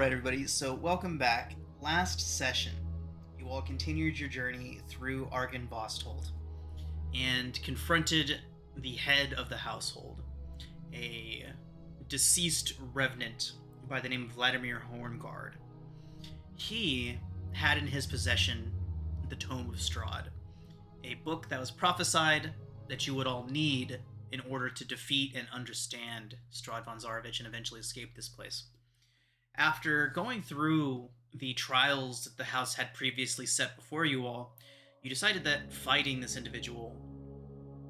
Alright everybody, so welcome back. Last session, you all continued your journey through Argynvostholt and confronted the head of the household, a deceased revenant by the name of Vladimir Horngard. He had in his possession the Tome of Strahd, a book that was prophesied that you would all need in order to defeat and understand Strahd von Zarovich and eventually escape this place. After going through the trials that the house had previously set before you all, you decided that fighting this individual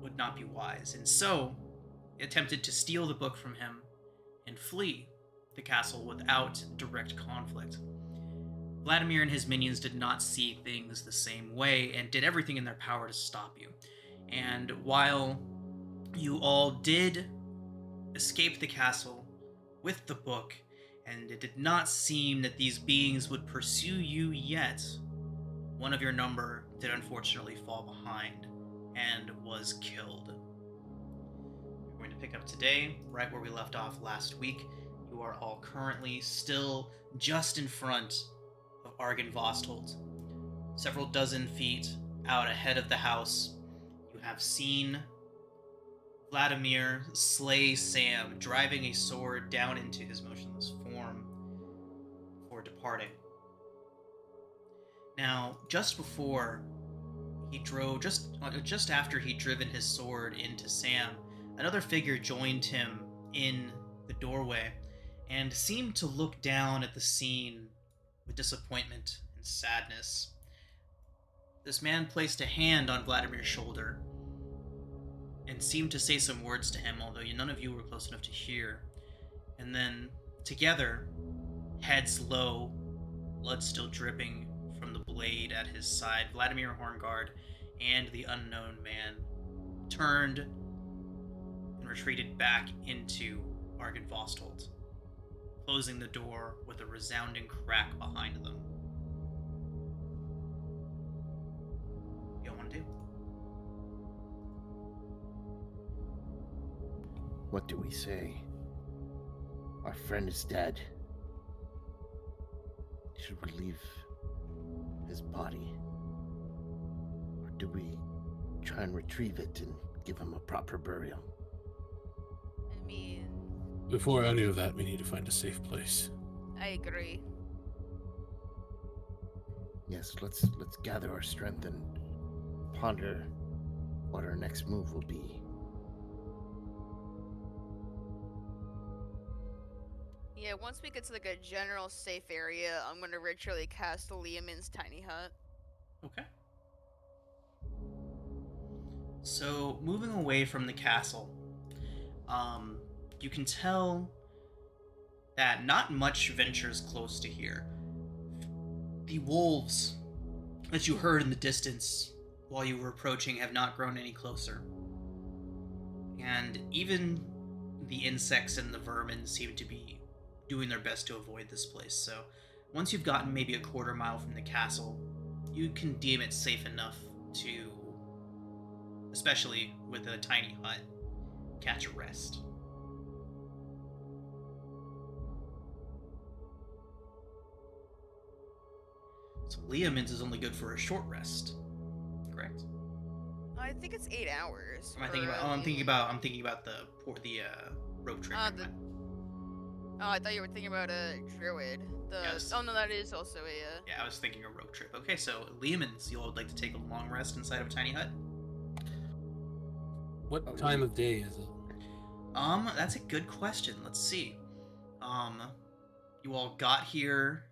would not be wise, and so attempted to steal the book from him and flee the castle without direct conflict. Vladimir and his minions did not see things the same way and did everything in their power to stop you. And while you all did escape the castle with the book, and it did not seem that these beings would pursue you yet, one of your number did unfortunately fall behind and was killed. We're going to pick up today right where we left off last week. You are all currently still just in front of Argynvostholt. Several dozen feet out ahead of the house, you have seen Vladimir slay Sam, driving a sword down into his motionless form before departing. Now, just before he drove, just after he'd driven his sword into Sam, another figure joined him in the doorway and seemed to look down at the scene with disappointment and sadness. This man placed a hand on Vladimir's shoulder and seemed to say some words to him, although none of you were close enough to hear. And then, together, heads low, blood still dripping from the blade at his side, Vladimir Horngard and the unknown man turned and retreated back into Argynvostholt, closing the door with a resounding crack behind them. What do y'all want to do? What do we say? Our friend is dead. Should we leave his body? Or do we try and retrieve it and give him a proper burial? I mean, Before any of that, we need to find a safe place. I agree. Yes, let's gather our strength and ponder what our next move will be. Yeah, once we get to like a general safe area, I'm gonna ritually cast Liamin's tiny hut. Okay. So, moving away from the castle, you can tell that not much ventures close to here. The wolves that you heard in the distance while you were approaching have not grown any closer. And even the insects and the vermin seem to be doing their best to avoid this place. So once you've gotten maybe a quarter mile from the castle, you can deem it safe enough to, especially with a tiny hut, catch a rest. So Liamins is only good for a short rest, correct? I think it's 8 hours. Am I thinking about? Oh, I'm thinking about the rope trick. Oh, I thought you were thinking about a druid. Yes. Oh no, that is also a. Yeah, I was thinking a rope trip. Okay, so Liamins, you all would like to take a long rest inside of a tiny hut? What time of day is it? That's a good question. Let's see. You all got here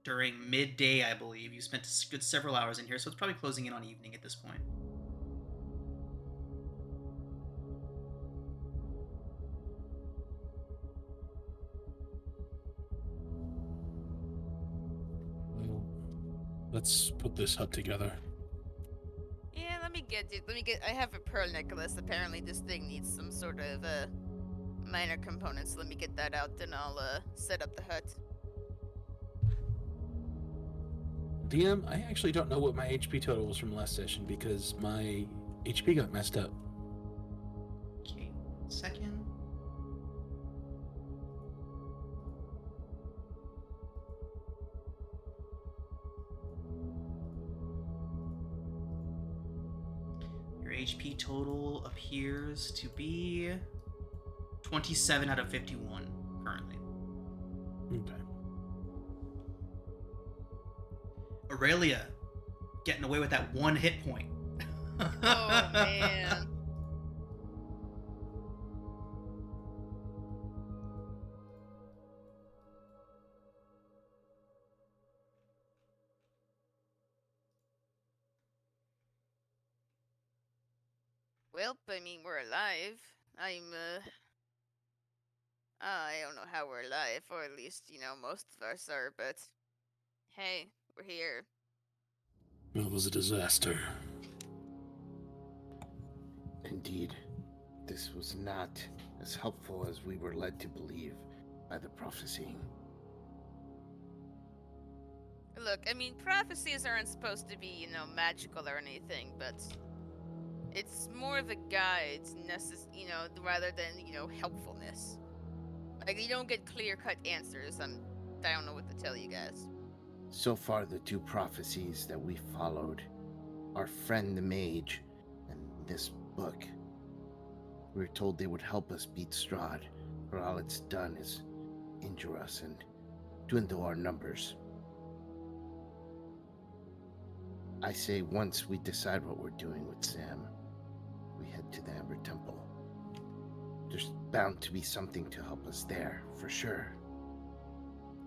during midday, I believe. You spent a good several hours in here, so it's probably closing in on evening at this point. Well, let's put this hut together. Yeah, let me get it. I have a pearl necklace. Apparently, this thing needs some sort of minor components. Let me get that out, then I'll set up the hut. DM, I actually don't know what my HP total was from last session because my HP got messed up. Okay, 1 second. HP total appears to be 27 out of 51 currently. Okay. Aurelia getting away with that one hit point. Oh man. Well, I mean, we're alive. I don't know how we're alive, or at least, most of us are, but hey, we're here. It was a disaster. Indeed, this was not as helpful as we were led to believe by the prophecy. Look, I mean, prophecies aren't supposed to be, magical or anything, but it's more of a guide, rather than, helpfulness. Like, you don't get clear-cut answers, and I don't know what to tell you guys. So far, the two prophecies that we followed, our friend the mage and this book, we were told they would help us beat Strahd, but all it's done is injure us and dwindle our numbers. I say once we decide what we're doing with Sam, we head to the Amber Temple. There's bound to be something to help us there, for sure.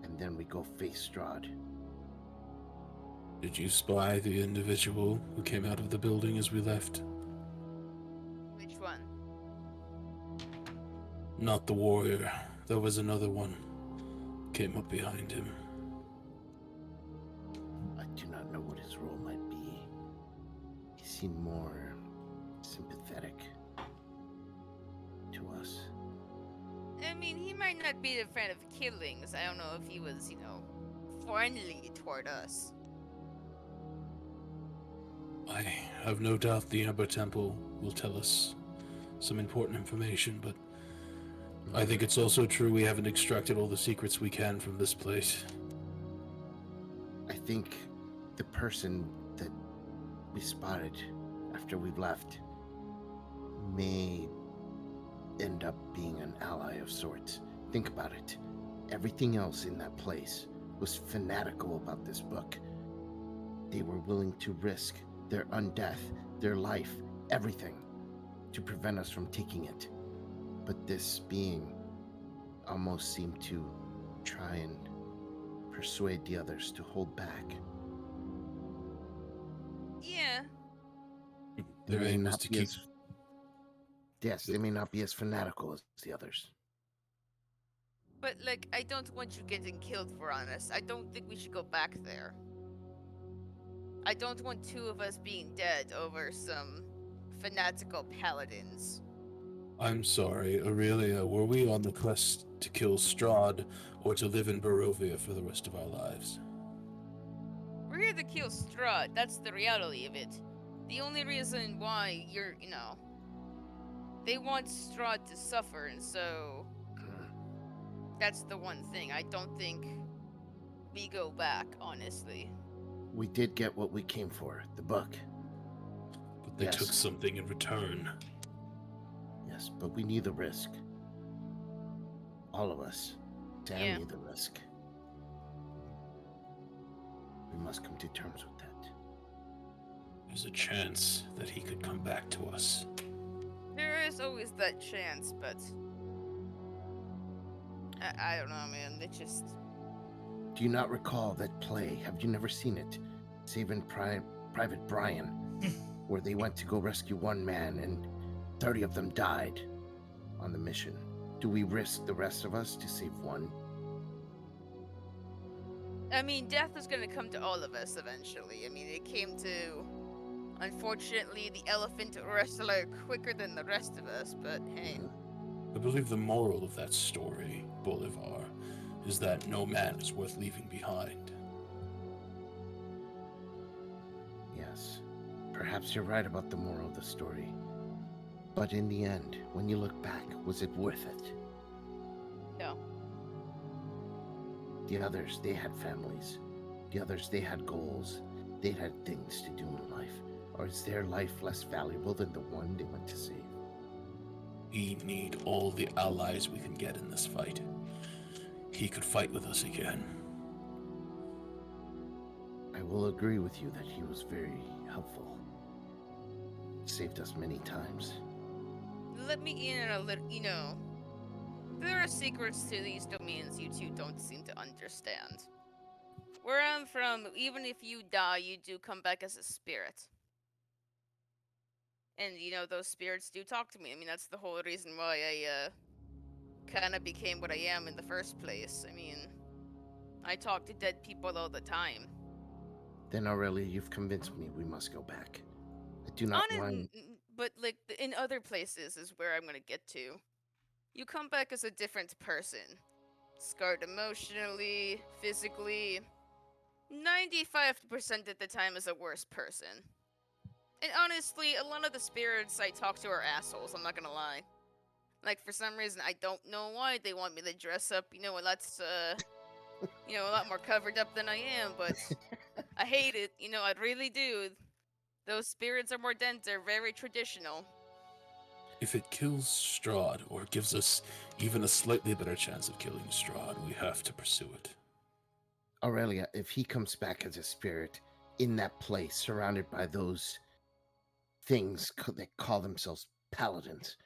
And then we go face Strahd. Did you spy the individual who came out of the building as we left? Which one? Not the warrior. There was another one. Came up behind him. I do not know what his role might be. He seemed more sympathetic to us. I mean, he might not be a fan of killings. I don't know if he was, friendly toward us. I have no doubt the Amber Temple will tell us some important information, but I think it's also true we haven't extracted all the secrets we can from this place. I think the person that we spotted after we left may end up being an ally of sorts. Think about it. Everything else in that place was fanatical about this book. They were willing to risk their undeath, their life, everything to prevent us from taking it. But this being almost seemed to try and persuade the others to hold back. Yeah. They Their may aim is not to be keep... as... Yes, they may not be as fanatical as the others. But, I don't want you getting killed for honest. I don't think we should go back there. I don't want two of us being dead over some fanatical paladins. I'm sorry, Aurelia, were we on the quest to kill Strahd or to live in Barovia for the rest of our lives? We're here to kill Strahd. That's the reality of it. The only reason why you're, they want Strahd to suffer, and so that's the one thing. I don't think we go back, honestly. We did get what we came for, the book. But they Yes. took something in return. Yes, but we knew the risk. All of us. Sam knew the risk. We must come to terms with that. There's a chance that he could come back to us. There is always that chance, but I don't know, man. It just... Do you not recall that play? Have you never seen it? Saving Private Brian, where they went to go rescue one man and 30 of them died on the mission. Do we risk the rest of us to save one? I mean, death is gonna come to all of us eventually. I mean, it came to, unfortunately, the elephant wrestler quicker than the rest of us, but hey. I believe the moral of that story, Bolivar, is that no man is worth leaving behind. Yes. Perhaps you're right about the moral of the story. But in the end, when you look back, was it worth it? No. The others, they had families. The others, they had goals. They had things to do in life. Or is their life less valuable than the one they went to save? We need all the allies we can get in this fight. He could fight with us again. I will agree with you that he was very helpful. Saved us many times. Let me in on a little, there are secrets to these domains you two don't seem to understand. Where I'm from, even if you die, you do come back as a spirit. And, those spirits do talk to me. I mean, that's the whole reason why I, kind of became what I am in the first place. I mean, I talk to dead people all the time. Then, Aurelia, you've convinced me we must go back. I do not want... But, like, in other places is where I'm gonna get to. You come back as a different person. Scarred emotionally, physically. 95% of the time as a worse person. And honestly, a lot of the spirits I talk to are assholes, I'm not gonna lie. Like, for some reason, I don't know why they want me to dress up, a lot more covered up than I am, but I hate it, I really do. Those spirits are more dense, they're very traditional. If it kills Strahd, or gives us even a slightly better chance of killing Strahd, we have to pursue it. Aurelia, if he comes back as a spirit in that place, surrounded by those things that call themselves paladins,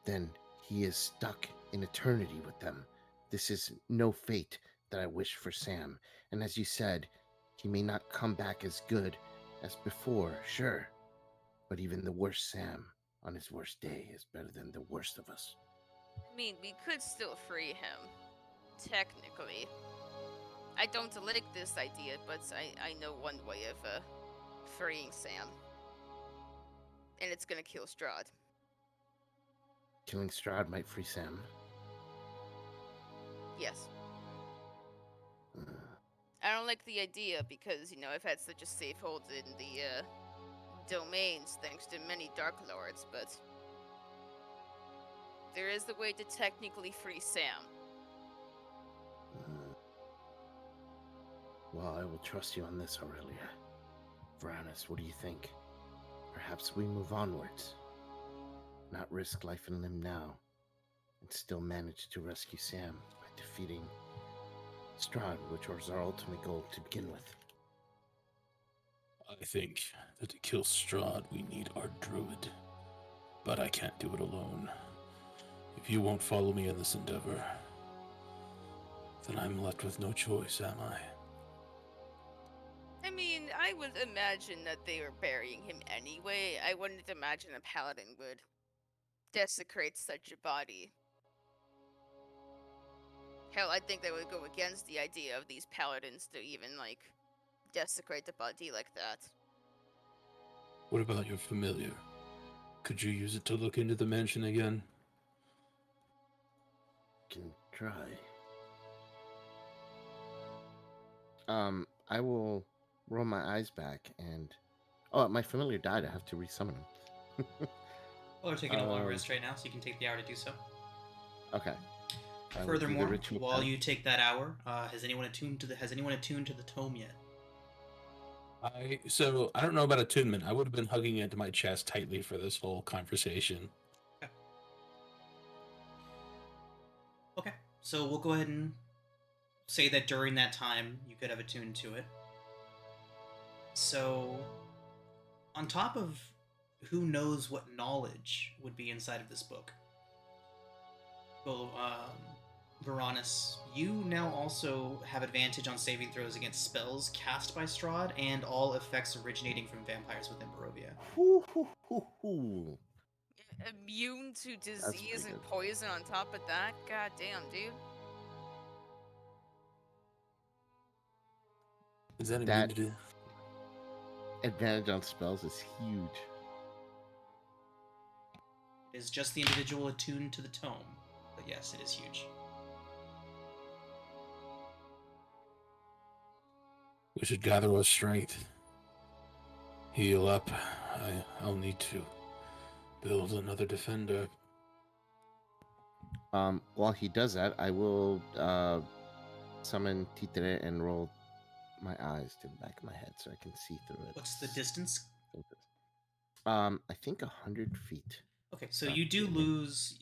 then he is stuck in eternity with them. This is no fate that I wish for Sam. And as you said, he may not come back as good as before, sure. But even the worst Sam on his worst day is better than the worst of us. I mean, we could still free him. Technically. I don't like this idea, but I know one way of freeing Sam. And it's gonna kill Strahd. Killing Strahd might free Sam. Yes. I don't like the idea because, I've had such a safe hold in the domains thanks to many Dark Lords, but there is the way to technically free Sam. Well, I will trust you on this, Aurelia. Varanus, what do you think? Perhaps we move onwards. Not risk life and limb now, and still manage to rescue Sam by defeating Strahd, which was our ultimate goal to begin with. I think that to kill Strahd, we need our druid. But I can't do it alone. If you won't follow me in this endeavor, then I'm left with no choice, am I? I mean, I would imagine that they were burying him anyway. I wouldn't imagine a paladin would desecrate such a body. Hell, I think they would go against the idea of these paladins to even, desecrate the body like that. What about your familiar? Could you use it to look into the mansion again? Can try. I will roll my eyes back and... Oh, my familiar died. I have to resummon him. Well, we're taking a long rest right now, so you can take the hour to do so. Okay. Furthermore, while you take that hour, has anyone attuned to the tome yet? I don't know about attunement. I would have been hugging into my chest tightly for this whole conversation. Okay. So we'll go ahead and say that during that time you could have attuned to it. So, on top of who knows what knowledge would be inside of this book, well, Varanus, you now also have advantage on saving throws against spells cast by Strahd and all effects originating from vampires within Barovia. Immune to disease and poison on top of that? God damn, dude. Is that immunity? Advantage on spells is huge. It is just the individual attuned to the tome, but yes, it is huge. We should gather our strength. Heal up. I'll need to build another defender. While he does that, I will summon Titere and roll my eyes to the back of my head so I can see through it. What's the distance I think 100 feet. Okay, so Not you do really. lose.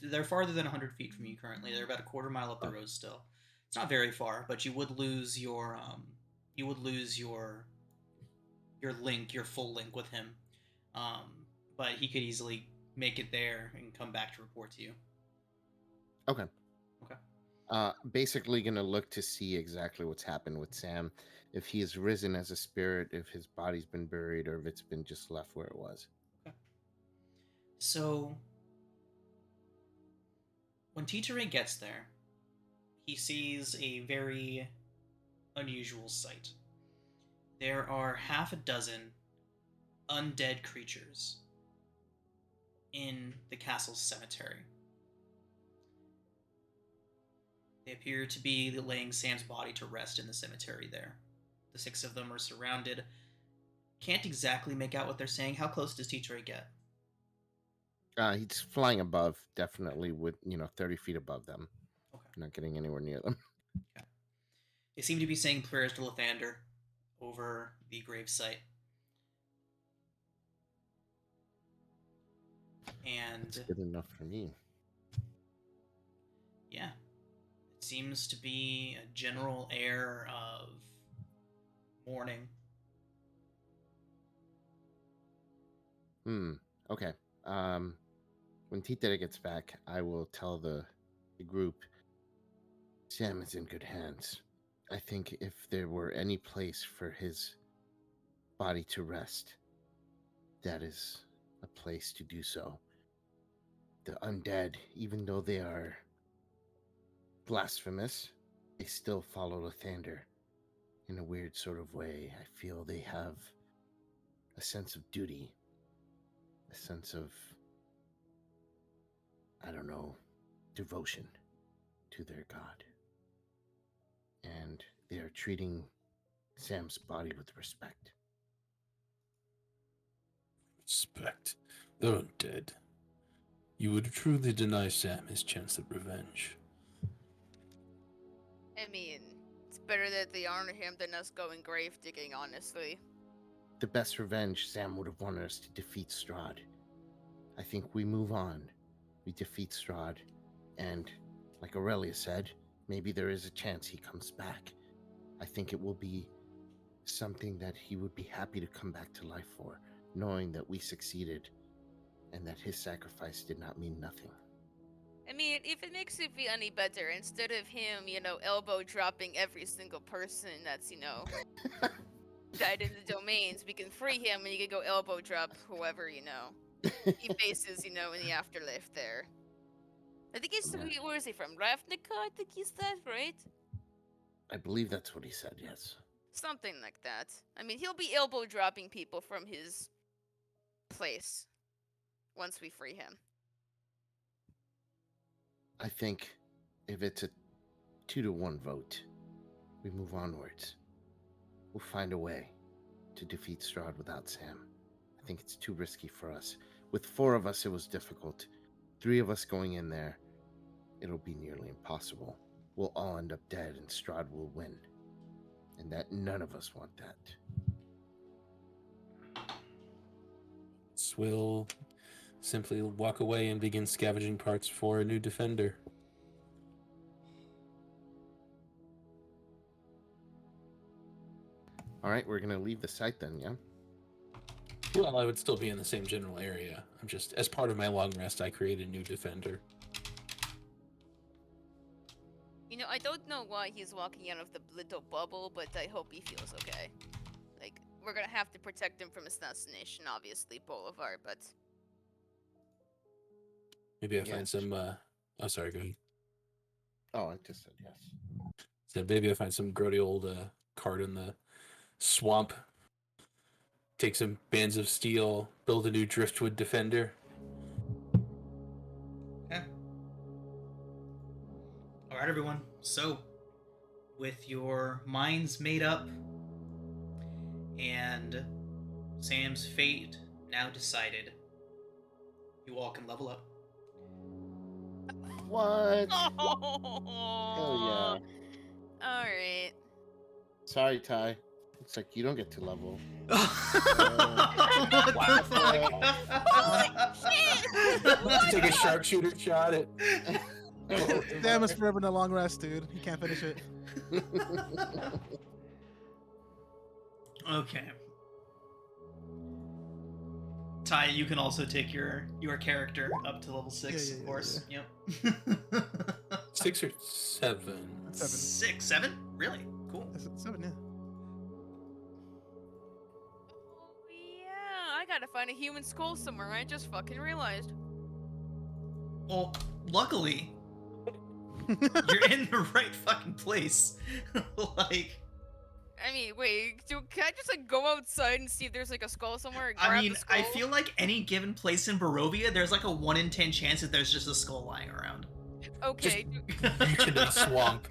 They're farther than 100 feet from you currently. They're about a quarter mile up the Oh, road still. It's not very far, but you would lose your link, your full link with him. Um, but he could easily make it there and come back to report to you. okay. Okay. Basically gonna look to see exactly what's happened with Sam, if he has risen as a spirit, if his body's been buried, or if it's been just left where it was. Okay. So when Titare gets there, he sees a very unusual sight. There are half a dozen undead creatures in the castle's cemetery. They appear to be laying Sam's body to rest in the cemetery there. The six of them are surrounded. Can't exactly make out what they're saying. How close does Titare get? He's flying above, definitely with 30 feet above them. Okay. Not getting anywhere near them. Okay. They seem to be saying prayers to Lathander over the gravesite. That's And good enough for me. yeah, it seems to be a general air of mourning. Okay. When Tita gets back, I will tell the group Sam is in good hands. I think if there were any place for his body to rest, that is a place to do so. The undead, even though they are blasphemous, they still follow Lathander in a weird sort of way. I feel they have a sense of duty, a sense of, I don't know, devotion to their god. And they are treating Sam's body with respect. Respect. They're undead. You would truly deny Sam his chance at revenge. I mean, it's better that they honor him than us going grave digging, honestly. The best revenge, Sam would have wanted us to defeat Strahd. I think we move on. We defeat Strahd, and like Aurelia said, maybe there is a chance he comes back. I think it will be something that he would be happy to come back to life for, knowing that we succeeded and that his sacrifice did not mean nothing. I mean, if it makes you feel any better, instead of him, elbow dropping every single person that's, died in the domains, we can free him and he can go elbow drop whoever, he faces, in the afterlife there. I think he's, Yeah. where is he from? Ravnica, I think he's that, right? I believe that's what he said, yes. Something like that. I mean, he'll be elbow dropping people from his place once we free him. I think if it's a 2-1 vote, we move onwards. We'll find a way to defeat Strahd without Sam. I think it's too risky for us. With 4 of us, it was difficult. 3 of us going in there, it'll be nearly impossible. We'll all end up dead and Strahd will win. And that none of us want that. Swill simply walk away and begin scavenging parts for a new defender. All right, we're going to leave the site then, yeah? Well, I would still be in the same general area. I'm just, as part of my long rest, I created a new defender. I don't know why he's walking out of the little bubble, but I hope he feels okay. Like, we're gonna have to protect him from assassination, obviously, Bolivar, but... Maybe I find some, oh, sorry, go ahead. Oh, I just said yes. So maybe I find some grody old card in the swamp. Take some bands of steel, build a new driftwood defender. Okay. All right, everyone. So, with your minds made up and Sam's fate now decided, you all can level up. What? Oh, Hell yeah. Alright. Sorry, Ty. It's like you don't get to level. What Wow. the fuck? Take a sharpshooter shot at. Sam is forever in the long rest, dude. He can't finish it. Okay. Ty, you can also take your character up to level 6, Yeah, of course. yeah. Yep. 6 or 7. 7. 6, 7? Really? Cool. That's 7, yeah. Oh, yeah, I gotta find a human skull somewhere. I just fucking realized. Well, luckily, you're in the right fucking place. Like, I mean, wait, can I just like go outside and see if there's like a skull somewhere? And I grab mean, the skull? I feel like any given place in Barovia, there's like a 1 in 10 chance that there's just a skull lying around. Okay. Reach into the swamp.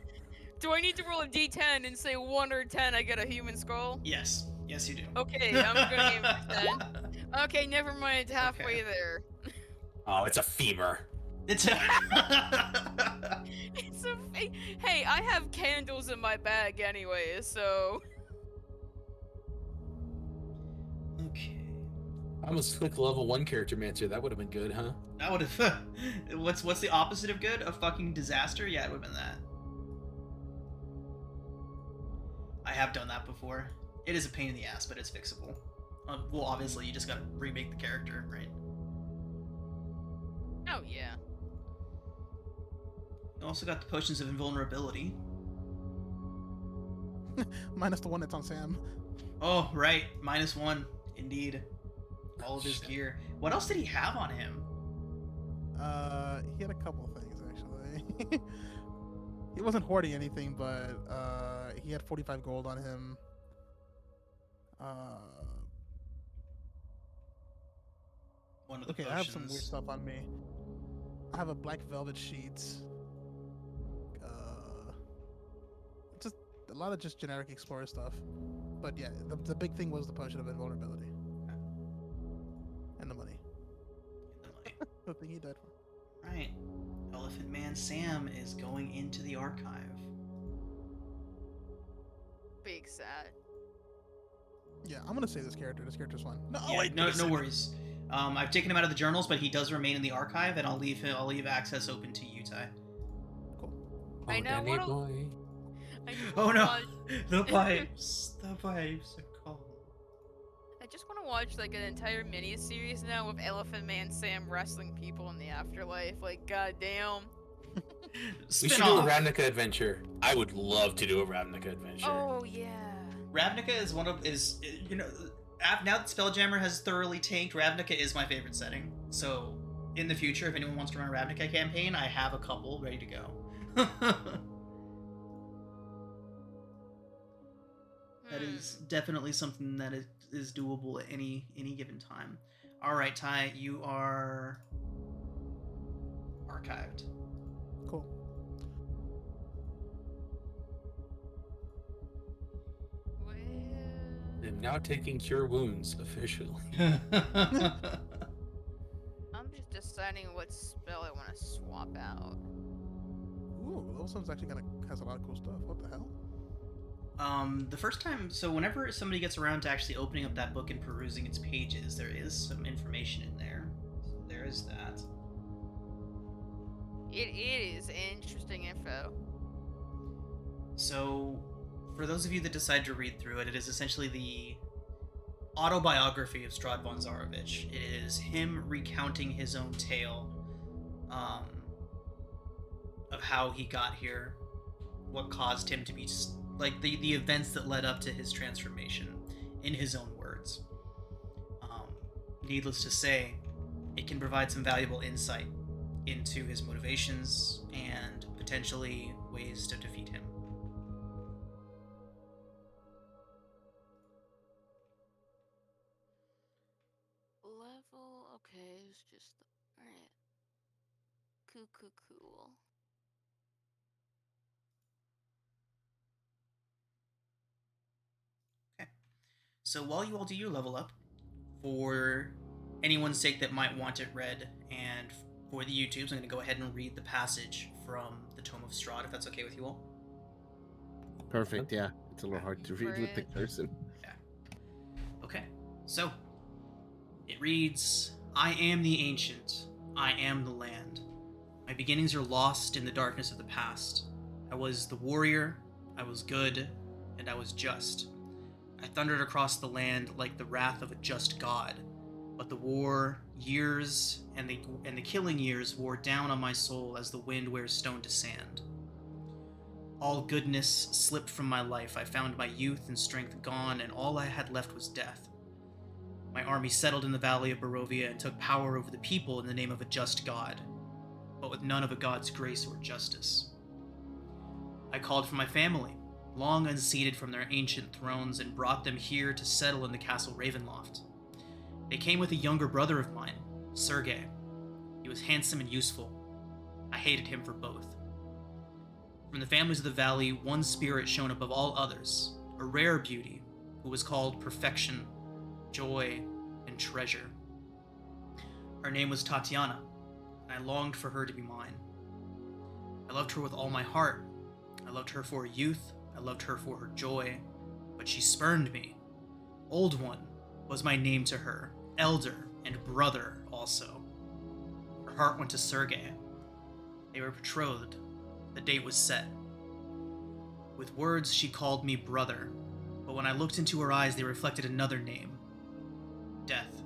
Do I need to roll a d10 and say 1 or 10 I get a human skull? Yes. Yes, you do. Okay, I'm gonna aim for 10. Okay, never mind, halfway Okay. there. Oh, it's a femur. It's a... It's a hey, I have candles in my bag anyway, so... Okay. I almost clicked level 1 character mancer. That would have been good, huh? That would have... What's the opposite of good? A fucking disaster? Yeah, it would have been that. I have done that before. It is a pain in the ass, but it's fixable. Well, obviously, you just gotta remake the character, right? Oh, yeah. You also got the potions of invulnerability. Minus the one that's on Sam. Oh, right. -1. Indeed. All of his Shit. gear. What else did he have on him? He had a couple things actually. He wasn't hoarding anything, but he had 45 gold on him. One of the Okay, potions. I have some weird stuff on me. I have a black velvet sheet. Just a lot of just generic explorer stuff. But yeah, the big thing was the potion of invulnerability. And the money. The thing he died for. Right. Elephant Man Sam is going into the archive. Big sad. Yeah, I'm gonna save this character. This character's fun. No, Yeah, wait, no listen. worries. I've taken him out of the journals, but he does remain in the archive, and I'll leave access open to you, Ty. Cool. I know Danny what'll- boy. I just Oh wanna no! watch- The pipes! The pipes are cold. I just want to watch like an entire mini series now with Elephant Man Sam wrestling people in the afterlife. Like, goddamn. We should do a Ravnica adventure. I would love to do a Ravnica adventure. Oh yeah. Ravnica is you know, now that Spelljammer has thoroughly tanked, Ravnica is my favorite setting. So in the future, if anyone wants to run a Ravnica campaign, I have a couple ready to go. That is definitely something that is doable at any given time. All right, Ty, you are archived. Cool. Well, I'm now taking cure wounds officially. I'm just deciding what spell I want to swap out. Ooh, those one's actually has a lot of cool stuff. What the hell? The first time, so whenever somebody gets around to actually opening up that book and perusing its pages, there is some information in there. So there is that. It is interesting info. So, for those of you that decide to read through it, it is essentially the autobiography of Strahd von Zarovich. It is him recounting his own tale of how he got here, what caused him to be, like, the events that led up to his transformation, in his own words. Needless to say, it can provide some valuable insight into his motivations and potentially ways to defeat him. Level, okay, it's just, alright. Cool. So while you all do your level up, for anyone's sake that might want it read, and for the YouTubes, I'm going to go ahead and read the passage from the Tome of Strahd, if that's okay with you all. Perfect, yeah. It's a little hard to read with the Right. person. So, it reads, I am the ancient. I am the land. My beginnings are lost in the darkness of the past. I was the warrior, I was good, and I was just. I thundered across the land like the wrath of a just god, but the war years and the killing years wore down on my soul as the wind wears stone to sand. All goodness slipped from my life. I found my youth and strength gone, and all I had left was death. My army settled in the valley of Barovia and took power over the people in the name of a just god, but with none of a god's grace or justice. I called for my family, long unseated from their ancient thrones, and brought them here to settle in the castle Ravenloft. They came with a younger brother of mine, Sergei. He was handsome and useful. I hated him for both. From the families of the valley, one spirit shone above all others, a rare beauty, who was called Perfection, Joy, and Treasure. Her name was Tatiana, and I longed for her to be mine. I loved her with all my heart. I loved her for her youth, I loved her for her joy, but she spurned me. Old One was my name to her, elder and brother also. Her heart went to Sergei. They were betrothed. The date was set. With words, she called me brother, but when I looked into her eyes, they reflected another name. Death.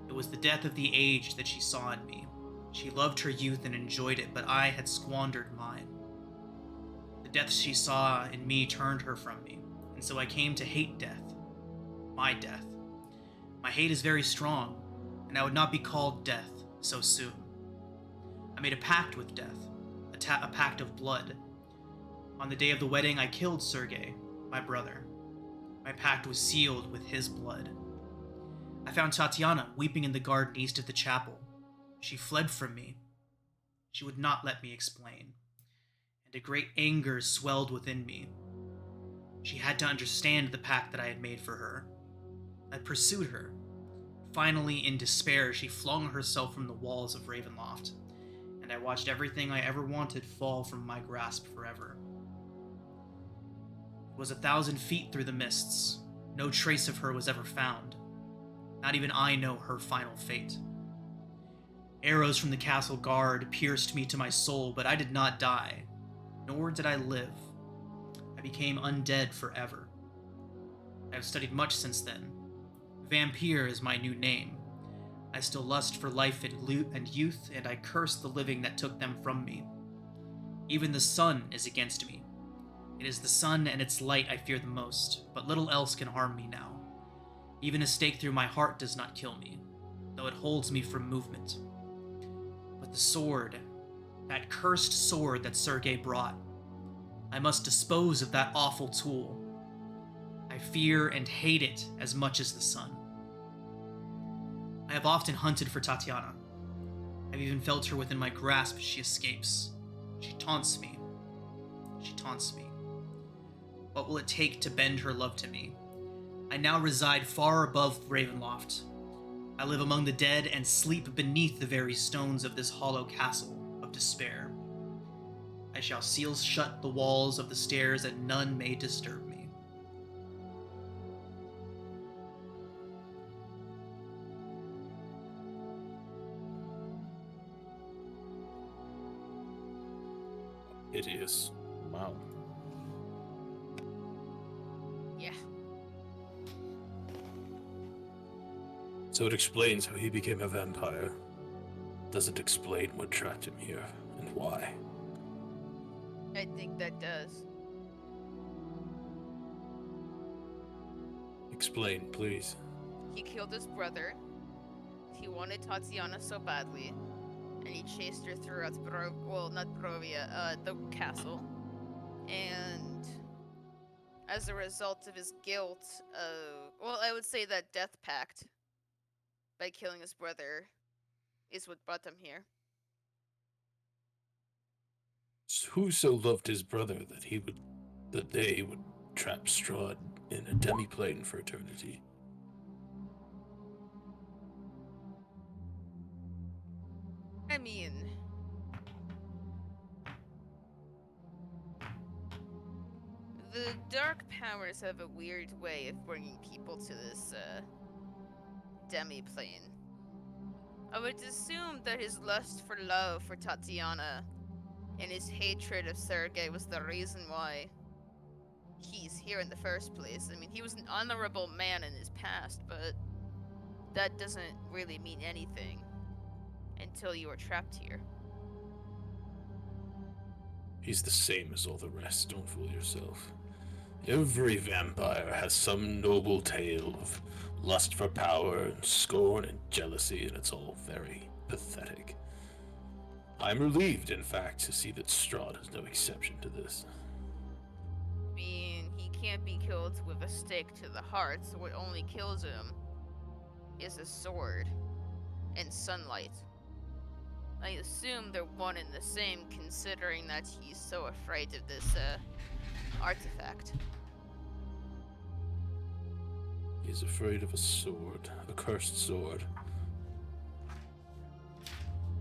It was the death of the age that she saw in me. She loved her youth and enjoyed it, but I had squandered mine. The death she saw in me turned her from me, and so I came to hate death. My death. My hate is very strong, and I would not be called death so soon. I made a pact with death, a pact of blood. On the day of the wedding, I killed Sergei, my brother. My pact was sealed with his blood. I found Tatiana weeping in the garden east of the chapel. She fled from me. She would not let me explain, and a great anger swelled within me. She had to understand the pact that I had made for her. I pursued her. Finally, in despair, she flung herself from the walls of Ravenloft, and I watched everything I ever wanted fall from my grasp forever. It was 1,000 feet through the mists. No trace of her was ever found. Not even I know her final fate. Arrows from the castle guard pierced me to my soul, but I did not die, nor did I live. I became undead forever. I have studied much since then. Vampire is my new name. I still lust for life and youth, and I curse the living that took them from me. Even the sun is against me. It is the sun and its light I fear the most, but little else can harm me now. Even a stake through my heart does not kill me, though it holds me from movement. But the sword, that cursed sword that Sergei brought, I must dispose of that awful tool. I fear and hate it as much as the sun. I have often hunted for Tatiana. I've even felt her within my grasp as she escapes. She taunts me. She taunts me. What will it take to bend her love to me? I now reside far above Ravenloft. I live among the dead and sleep beneath the very stones of this hollow castle of despair. I shall seal shut the walls of the stairs and none may disturb me. Hideous. Wow. Yeah. So it explains how he became a vampire. Doesn't explain what trapped him here and why. I think that does. Explain, please. He killed his brother. He wanted Tatiana so badly, and he chased her throughout not Barovia, the castle. And as a result of his guilt, I would say that death pact by killing his brother is what brought him here. Who so loved his brother that they would trap Strahd in a demiplane for eternity? I mean, the dark powers have a weird way of bringing people to this demiplane. I would assume that his lust for love for Tatiana and his hatred of Sergei was the reason why he's here in the first place. I mean, he was an honorable man in his past, but that doesn't really mean anything until you are trapped here. He's the same as all the rest, don't fool yourself. Every vampire has some noble tale of lust for power and scorn and jealousy, and it's all very pathetic. I'm relieved, in fact, to see that Strahd is no exception to this. I mean, he can't be killed with a stake to the heart, so what only kills him is a sword and sunlight. I assume they're one and the same, considering that he's so afraid of this, artifact. He's afraid of a sword, a cursed sword.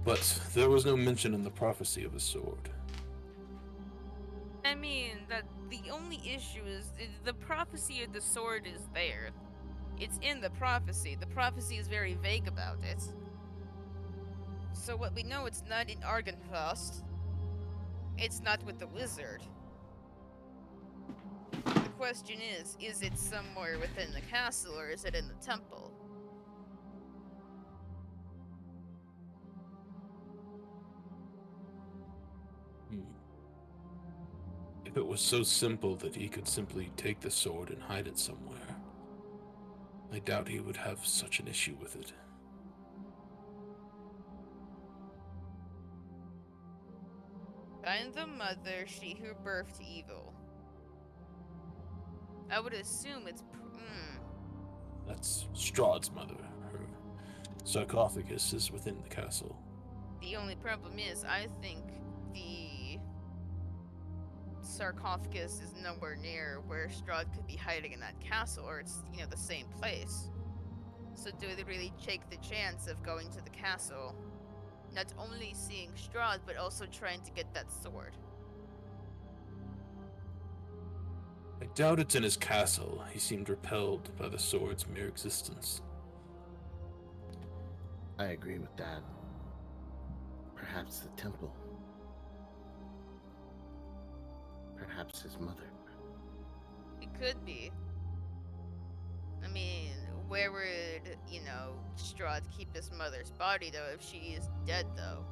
But there was no mention in the prophecy of a sword. I mean, that the only issue is the prophecy of the sword is there. It's in the prophecy. The prophecy is very vague about it. So what we know, it's not in Argynvost. It's not with the wizard. The question is it somewhere within the castle or is it in the temple? If it was so simple that he could simply take the sword and hide it somewhere, I doubt he would have such an issue with it. Find the mother, she who birthed evil. I would assume it's... That's Strahd's mother. Her sarcophagus is within the castle. The only problem is, I think the sarcophagus is nowhere near where Strahd could be hiding in that castle, or it's, the same place. So do they really take the chance of going to the castle, not only seeing Strahd, but also trying to get that sword? I doubt it's in his castle. He seemed repelled by the sword's mere existence. I agree with that. Perhaps the temple. Perhaps his mother. It could be. I mean, where would, Strahd keep his mother's body, though, if she is dead, though?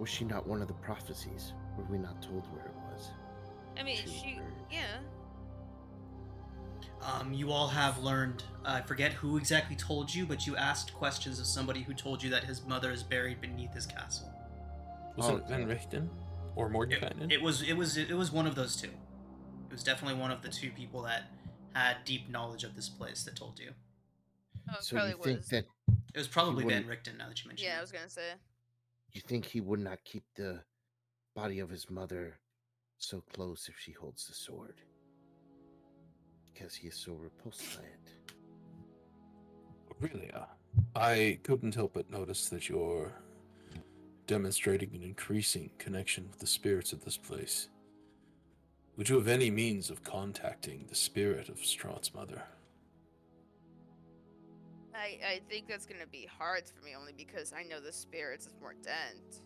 Was she not one of the prophecies? Were we not told where it was? I mean, She- yeah. You all have learned, I forget who exactly told you, but you asked questions of somebody who told you that his mother is buried beneath his castle. Was it Van Richten? Or Mordenkainen? It was one of those two. It was definitely one of the two people that had deep knowledge of this place that told you. Oh, it So probably you think was. that It was probably He Van wouldn't- Richten, now that you mention Yeah, it. I was gonna say. you think he would not keep the body of his mother so close if she holds the sword? Because he is so repulsed by it. Really? I couldn't help but notice that you're demonstrating an increasing connection with the spirits of this place. Would you have any means of contacting the spirit of Strahd's mother? I think that's gonna be hard for me, only because I know the spirits of Mordant.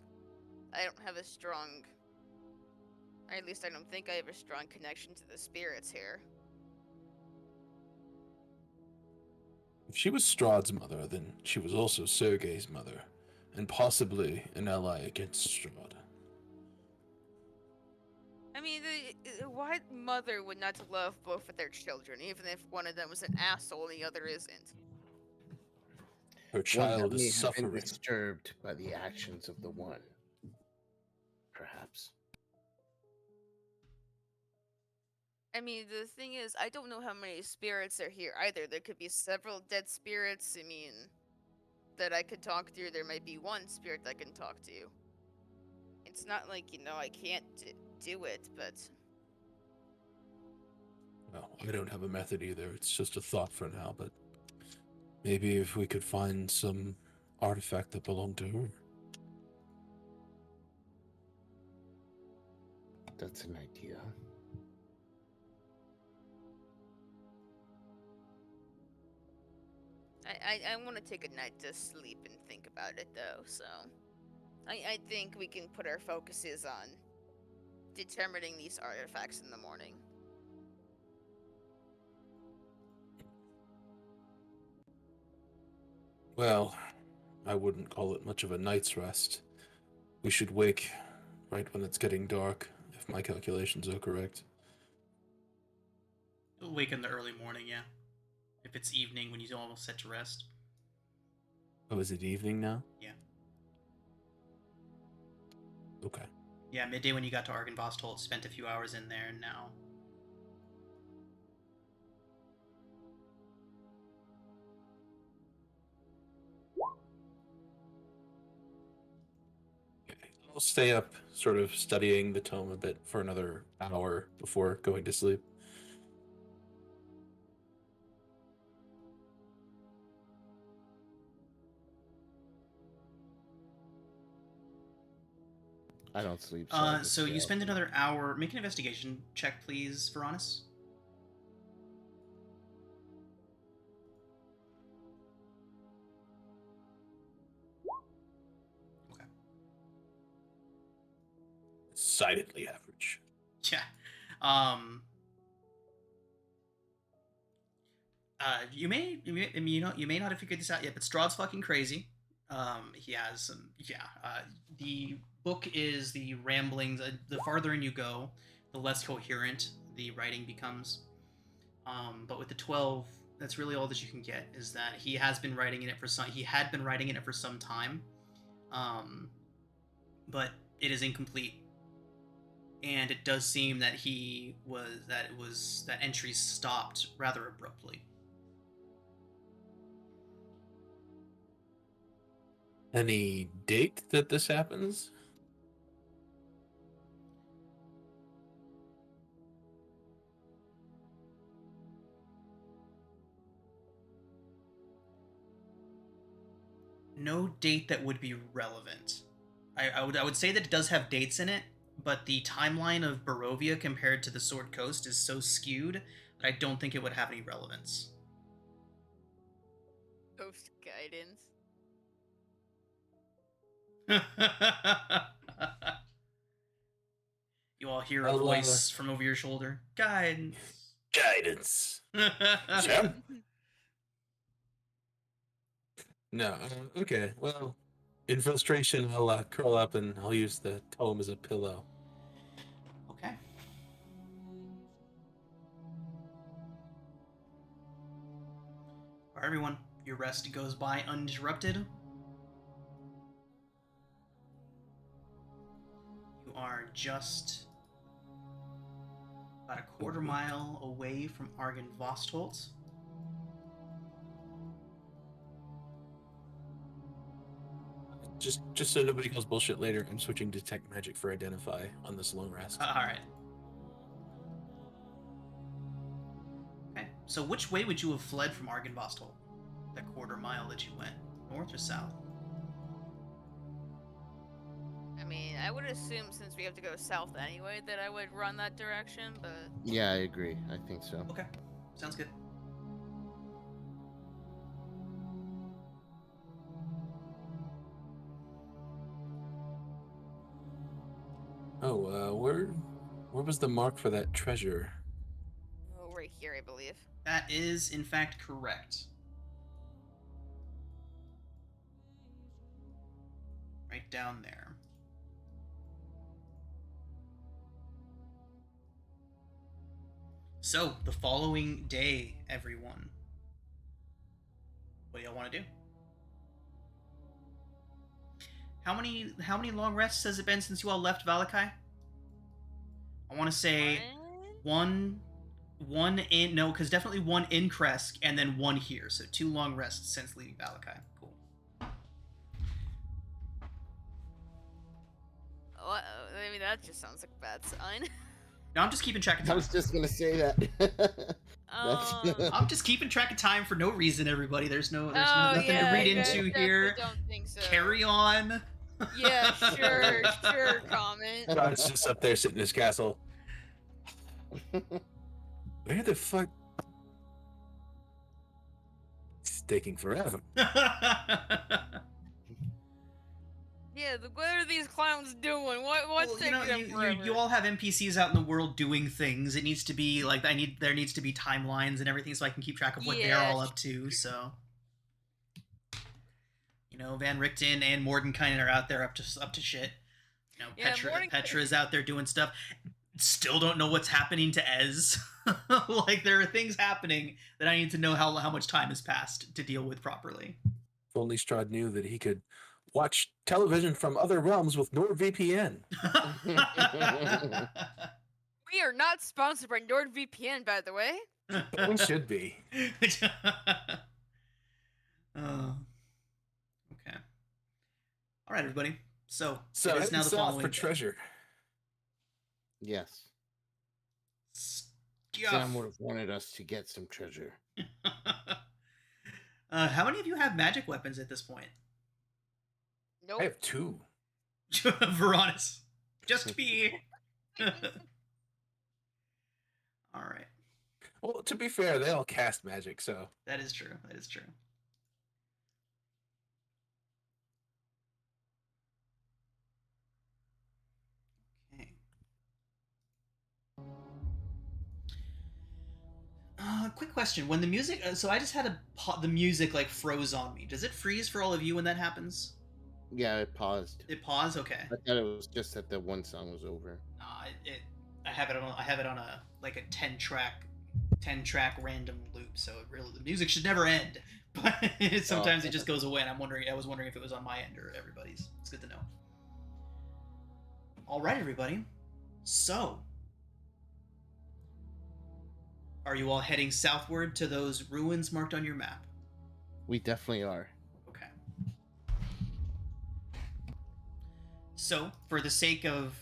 I don't have a strong... Or at least I don't think I have a strong connection to the spirits here. If she was Strahd's mother, then she was also Sergei's mother, and possibly an ally against Strahd. I mean, what mother would not love both of their children, even if one of them was an asshole and the other isn't? Her One child that may is have been suffering. disturbed by the actions of the one. Perhaps. I mean, the thing is, I don't know how many spirits are here either. There could be several dead spirits, that I could talk to. There might be one spirit I can talk to. It's not like, I can't do it, but... Well, I don't have a method either. It's just a thought for now, but maybe if we could find some artifact that belonged to her. That's an idea. I want to take a night to sleep and think about it, though, so... I think we can put our focuses on determining these artifacts in the morning. Well, I wouldn't call it much of a night's rest. We should wake right when it's getting dark, if my calculations are correct. You'll wake in the early morning, yeah. If it's evening when you almost set to rest. Oh, is it evening now? Yeah. Okay. Yeah, midday when you got to Argynvost, spent a few hours in there, and now. I'll stay up, sort of studying the tome a bit for another hour before going to sleep. I don't sleep. I just So stay you up. spend another hour. Make an investigation check, please, Veronis. Okay. Decidedly average. Yeah. You may not have figured this out yet, but Strahd's fucking crazy. He has some, the book is the ramblings. The farther in you go, the less coherent the writing becomes. But with the 12, that's really all that you can get. Is that he had been writing in it for some time, but it is incomplete, and it does seem that that entries stopped rather abruptly. Any date that this happens? No date that would be relevant. I would say that it does have dates in it, but the timeline of Barovia compared to the Sword Coast is so skewed that I don't think it would have any relevance. Post guidance. You all hear a voice from over your shoulder. Guidance. Guidance. Yep. No. Okay. Well, in frustration, I'll curl up and I'll use the tome as a pillow. Okay. All right, everyone. Your rest goes by uninterrupted. You are just about a quarter mile away from Argynvost. Just so nobody calls bullshit later, I'm switching to Detect Magic for Identify on this long rest. All right. Okay. So which way would you have fled from Argynvost? That quarter mile that you went, north or south? I mean, I would assume since we have to go south anyway that I would run that direction, but... Yeah, I agree. I think so. Okay. Sounds good. Oh, where was the mark for that treasure? Oh, right here, I believe. That is, in fact, correct. Right down there. So, the following day, everyone. What do y'all want to do? How many long rests has it been since you all left Valakai? I want to say one in, no, because definitely one in Kresk and then one here. So 2 long rests since leaving Valakai. Cool. Oh, I mean, that just sounds like a bad sign. No, I'm just keeping track of I time. was just gonna say that. I'm just keeping track of time for no reason, everybody. There's nothing yeah, to read I into definitely here. Don't think so. Carry on. Yeah, sure, comment. God's just up there sitting in his castle. Where the fuck? taking forever. Yeah, what are these clowns doing? What's Well, taking them forever? you all have NPCs out in the world doing things. It needs to be like there needs to be timelines and everything, so I can keep track of what they're Yeah, all up to. So, Van Richten and Mordenkainen are out there up to shit. Yeah, Petra's out there doing stuff. Still don't know what's happening to Ez. Like there are things happening that I need to know how much time has passed to deal with properly. If only Strahd knew that he could watch television from other realms with NordVPN. we are not sponsored by NordVPN, by the way. But we should be. Okay. All right, everybody. So So it is now the following for day. treasure. Yes. Stuff. Sam would have wanted us to get some treasure. How many of you have magic weapons at this point? Nope. I have 2. Veronis. Just me. All right. Well, to be fair, they all cast magic, so. That is true. That is true. Okay. Quick question. When the music... so I just had the music, like, froze on me. Does it freeze for all of you when that happens? Yeah, it paused. It paused? Okay. I thought it was just that the one song was over. I have it on a 10-track random loop, so the music should never end. But sometimes it just goes away, and I was wondering if it was on my end or everybody's. It's good to know. All right, everybody. So, are you all heading southward to those ruins marked on your map? We definitely are. Okay. So, for the sake of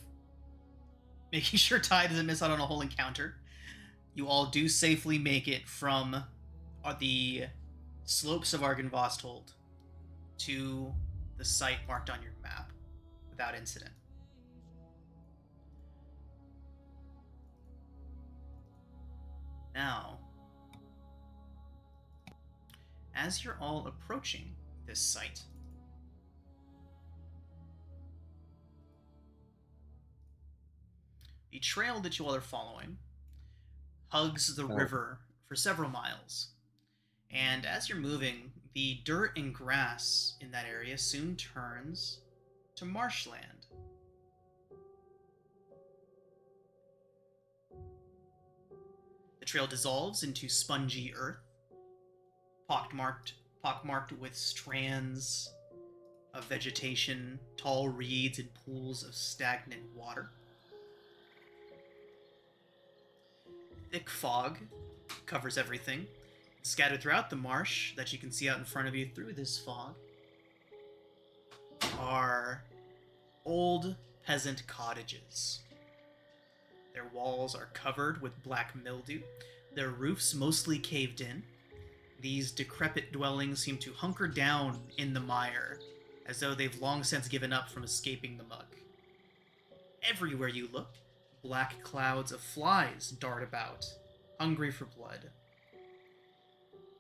making sure Ty doesn't miss out on a whole encounter, you all do safely make it from the slopes of Argynvostholt to the site marked on your map without incident. Now, as you're all approaching this site, the trail that you all are following hugs the river for several miles. And as you're moving, the dirt and grass in that area soon turns to marshland. The trail dissolves into spongy earth, pockmarked with strands of vegetation, tall reeds, and pools of stagnant water. Thick fog covers everything. Scattered throughout the marsh that you can see out in front of you through this fog are old peasant cottages. Their walls are covered with black mildew, their roofs mostly caved in. These decrepit dwellings seem to hunker down in the mire, as though they've long since given up from escaping the muck. Everywhere you look, black clouds of flies dart about, hungry for blood.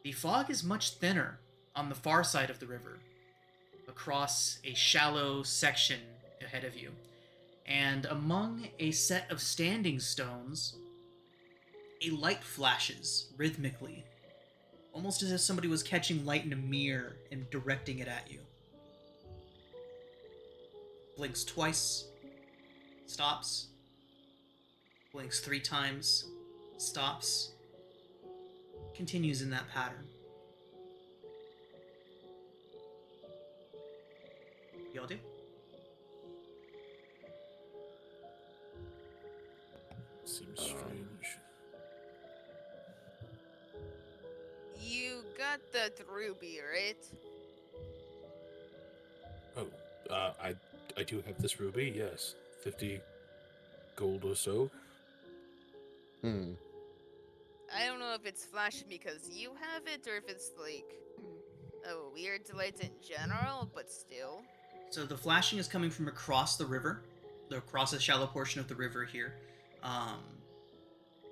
The fog is much thinner on the far side of the river, across a shallow section ahead of you, and among a set of standing stones, a light flashes rhythmically, almost as if somebody was catching light in a mirror and directing it at you. Blinks twice, stops, blinks 3 times, stops, continues in that pattern. Y'all do? Seems strange. You got that ruby, right? Oh, I do have this ruby, yes. 50 gold or so. I don't know if it's flashing because you have it or if it's like a weird light in general, but still. So the flashing is coming from across the river, across a shallow portion of the river here.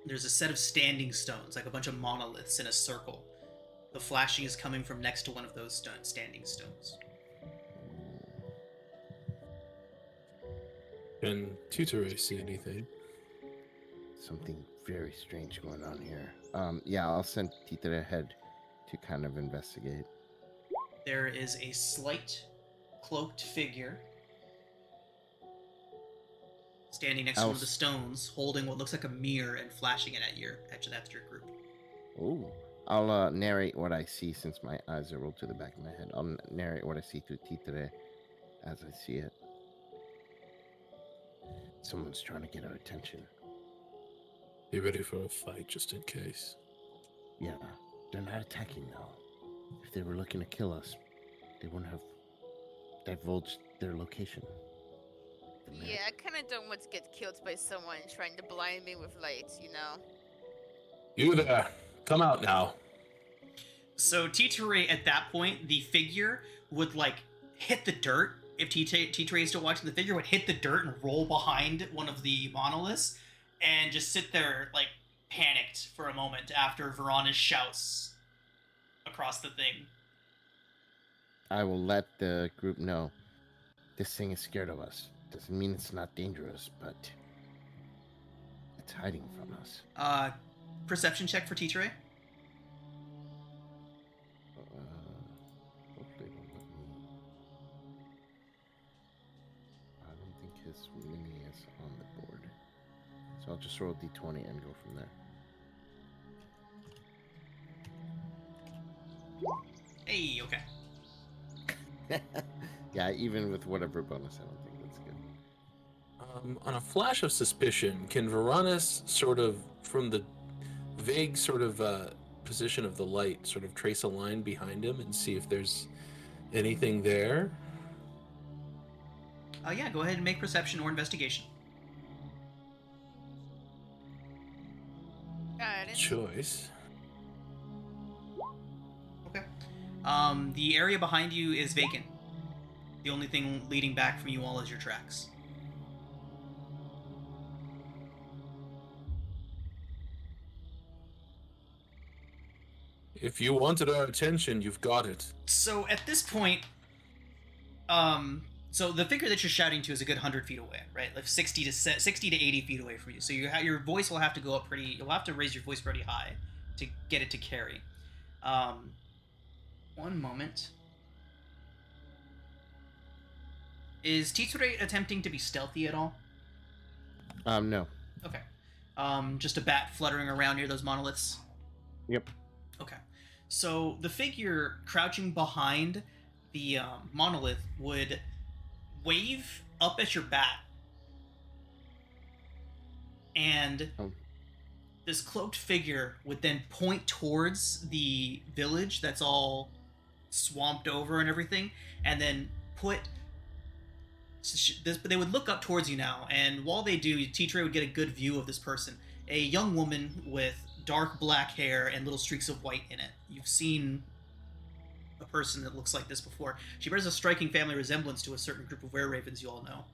There's a set of standing stones, like a bunch of monoliths in a circle. The flashing is coming from next to one of those standing stones. Can Tutere see anything? Something very strange going on here. Yeah, I'll send Tita ahead to kind of investigate. There is a slight cloaked figure standing next to one of the stones, holding what looks like a mirror and flashing it at your group. Oh, I'll narrate what I see since my eyes are rolled to the back of my head. I'll narrate what I see through Tita as I see it. Someone's trying to get our attention. Be ready for a fight just in case. Yeah, they're not attacking though. If they were looking to kill us, they wouldn't have divulged their location. Yeah, I kind of don't want to get killed by someone trying to blind me with light, you know? You there, come out now. So Titare, at that point, the figure would like hit the dirt. If Titare is still watching, the figure would hit the dirt and roll behind one of the monoliths and just sit there like panicked for a moment after Verana's shouts across the thing. I will let the group know this thing is scared of us. Doesn't mean it's not dangerous, but it's hiding from us. Perception check for Titare. Hope they don't let me. I don't think his mini is on the board. So I'll just roll a d20 and go from there. Hey, okay. Yeah, even with whatever bonus, I don't think that's good. On a flash of suspicion, can Varanus sort of, from the vague sort of position of the light, sort of trace a line behind him and see if there's anything there? Yeah, go ahead and make perception or investigation. Got it. Choice. Okay. The area behind you is vacant. The only thing leading back from you all is your tracks. If you wanted our attention, you've got it. So at this point, so the figure that you're shouting to is a good 100 feet away, right? Like 60 to 80 feet away from you. So your voice will have to go up pretty. You'll have to raise your voice pretty high to get it to carry. One moment. Is Titsure attempting to be stealthy at all? No. Okay. Just a bat fluttering around near those monoliths? Yep. Okay. So the figure crouching behind the monolith would wave up at your bat. And this cloaked figure would then point towards the village that's all swamped over and everything, and then put this. They would look up towards you now, and while they do, T-Tray would get a good view of this person, a young woman with dark black hair and little streaks of white in it. You've seen a person that looks like this before. She bears a striking family resemblance to a certain group of were-ravens you all know.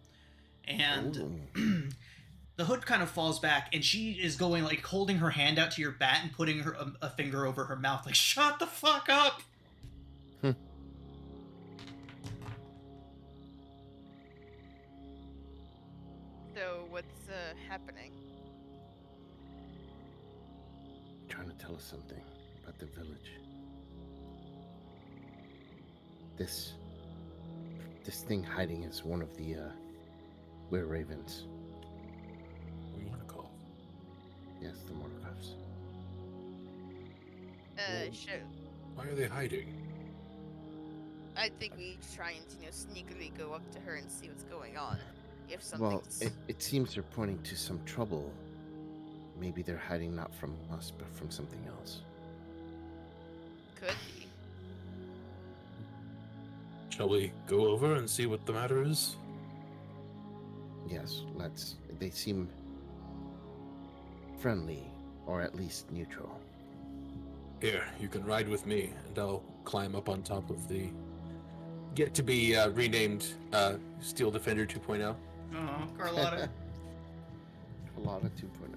And the hood kind of falls back, and she is going, like, holding her hand out to your bat and putting her a finger over her mouth, like, shut the fuck up! So, what's happening? Trying to tell us something about the village. This thing hiding is one of the were-ravens. Monaco. Yes, the Morgoths. Sure. Why are they hiding? I think we try and, sneakily go up to her and see what's going on. If Well, something's... it seems they're pointing to some trouble. Maybe they're hiding not from us, but from something else. Could be. Shall we go over and see what the matter is? Yes, let's. They seem friendly, or at least neutral. Here, you can ride with me, and I'll climb up on top of the yet-to-be renamed Steel Defender 2.0. Oh, Carlotta. Carlotta 2.0.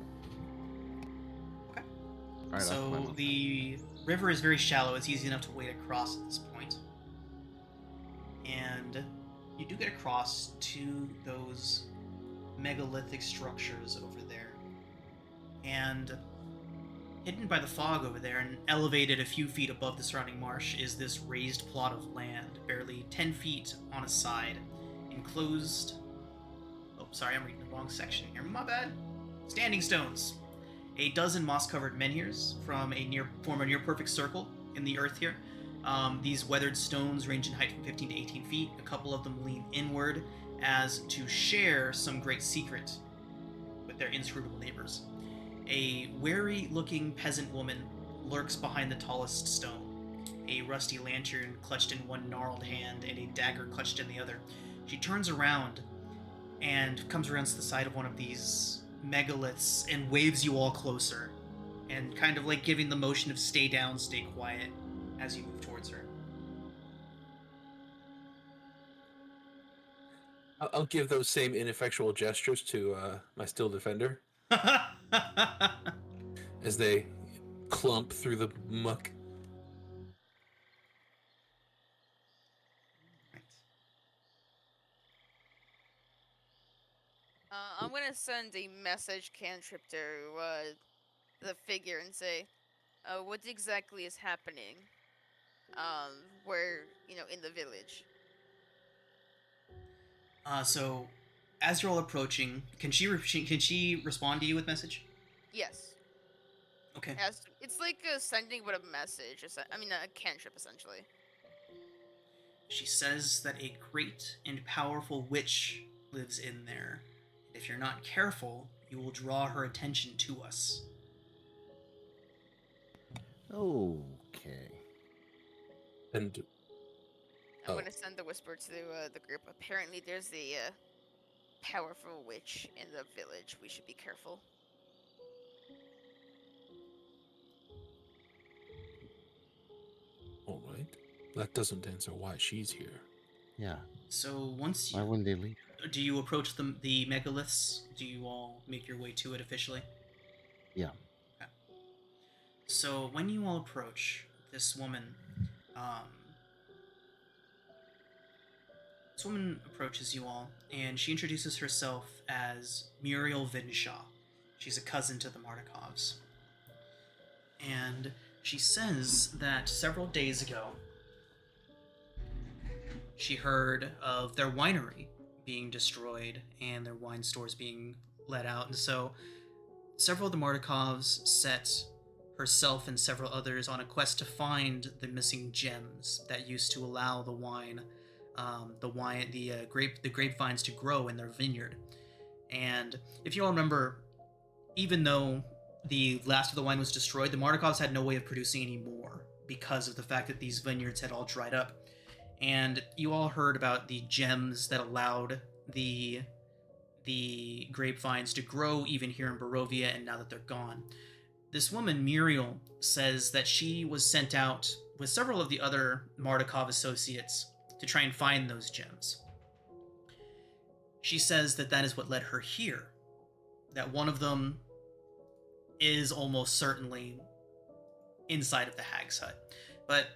Okay. All right, So the river is very shallow. It's easy enough to wade across at this point. And you do get across to those megalithic structures over there. And hidden by the fog over there and elevated a few feet above the surrounding marsh is this raised plot of land, barely 10 feet on a side, enclosed... Oh, sorry, I'm reading the wrong section here. My bad. Standing stones. A dozen moss-covered menhirs form a near-perfect circle in the earth here. These weathered stones range in height from 15 to 18 feet. A couple of them lean inward as to share some great secret with their inscrutable neighbors. A wary-looking peasant woman lurks behind the tallest stone, a rusty lantern clutched in one gnarled hand and a dagger clutched in the other. She turns around and comes around to the side of one of these megaliths and waves you all closer, and kind of like giving the motion of stay down, stay quiet as you move towards her. I'll give those same ineffectual gestures to my still defender as they clump through the muck. I'm gonna send a message cantrip to the figure and say, what exactly is happening? Where, in the village. So, as you're all approaching, can she respond to you with message? Yes. Okay. It's like sending with a message. A cantrip, essentially. She says that a great and powerful witch lives in there. If you're not careful, you will draw her attention to us. Okay. And I'm gonna send the whisper to the group. Apparently, there's a powerful witch in the village. We should be careful. all right, that doesn't answer why she's here. Yeah. So once Why you wouldn't they leave? do you approach the megaliths? Do you all make your way to it officially? Yeah. Okay. So when you all approach this woman, um, this woman approaches you all, and she introduces herself as Muriel Vinshaw. She's a cousin to the Martikovs. And she says that several days ago, she heard of their winery being destroyed and their wine stores being let out. And so several of the Martikovs set herself and several others on a quest to find the missing gems that used to allow the grapevines to grow in their vineyard. And if you all remember, even though the last of the wine was destroyed, the Martikovs had no way of producing any more because of the fact that these vineyards had all dried up. And you all heard about the gems that allowed the grapevines to grow even here in Barovia, and now that they're gone. This woman, Muriel, says that she was sent out with several of the other Martikov associates to try and find those gems. She says that that is what led her here. That one of them is almost certainly inside of the Hag's Hut. But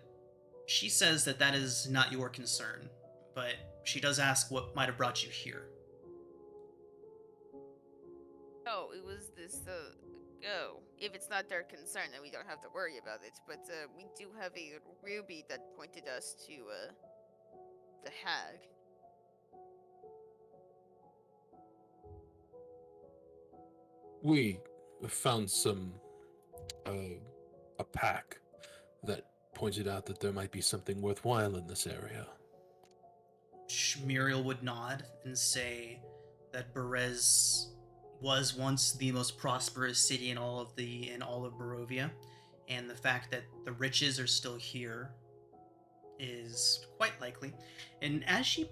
she says that that is not your concern. But she does ask what might have brought you here. Oh, it was this, if it's not their concern, then we don't have to worry about it. But, we do have a ruby that pointed us to, the hag. We found a pack that pointed out that there might be something worthwhile in this area. Muriel would nod and say that Berez was once the most prosperous city in all of Barovia, and the fact that the riches are still here is quite likely. And as she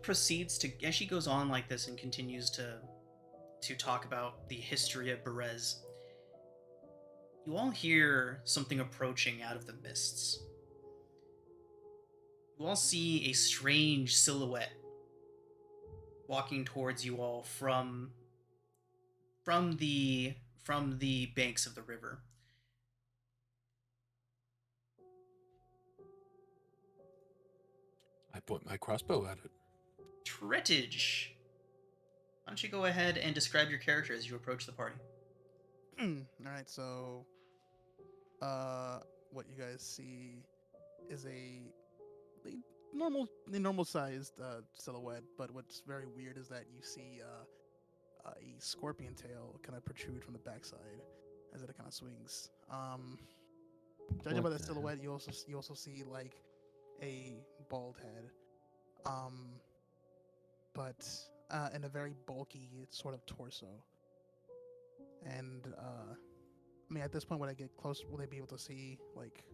goes on like this and continues to talk about the history of Berez, you all hear something approaching out of the mists. You all see a strange silhouette walking towards you all from the banks of the river. I point my crossbow at it. Tretage. Why don't you go ahead and describe your character as you approach the party? All right, so what you guys see is a normal sized silhouette, but what's very weird is that you see a scorpion tail kind of protrude from the backside as it kind of swings. Judging by What the the silhouette, you also see like a bald head, um, but and a very bulky sort of torso. And I mean, at this point, when I get close, will they be able to see like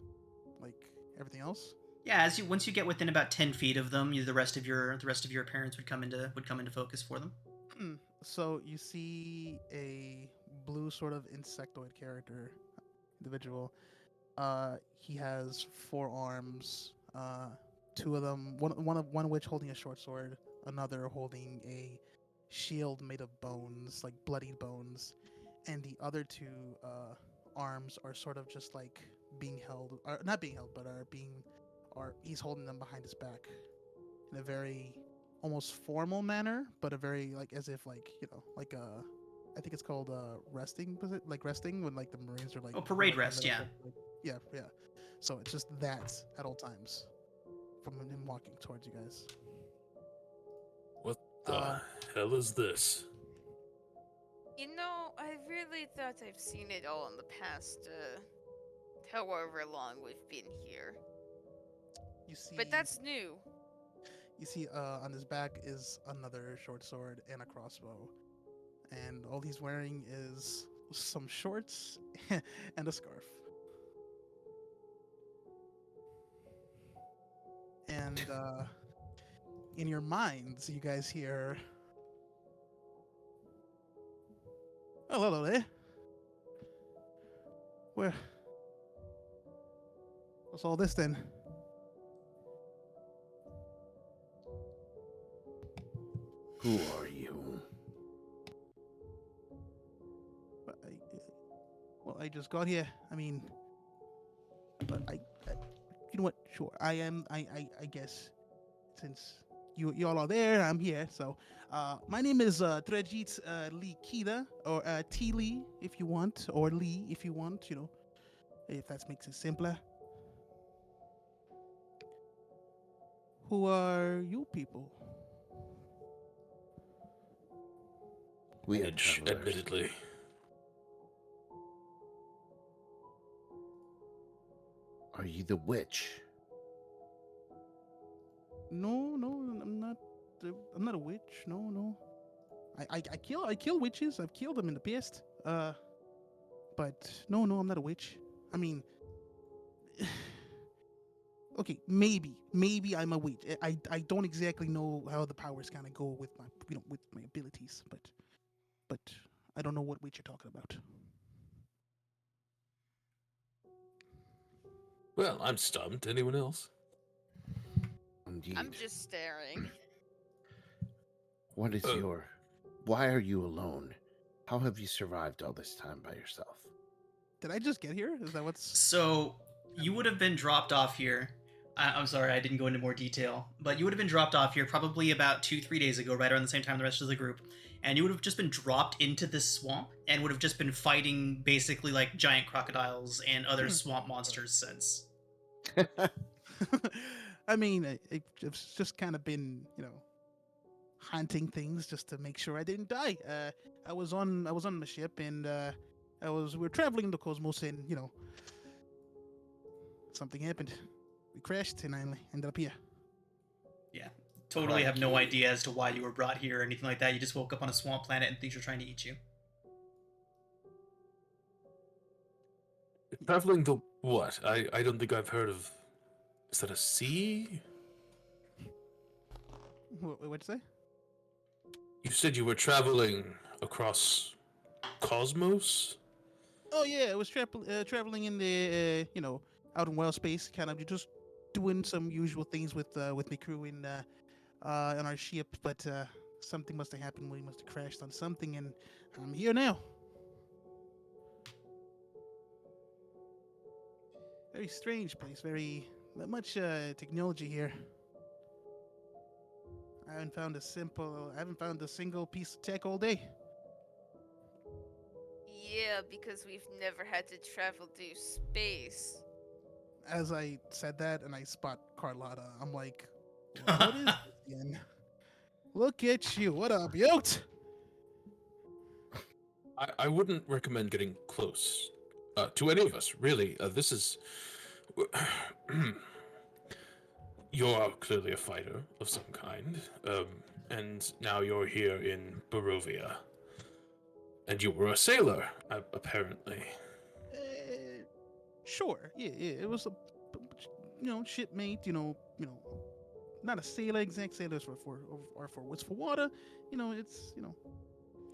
everything else? Yeah, as you once you get within about 10 feet of them, the rest of your appearance would come into focus for them. So you see a blue sort of insectoid character individual. He has 4 arms. Two of them, one of which holding a short sword, another holding a shield made of bones, like bloodied bones, and the other 2 arms are sort of just like being held, or not being held, but he's holding them behind his back in a very almost formal manner, but a very like as if like like a I think it's called resting, like resting when like the Marines are like Oh, parade right in the rest, middle yeah. of, like, yeah. So it's just that at all times from him walking towards you guys. What the Uh, hell is this? You know, I really thought I've seen it all in the past, however long we've been here. you see, But that's new. on his back is another short sword and a crossbow, and all he's wearing is some shorts and a scarf. And in your minds, you guys hear, "Oh, hello there. Where? What's all this then?" Who are you? But well, I just got here. I mean, but you know what? Sure, I am. I guess since y'all are there, I'm here. So, my name is Trejit Lee Kida, or T Lee if you want, or Lee if you want. You know, if that makes it simpler. Who are you people? We are Edge, travelers. admittedly. Are you the witch? No, I'm not. I'm not a witch. No. I kill witches. I've killed them in the past. But no, I'm not a witch. I mean, okay, maybe I'm a witch. I don't exactly know how the powers kind of go with my with my abilities, but I don't know what witch you're talking about. Well, I'm stumped. Anyone else? Indeed. I'm just staring. What is Oh. your... Why are you alone? How have you survived all this time by yourself? Did I just get here? Is that what's? So you would have been dropped off here. I'm sorry, I didn't go into more detail, but you would have been dropped off here probably about 2-3 days ago, right around the same time the rest of the group, and you would have just been dropped into this swamp and would have just been fighting basically like giant crocodiles and other swamp monsters since. I mean, it's just kind of been hunting things just to make sure I didn't die. I was on the ship and we were traveling the cosmos and something happened. We crashed and I ended up here. Yeah, totally have no Crikey. idea as to why you were brought here or anything like that. You just woke up on a swamp planet and things were trying to eat you. Traveling the what? I don't think I've heard of. Is that a sea? What'd you say? You said you were traveling across cosmos? Oh yeah, I was traveling in the out in wild space, kind of just doing some usual things with my crew in on our ship, but something must have happened. We must have crashed on something, and I'm here now. Very strange place. Very not much technology here. I haven't found a single piece of tech all day. Yeah, because we've never had to travel through space. As I said that, and I spot Carlotta, I'm like, what is this again? Look at you. What up, yoked? I wouldn't recommend getting close to any of us, really. This is. You're clearly a fighter of some kind, and now you're here in Barovia. And you were a sailor, apparently. Sure. Yeah. It was a, shipmate. Not a sailor, exact sailors for what's for water.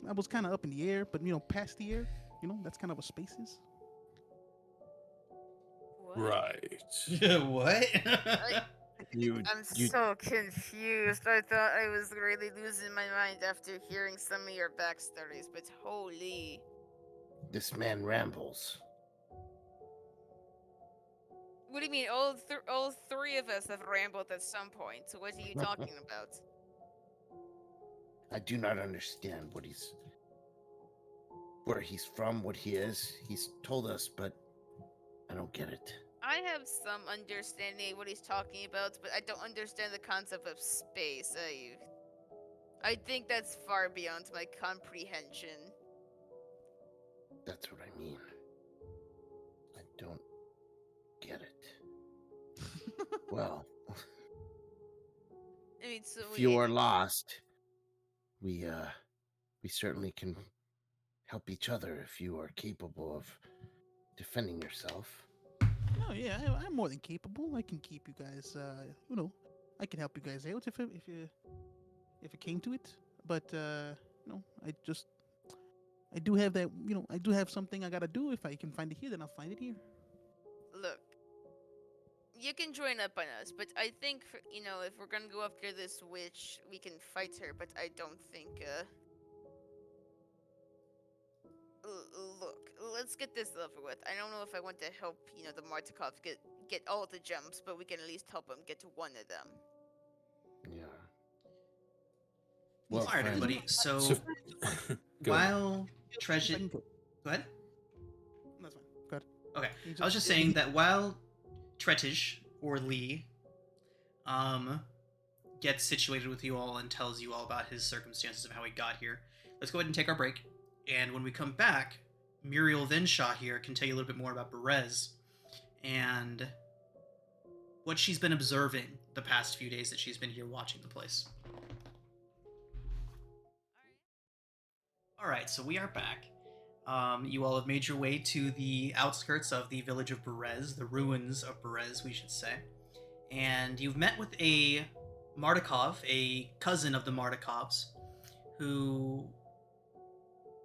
I was kind of up in the air, but past the air. That's kind of what space is. What? Right. What? I'm so confused. I thought I was really losing my mind after hearing some of your backstories, but holy. This man rambles. What do you mean? All three of us have rambled at some point. So what are you talking about? I do not understand where he's from, what he is. He's told us, but I don't get it. I have some understanding of what he's talking about, but I don't understand the concept of space. I think that's far beyond my comprehension. That's what I mean. I don't get it. Well, I mean, so if you are lost, we certainly can help each other if you are capable of defending yourself. Oh yeah, I'm more than capable. I can keep you guys. I can help you guys out if it came to it. But I do have that. I do have something I gotta do. If I can find it here, then I'll find it here. look, you can join up on us, but I think if we're gonna go after this witch, we can fight her. But I don't think. Look, let's get this over with. I don't know if I want to help, the Martikov get all the gems, but we can at least help them get to one of them. Yeah. Well, all right, friend, everybody. So Go while Treasure, Go go ahead. That's fine. Go ahead. Okay, You I was just saying that while Tretish or Lee, gets situated with you all and tells you all about his circumstances of how he got here, let's go ahead and take our break. And when we come back, Muriel Vinshaw here can tell you a little bit more about Berez and what she's been observing the past few days that she's been here watching the place. All right, so we are back. You all have made your way to the outskirts of the village of Berez, the ruins of Berez, we should say. And you've met with a Martikov, a cousin of the Martikovs, who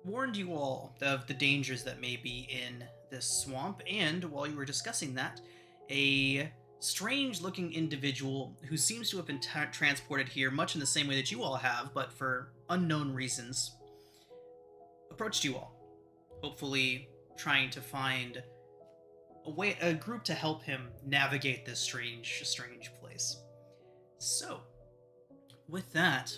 warned you all of the dangers that may be in this swamp, and while you were discussing that, a strange-looking individual who seems to have been transported here much in the same way that you all have, but for unknown reasons, approached you all, hopefully trying to find a group to help him navigate this strange place. So, with that,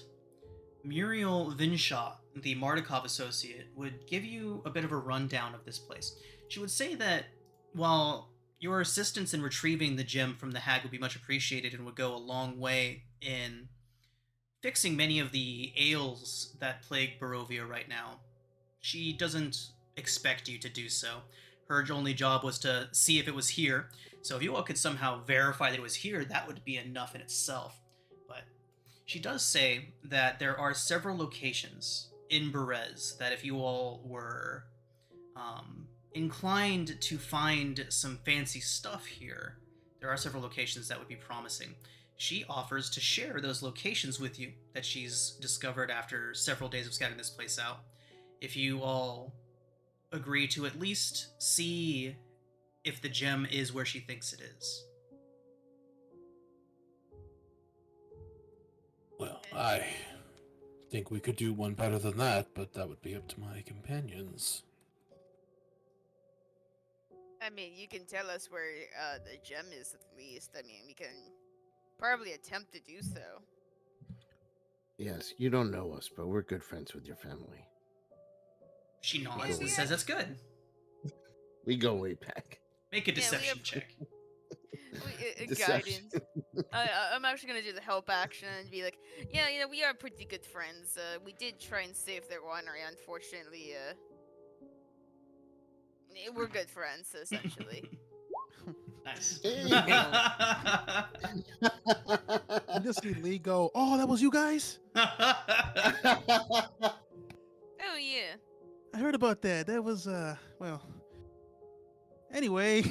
Muriel Vinshaw, the Martikov associate, would give you a bit of a rundown of this place. She would say that while your assistance in retrieving the gem from the hag would be much appreciated and would go a long way in fixing many of the ails that plague Barovia right now, she doesn't expect you to do so. Her only job was to see if it was here, so if you all could somehow verify that it was here, that would be enough in itself. But she does say that there are several locations in Berez that if you all were inclined to find some fancy stuff here, there are several locations that would be promising. She offers to share those locations with you that she's discovered after several days of scouting this place out. If you all agree to at least see if the gem is where she thinks it is. Well, I think we could do one better than that, but that would be up to my companions. I mean, you can tell us where the gem is at least. I mean, we can probably attempt to do so. Yes, you don't know us, but we're good friends with your family. She nods Yeah, and we says, "That's good." We go way back. Make a Yeah, we deception have- check. Deception. Guidance. I'm actually gonna do the help action and be like, yeah, we are pretty good friends. We did try and save their winery. Unfortunately, we're good friends essentially. Nice. Hey. You just see Lee go, "Oh, that was you guys? Oh yeah. I heard about that. That was well. Anyway,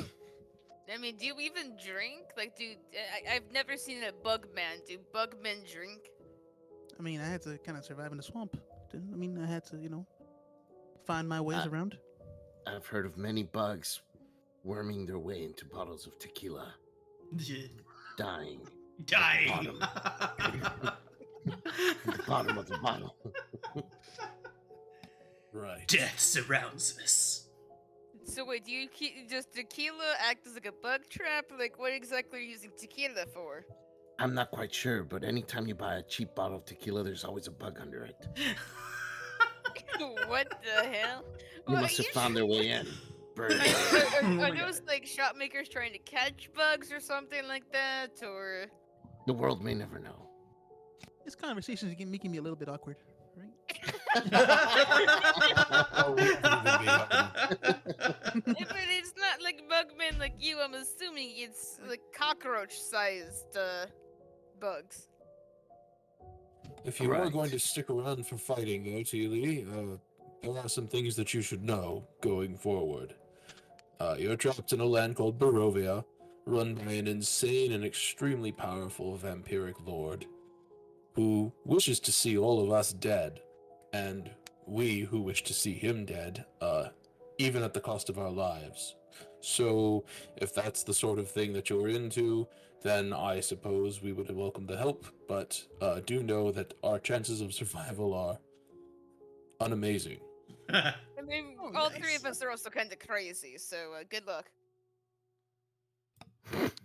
I mean, do you even drink? Like, I've never seen a bug man. Do bug men drink? I mean, I had to kind of survive in the swamp. I mean, I had to, find my ways around. I've heard of many bugs worming their way into bottles of tequila, dying Dying. at the bottom of the bottle. Right. Death surrounds us. So wait, does tequila act as like a bug trap? Like, what exactly are you using tequila for? I'm not quite sure, but anytime you buy a cheap bottle of tequila, there's always a bug under it. What the hell? You Well, must have you found their way in. Burn. Are, Oh my are those God. like shop makers trying to catch bugs or something like that, or? The world may never know. This conversation is making me a little bit awkward, right? Oh, we haven't even begun. But it's not like bugmen like you. I'm assuming it's like cockroach-sized bugs. If you are Right. going to stick around for fighting, though, Teely, there are some things that you should know going forward. You're trapped in a land called Barovia, run by an insane and extremely powerful vampiric lord, who wishes to see all of us dead, and we who wish to see him dead, even at the cost of our lives. So, if that's the sort of thing that you're into, then I suppose we would welcome the help, but do know that our chances of survival are unamazing. I mean, Oh, all nice. three of us are also kind of crazy, so good luck.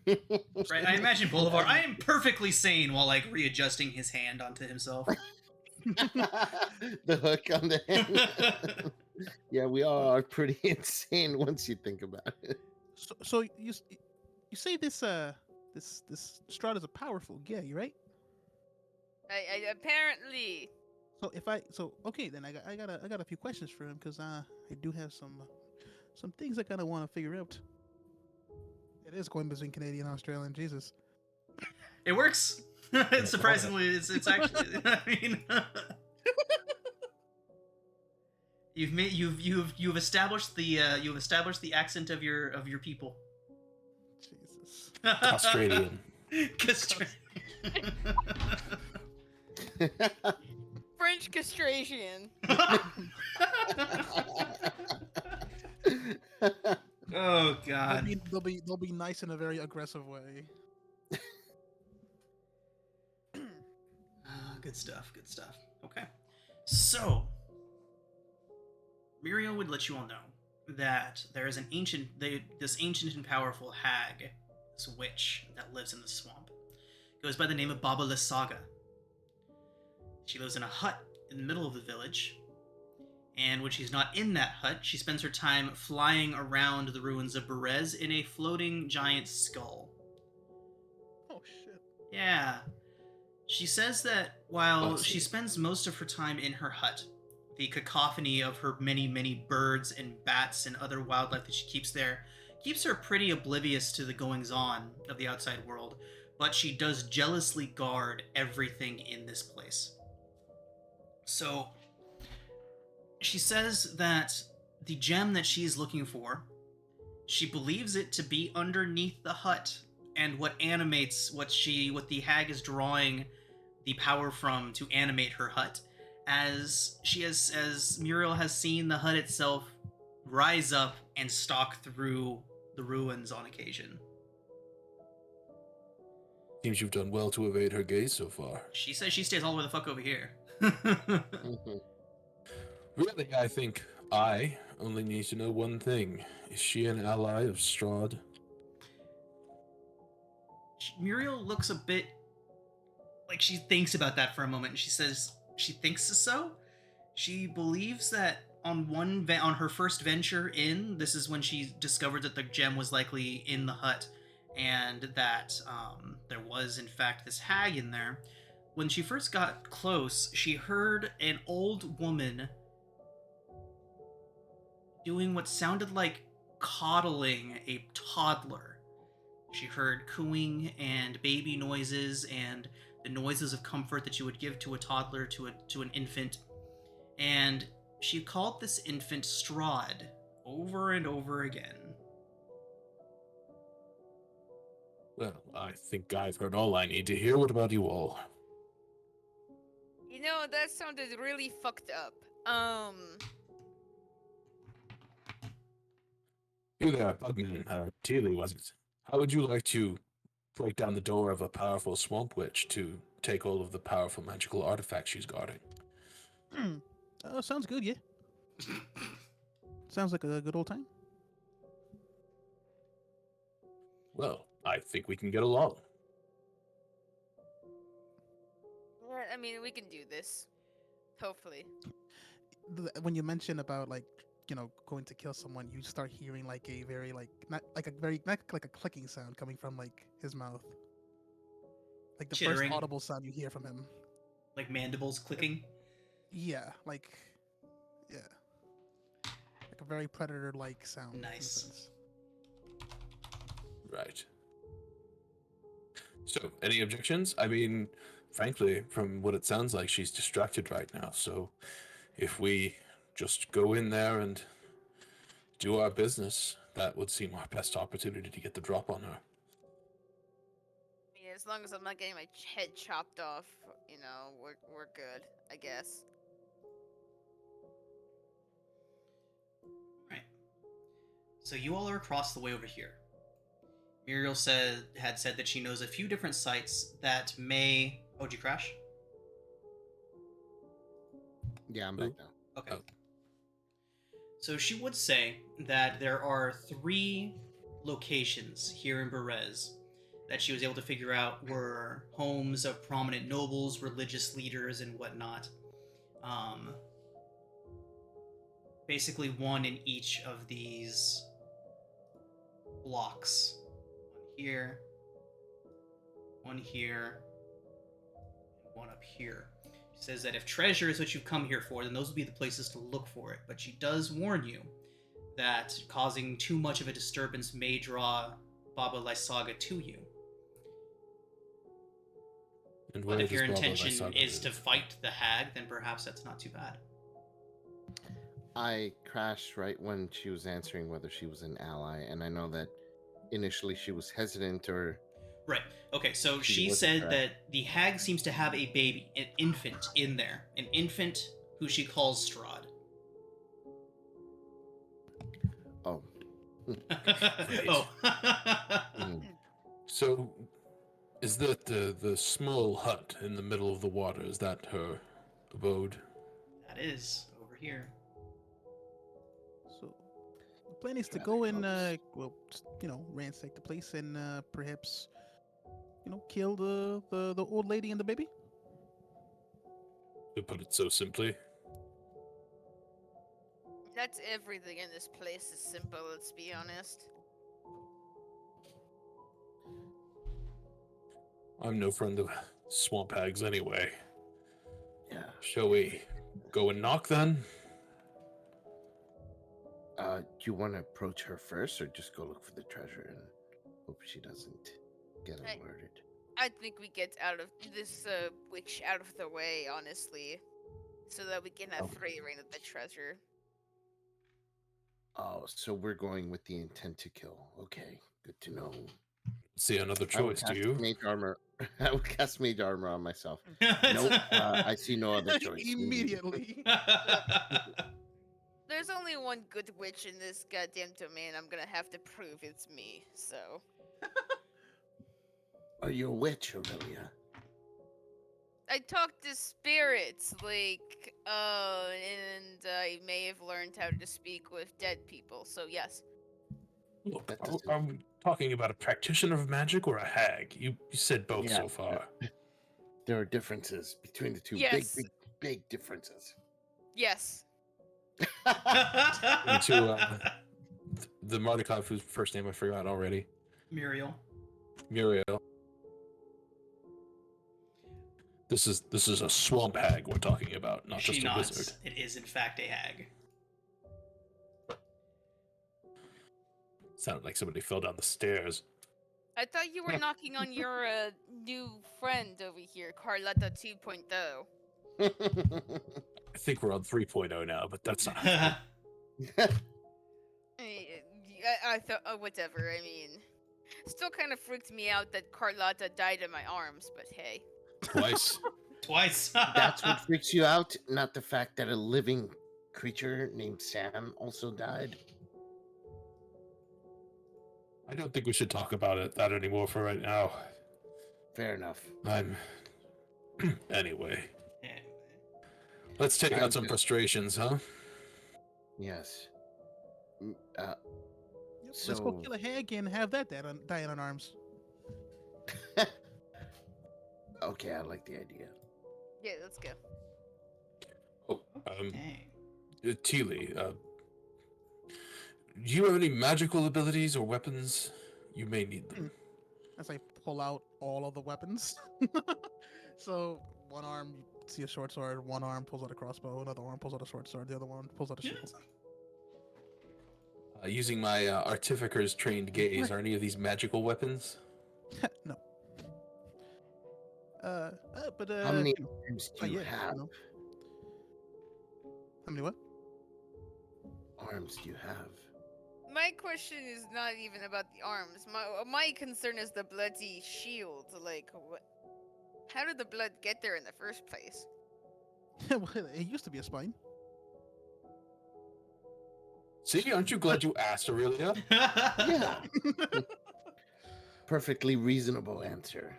Right, I imagine Boulevard. I am perfectly sane while like readjusting his hand onto himself. The hook on the hand. Yeah, we all are pretty insane once you think about it. So you say this Strahd is a powerful guy, right? I apparently. So okay, then I got a few questions for him because I do have some things I kind of want to figure out. It is going between Canadian and Australian, Jesus. It works. It's surprisingly, it's actually. I mean, you've established the accent of your people. Jesus. Australian. French castration. Oh God. They'll be nice in a very aggressive way. Good stuff. Good stuff. Okay. So, Muriel would let you all know that there is this ancient and powerful hag, this witch that lives in the swamp. Goes by the name of Baba Lysaga. She lives in a hut in the middle of the village, and when she's not in that hut, she spends her time flying around the ruins of Berez in a floating giant skull. Oh shit. Yeah. She says that while she spends most of her time in her hut, the cacophony of her many, many birds and bats and other wildlife that she keeps there keeps her pretty oblivious to the goings-on of the outside world, but she does jealously guard everything in this place. So, she says that the gem that she is looking for, she believes it to be underneath the hut, and what animates what the hag is drawing the power from to animate her hut, as Muriel has seen the hut itself rise up and stalk through the ruins on occasion. Seems you've done well to evade her gaze so far. She says she stays all the way the fuck over here. Really, I think I only need to know one thing. Is she an ally of Strahd? Muriel looks a bit she thinks about that for a moment, and she says she thinks so. She believes that on her first venture in, this is when she discovered that the gem was likely in the hut, and that there was in fact this hag in there. When she first got close, she heard an old woman doing what sounded like coddling a toddler. She heard cooing and baby noises and the noises of comfort that you would give to a toddler, to an infant. And she called this infant Strahd over and over again. Well, I think I've heard all I need to hear. What about you all? You know, that sounded really fucked up. You there, Bugman, Teely, was it? How would you like to break down the door of a powerful swamp witch to take all of the powerful magical artifacts she's guarding? Sounds good, yeah. Sounds like a good old time. Well, I think we can get along. Yeah, I mean, we can do this. Hopefully. When you mention about like going to kill someone, you start hearing like a very not like a clicking sound coming from like his mouth, like the Chittering. first audible sound you hear from him. Like mandibles clicking. Yeah, like a very predator-like sound. in a Nice. sense. Right. So, any objections? I mean, frankly, from what it sounds like, she's distracted right now. So, if we just go in there and do our business, that would seem our best opportunity to get the drop on her. I mean, as long as I'm not getting my head chopped off, we're good, I guess. Right. So you all are across the way over here. Muriel had said that she knows a few different sites that may. Oh, did you crash? Yeah, I'm back now. Okay. So she would say that there are 3 locations here in Berez that she was able to figure out were homes of prominent nobles, religious leaders, and whatnot. Basically, one in each of these blocks. One here, and one up here. She says that if treasure is what you've come here for, then those will be the places to look for it. But she does warn you that causing too much of a disturbance may draw Baba Lysaga to you. And But if your does Baba intention Lysaga is to live? fight the hag, then perhaps that's not too bad. I crashed right when she was answering whether she was an ally, and I know that initially she was hesitant or... Right. Okay, so She she wasn't said correct. that the hag seems to have a baby, an infant in there. An infant who she calls Strahd. Oh. Oh. Mm. So, is that the small hut in the middle of the water? Is that her abode? That is over here. So the plan is to Rather go and close. ransack the place and perhaps kill the old lady and the baby. To put it so simply. That's everything in this place is simple, let's be honest. I'm no friend of swamp hags anyway. Yeah. Shall we go and knock then? Do you want to approach her first, or just go look for the treasure and hope she doesn't get I- alerted? I think we get out of this witch out of the way, honestly, so that we can have Okay. free reign of the treasure. Oh, so we're going with the intent to kill. Okay, good to know. See another I would choice, do cast you? Mage armor. I would cast mage armor on myself. Nope, I see no other choice. Immediately. There's only one good witch in this goddamn domain. I'm gonna have to prove it's me, so. Are you a witch, Aurelia? I talk to spirits, and I may have learned how to speak with dead people, so yes. Look, That are doesn't- we talking about a practitioner of magic or a hag? You said both Yeah. so far. There are differences between the two. Yes. Big differences. Yes. To the Mardukov, whose first name I forgot already. Muriel. Muriel. This is a swamp hag we're talking about, not She just a nods. wizard. It is in fact a hag. Sounded like somebody fell down the stairs. I thought you were knocking on your new friend over here, Carlotta 2.0. I think we're on 3.0 now, but that's not. I thought, whatever. I mean, still kind of freaked me out that Carlotta died in my arms, but hey. Twice. Twice. That's what freaks you out, not the fact that a living creature named Sam also died. I don't think we should talk about that anymore for right now. Fair enough. Anyway. Let's take out some frustrations, huh? Yes. Let's go kill a hag and have that die in arms. Okay, I like the idea. Yeah, let's go. Oh, Dang. Teely, do you have any magical abilities or weapons? You may need them. As I pull out all of the weapons. So one arm you see a short sword, one arm pulls out a crossbow, another arm pulls out a short sword, the other one pulls out a shield. Using my artificer's trained gaze, are any of these magical weapons? No. But How many arms do you yeah, have? you know. How many what? Arms do you have? My question is not even about the arms. My concern is the bloody shield. Like, what? How did the blood get there in the first place? Well, it used to be a spine. See, aren't you glad you asked, Aurelia? Yeah. Perfectly reasonable answer.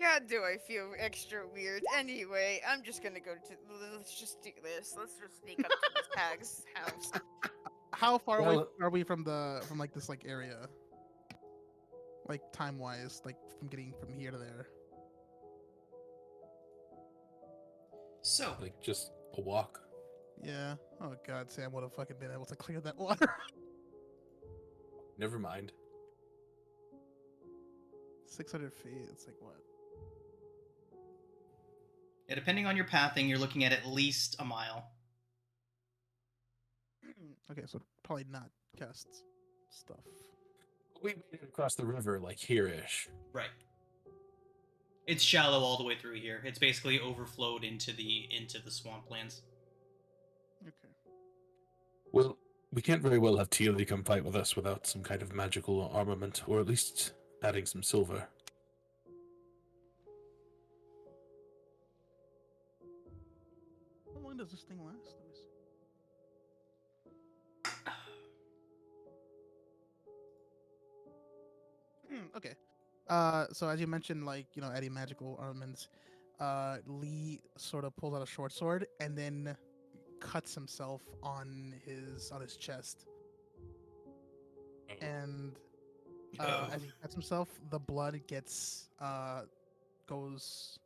God, do I feel extra weird. Anyway, I'm just gonna go to. Let's just do this. Let's just sneak up to this hag's house. How far away Well- are we from like this like area? Like time wise, like from getting from here to there. So, Like just a walk. Yeah. Oh god, Sam would have fucking been able to clear that water. Never mind. 600 feet. It's like what? yeah, depending on your pathing, you're looking at least a mile. Okay, so probably not cast stuff. We made it across the river, like here-ish. Right. It's shallow all the way through here. It's basically overflowed into the swamplands. Okay. Well, we can't very well have Teely come fight with us without some kind of magical armament, or at least adding some silver. How long does this thing last? Let me see. Okay. So as you mentioned, like, you know, adding magical armaments, Lee sort of pulls out a short sword and then cuts himself on his chest. And as he cuts himself, the blood goes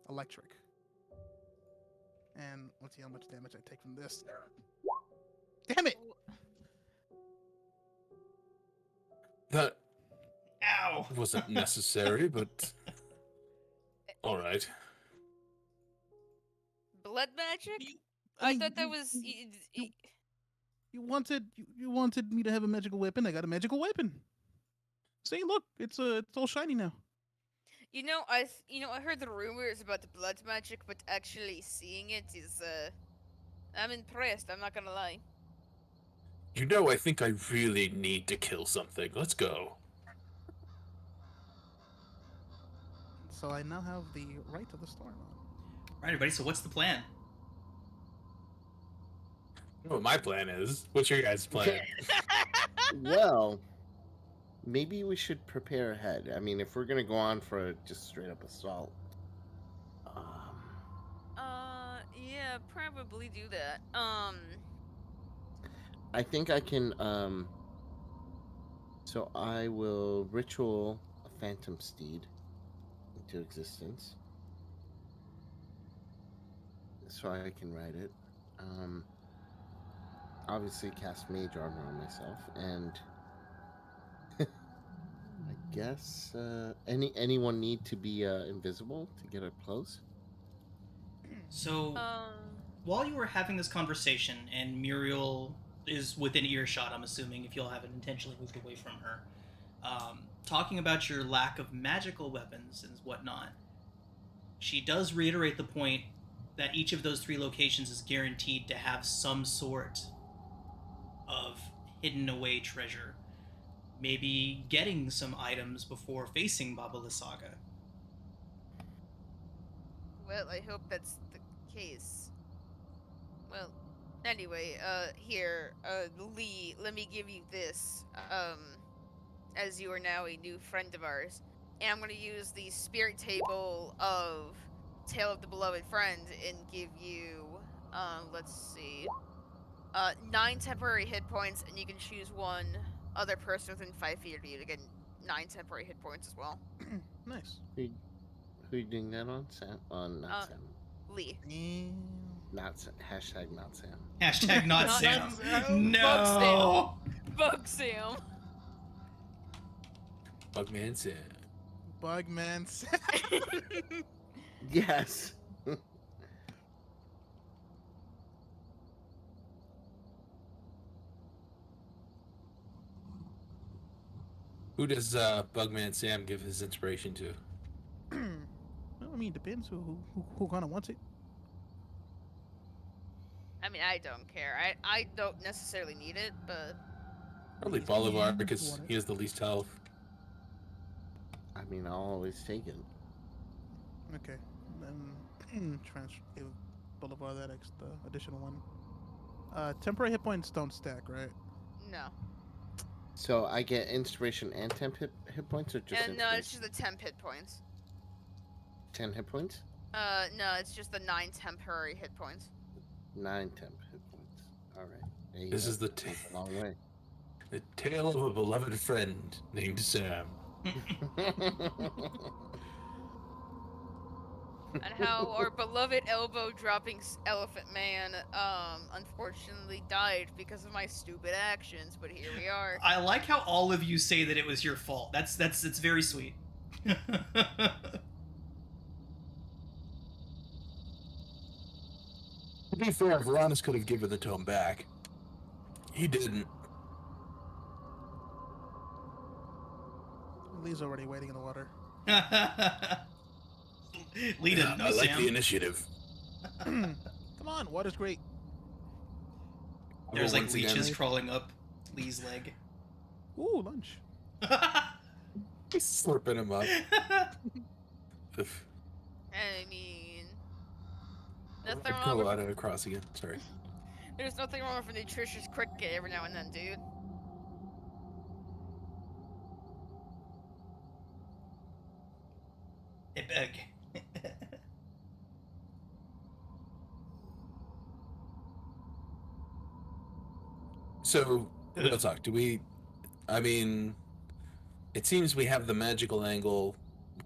electric. And let's see how much damage I take from this. Damn it! That Ow! wasn't necessary, but all right. Blood magic? I I mean, thought that you- was. You wanted me to have a magical weapon. I got a magical weapon. See, look, it's all shiny now. I heard the rumors about the blood magic, but actually seeing it is. I'm impressed. I'm not gonna lie. You know, I think I really need to kill something. Let's go. So I now have the right of the storm on. All right, everybody. So what's the plan? You know what my plan is? What's your guys' plan? Well, maybe we should prepare ahead. I mean, if we're gonna go on for just straight up assault, Yeah, probably do that. I think I can. So I will ritual a phantom steed into existence, so I can ride it. Obviously cast mage armor on myself, and I guess anyone need to be invisible to get up close? So Um, while you were having this conversation, and Muriel is within earshot, I'm assuming, if you'll haven't intentionally moved away from her, talking about your lack of magical weapons and whatnot, she does reiterate the point that each of those 3 locations is guaranteed to have some sort of hidden away treasure. Maybe getting some items before facing Baba Lysaga. well, I hope that's the case. Well, anyway, here, Lee, let me give you this, as you are now a new friend of ours. And I'm gonna use the spirit table of Tale of the Beloved Friend and give you, let's see, 9 temporary hit points, and you can choose one other person within 5 feet of you to get 9 temporary hit points as well. Nice. Who you doing that on? Sam? Not Sam. Lee. Not Sam. Hashtag not Sam. Hashtag not Not Sam. Sam. No. Bug Sam. Bugman Sam. Bugman. Yes. Who does Bugman Sam give his inspiration to? Well, I mean, depends who kind of wants it. I mean, I don't care. I don't necessarily need it, but Probably Please, Bolivar, DM, because want it. he has the least health. I mean, I'll always take it. Okay. Then give Boulevard that extra additional one. Temporary hit points don't stack, right? no. So I get inspiration and temp hit points, or just And no, it's inspiration? just the temp hit points. 10 hit points? No, it's just the 9 temporary hit points. 9 temp hit points. All right. There you This go. is the Went a long way. the tale of a beloved friend named Sam. And how our beloved elbow dropping elephant man, unfortunately died because of my stupid actions, but here we are. I like how all of you say that it was your fault. It's very sweet. To be fair, Veronis could have given the tome back. He didn't. Lee's already waiting in the water. Lee didn't know, I like Sam. the initiative. Come on, water's great. There's like Once again, leeches crawling up Lee's leg. Ooh, lunch. slurping him up. I mean, I'd nothing go wrong out with, and across again. Sorry. there's nothing wrong with a nutritious cricket every now and then, dude. I beg. So, real talk. Do we? I mean, it seems we have the magical angle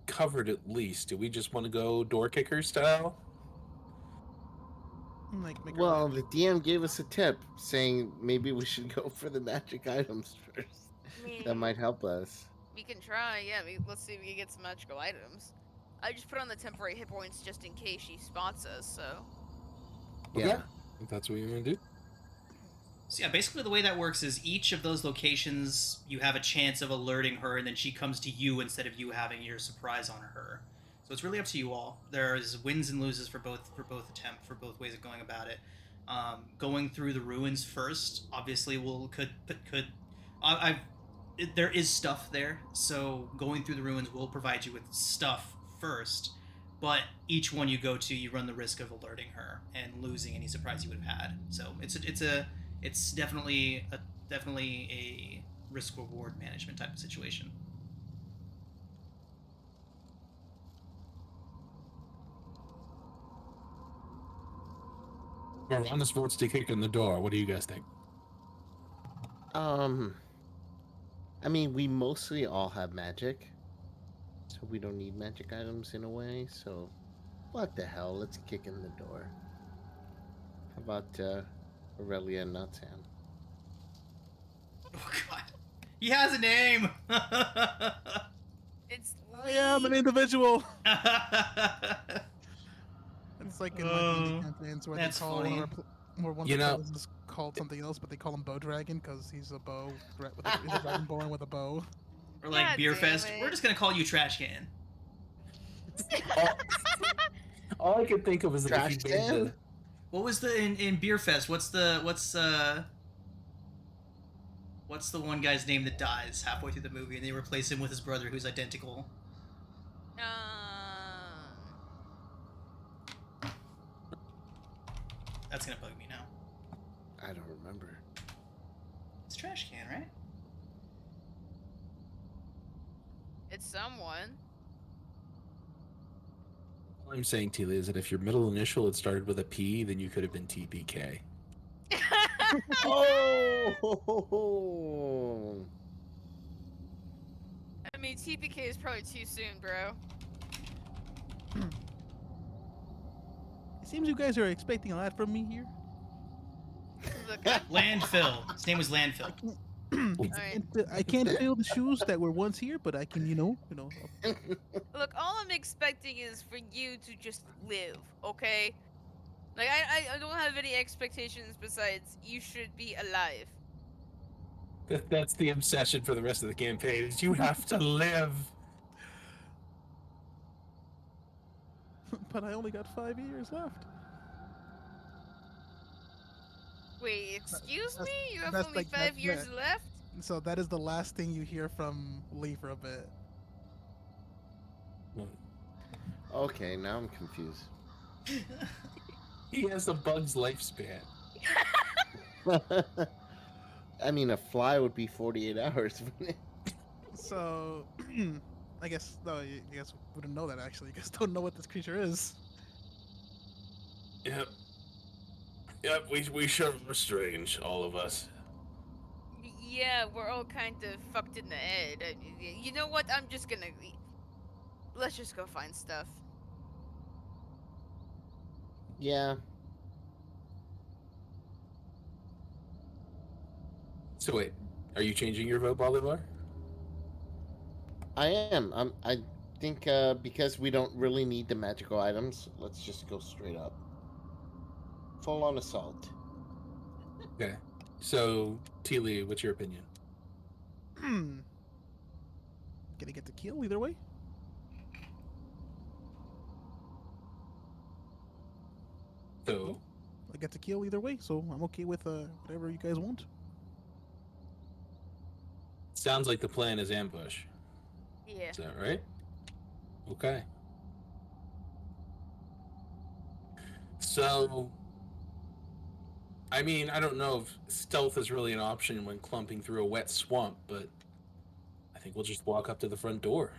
covered at least. Do we just want to go door kicker style? Like, make Well, the DM gave us a tip saying maybe we should go for the magic items first. I mean, That might help us. we can try, yeah, let's see if we can get some magical items. I just put on the temporary hit points just in case she spots us, so. Okay. Yeah. If that's what you want to do. So yeah, basically the way that works is each of those locations you have a chance of alerting her, and then she comes to you instead of you having your surprise on her. So it's really up to you all. There's wins and loses for both ways of going about it. Going through the ruins first, obviously, there is stuff there, so going through the ruins will provide you with stuff first. But each one you go to, you run the risk of alerting her and losing any surprise you would have had. So it's definitely a risk reward management type of situation. Veronis votes to kick in the door. What do you guys think? I mean, we mostly all have magic, So we don't need magic items in a way, so what the hell? Let's kick in the door. How about Aurelia Nutsam? Oh god. He has a name. It's I am an Lee. individual. It's like in my D&D Oh, campaigns where they that's call funny. where one of You the know- classes is called something else, but they call him Bow Dragon because he's a bow he's a dragonborn with a bow. Or like God Beer damn Fest. it. We're just gonna call you Trash Can. All I could think of was that Trash if you made can? the What was the in Beer Fest? What's the one guy's name that dies halfway through the movie and they replace him with his brother who's identical? That's gonna bug me now. I don't remember. It's Trash Can, right? It's someone. all I'm saying, Tila, is that if your middle initial had started with a P, then you could have been TPK. Oh! I mean, TPK is probably too soon, bro. It seems you guys are expecting a lot from me here. Look, Landfill. His name was Landfill. Alright. I can't fill the shoes that were once here, but I can, Look, all I'm expecting is for you to just live, okay? Like, I don't have any expectations besides you should be alive. That's the obsession for the rest of the campaign. Is you have to live. but I only got 5 years left. Wait, excuse That's- me? You have that's only like- 5 that's years it. left? So that is the last thing you hear from Lee for a bit. Okay, now I'm confused. He has a bug's lifespan. I mean, a fly would be 48 hours, wouldn't it? So, I guess you guys wouldn't know that actually. You guys don't know what this creature is. Yep. Yep, we sure were strange, all of us. Yeah, we're all kind of fucked in the head. You know what? I'm just gonna... Let's just go find stuff. Yeah. So wait, are you changing your vote, Bolivar? I am. I think because we don't really need the magical items, let's just go straight up. Full on assault. Okay. So, Teely, what's your opinion? Gonna get the kill either way. So, I get the kill either way, so I'm okay with whatever you guys want. sounds like the plan is ambush. Yeah. Is that right? Okay. So, I mean, I don't know if stealth is really an option when clumping through a wet swamp, but I think we'll just walk up to the front door.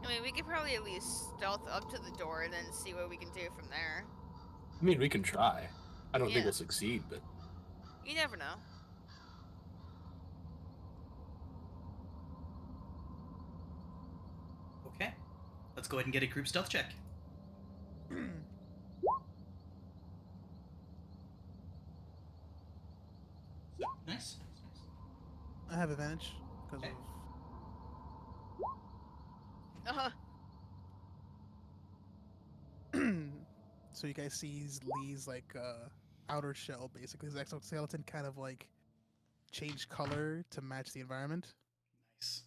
I mean, we could probably at least stealth up to the door and then see what we can do from there. I mean, we can try. I don't think Yeah. we'll succeed, but You never know. Okay. Let's go ahead and get a group stealth check. Nice. I have advantage because Okay. Uh-huh. so you guys see Lee's like outer shell, basically his exoskeleton, kind of like change color to match the environment. Nice.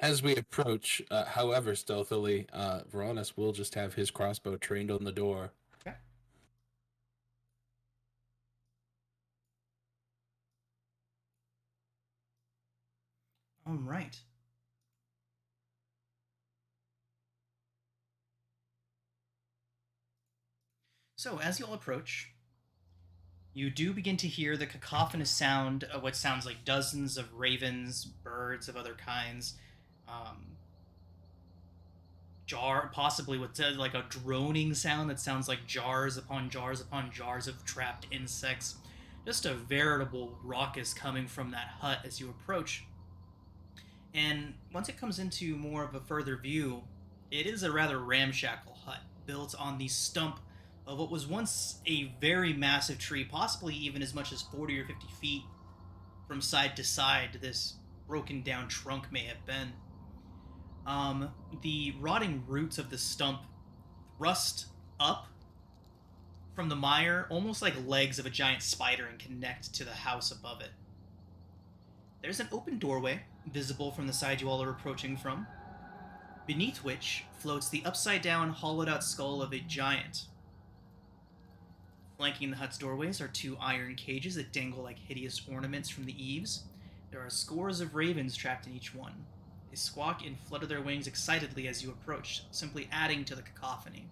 as we approach, however stealthily, Veronis will just have his crossbow trained on the door. Okay. All right. So, as you'll approach, you do begin to hear the cacophonous sound of what sounds like dozens of ravens, birds of other kinds, possibly what says like a droning sound that sounds like jars upon jars upon jars of trapped insects. Just a veritable raucous coming from that hut as you approach. And once it comes into more of a further view, it is a rather ramshackle hut built on the stump of what was once a very massive tree, possibly even as much as 40 or 50 feet from side to side. This broken down trunk may have been. The rotting roots of the stump thrust up from the mire, almost like legs of a giant spider, and connect to the house above it. There's an open doorway, visible from the side you all are approaching from, beneath which floats the upside-down, hollowed-out skull of a giant. Flanking the hut's doorways are two iron cages that dangle like hideous ornaments from the eaves. There are scores of ravens trapped in each one. They squawk and flutter their wings excitedly as you approach, simply adding to the cacophony.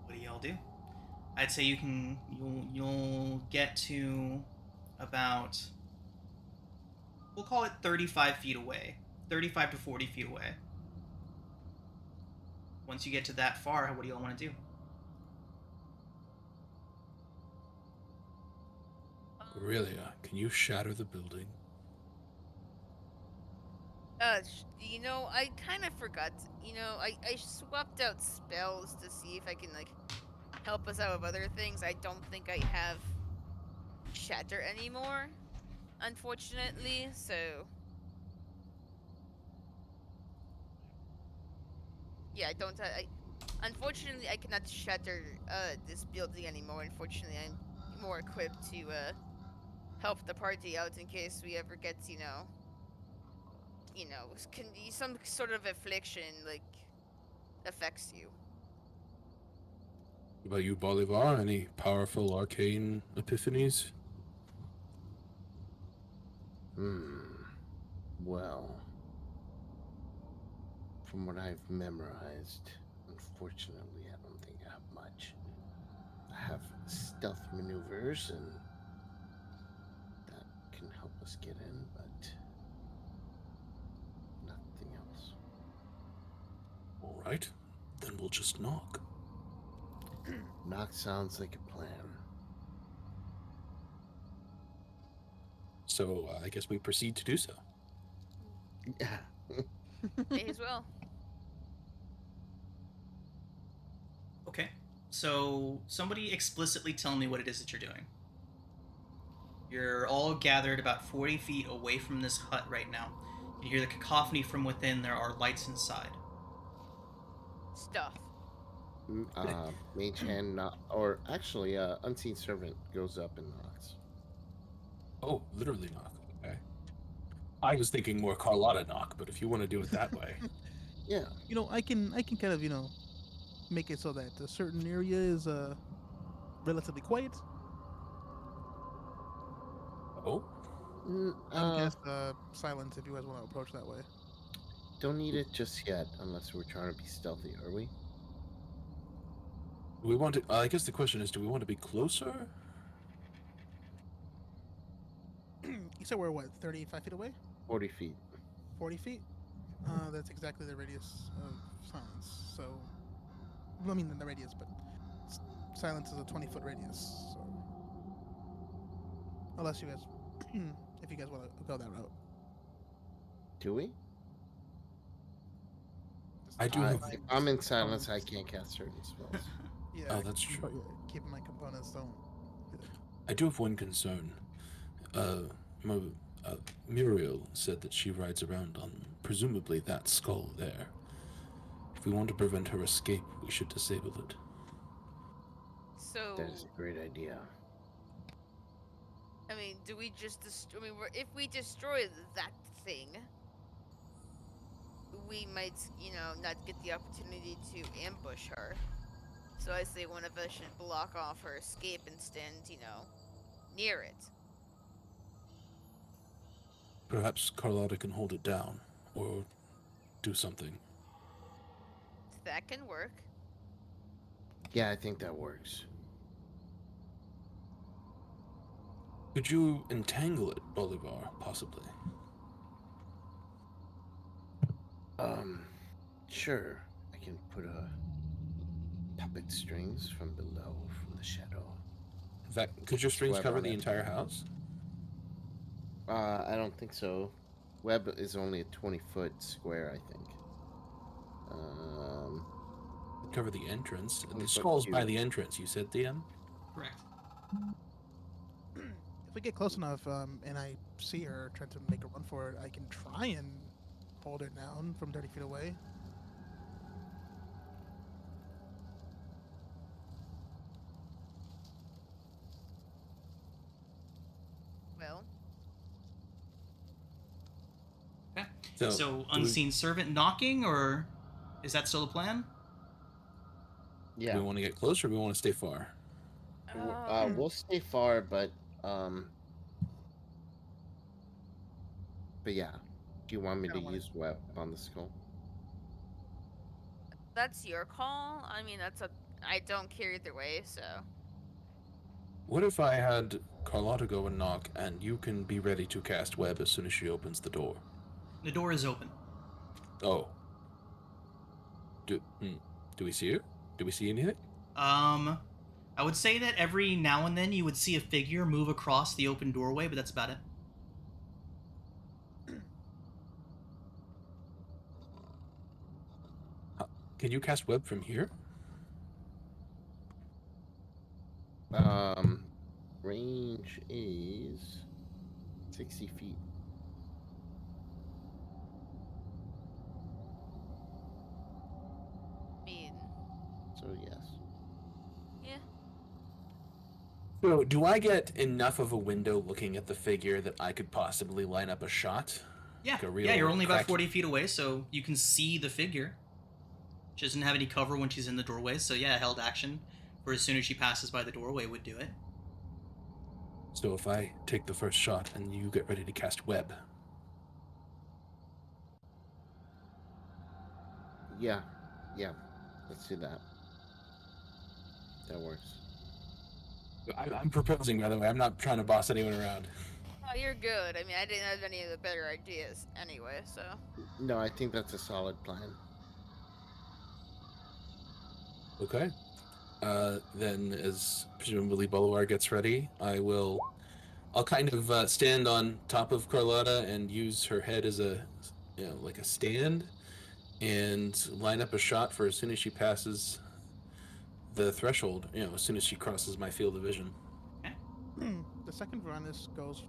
What do y'all do? I'd say you'll get to about, we'll call it 35 feet away, 35 to 40 feet away. Once you get to that far, what do y'all want to do? Aurelia, can you shatter the building? I kind of forgot. I swapped out spells to see if I can, like, help us out with other things. I don't think I have Shatter anymore, unfortunately, so... Yeah, unfortunately, I cannot shatter, this building anymore. Unfortunately, I'm more equipped to, help the party out in case we ever get, some sort of affliction, like, affects you. What about you, Bolivar? Any powerful arcane epiphanies? Well, from what I've memorized, unfortunately, I don't think I have much. I have stealth maneuvers, and that can help us get in, but nothing else. All right, then we'll just knock. Knock sounds like a plan. So I guess we proceed to do so. Yeah. May as well. Okay, so somebody explicitly tell me what it is that you're doing. You're all gathered about 40 feet away from this hut right now. You hear the cacophony from within. There are lights inside. Stuff. Mage hand knock, or actually, unseen servant goes up and knocks. Oh, literally knock. Okay. I was thinking more Carlotta knock, but if you want to do it that way. Yeah. I can kind of, make it so that a certain area is relatively quiet. Oh? I can cast silence if you guys want to approach that way. Don't need it just yet, unless we're trying to be stealthy, are we? We want to. I guess the question is, do we want to be closer? You said we're what, 35 feet away? 40 feet. 40 feet? That's exactly the radius of silence. So, I mean, the radius, but silence is a 20-foot radius. So, unless you guys, if you guys want to go that route. Do we? I do have. If I'm in silence, I can't cast certain spells. Yeah. Oh, that's true. Keeping my components don't. I do have one concern. Muriel said that she rides around on presumably that skull there. If we want to prevent her escape, we should disable it. So... That is a great idea. I mean, do we just if we destroy that thing, we might, not get the opportunity to ambush her. So I say one of us should block off her escape and stand, near it. Perhaps Carlotta can hold it down, or do something. That can work. Yeah, I think that works. Could you entangle it, Bolivar, possibly? Sure. I can put puppet strings from below, from the shadow. In fact, could your strings Web cover on the it. entire house? I don't think so. Web is only a 20-foot square, I think. Cover the entrance. The 20-foot skull's by cube. the entrance, you said, DM? Correct. If we get close enough, and I see her trying to make a run for it, I can try and hold her down from 30 feet away. Well, Okay. So, So do we- unseen servant knocking, or is that still the plan? Do Yeah. we want to get closer or we want to stay far? We'll stay far, but yeah. Do you want me to Kinda wanna- use web on the skull? that's your call. I mean, I don't care either way, so. What if I had Carlotta go and knock, and you can be ready to cast web as soon as she opens the door? The door is open. Oh. Do we see her? Do we see anything? I would say that every now and then you would see a figure move across the open doorway, but that's about it. Can you cast web from here? Range is 60 feet. I mean, So yes. yeah. So, do I get enough of a window looking at the figure that I could possibly line up a shot? Yeah, Like a real yeah, you're only about crack- 40 feet away, so you can see the figure. She doesn't have any cover when she's in the doorway, so yeah, held action for as soon as she passes by the doorway would do it. So if I take the first shot and you get ready to cast web, Yeah. Let's do that. That works. I'm proposing, by the way. I'm not trying to boss anyone around. Oh, you're good. I mean, I didn't have any of the better ideas anyway, so. No, I think that's a solid plan. Okay. Then, as presumably Bolivar gets ready, I'll kind of stand on top of Carlotta and use her head as like a stand, and line up a shot for as soon as she passes the threshold. As soon as she crosses my field of vision. The second Varanus goes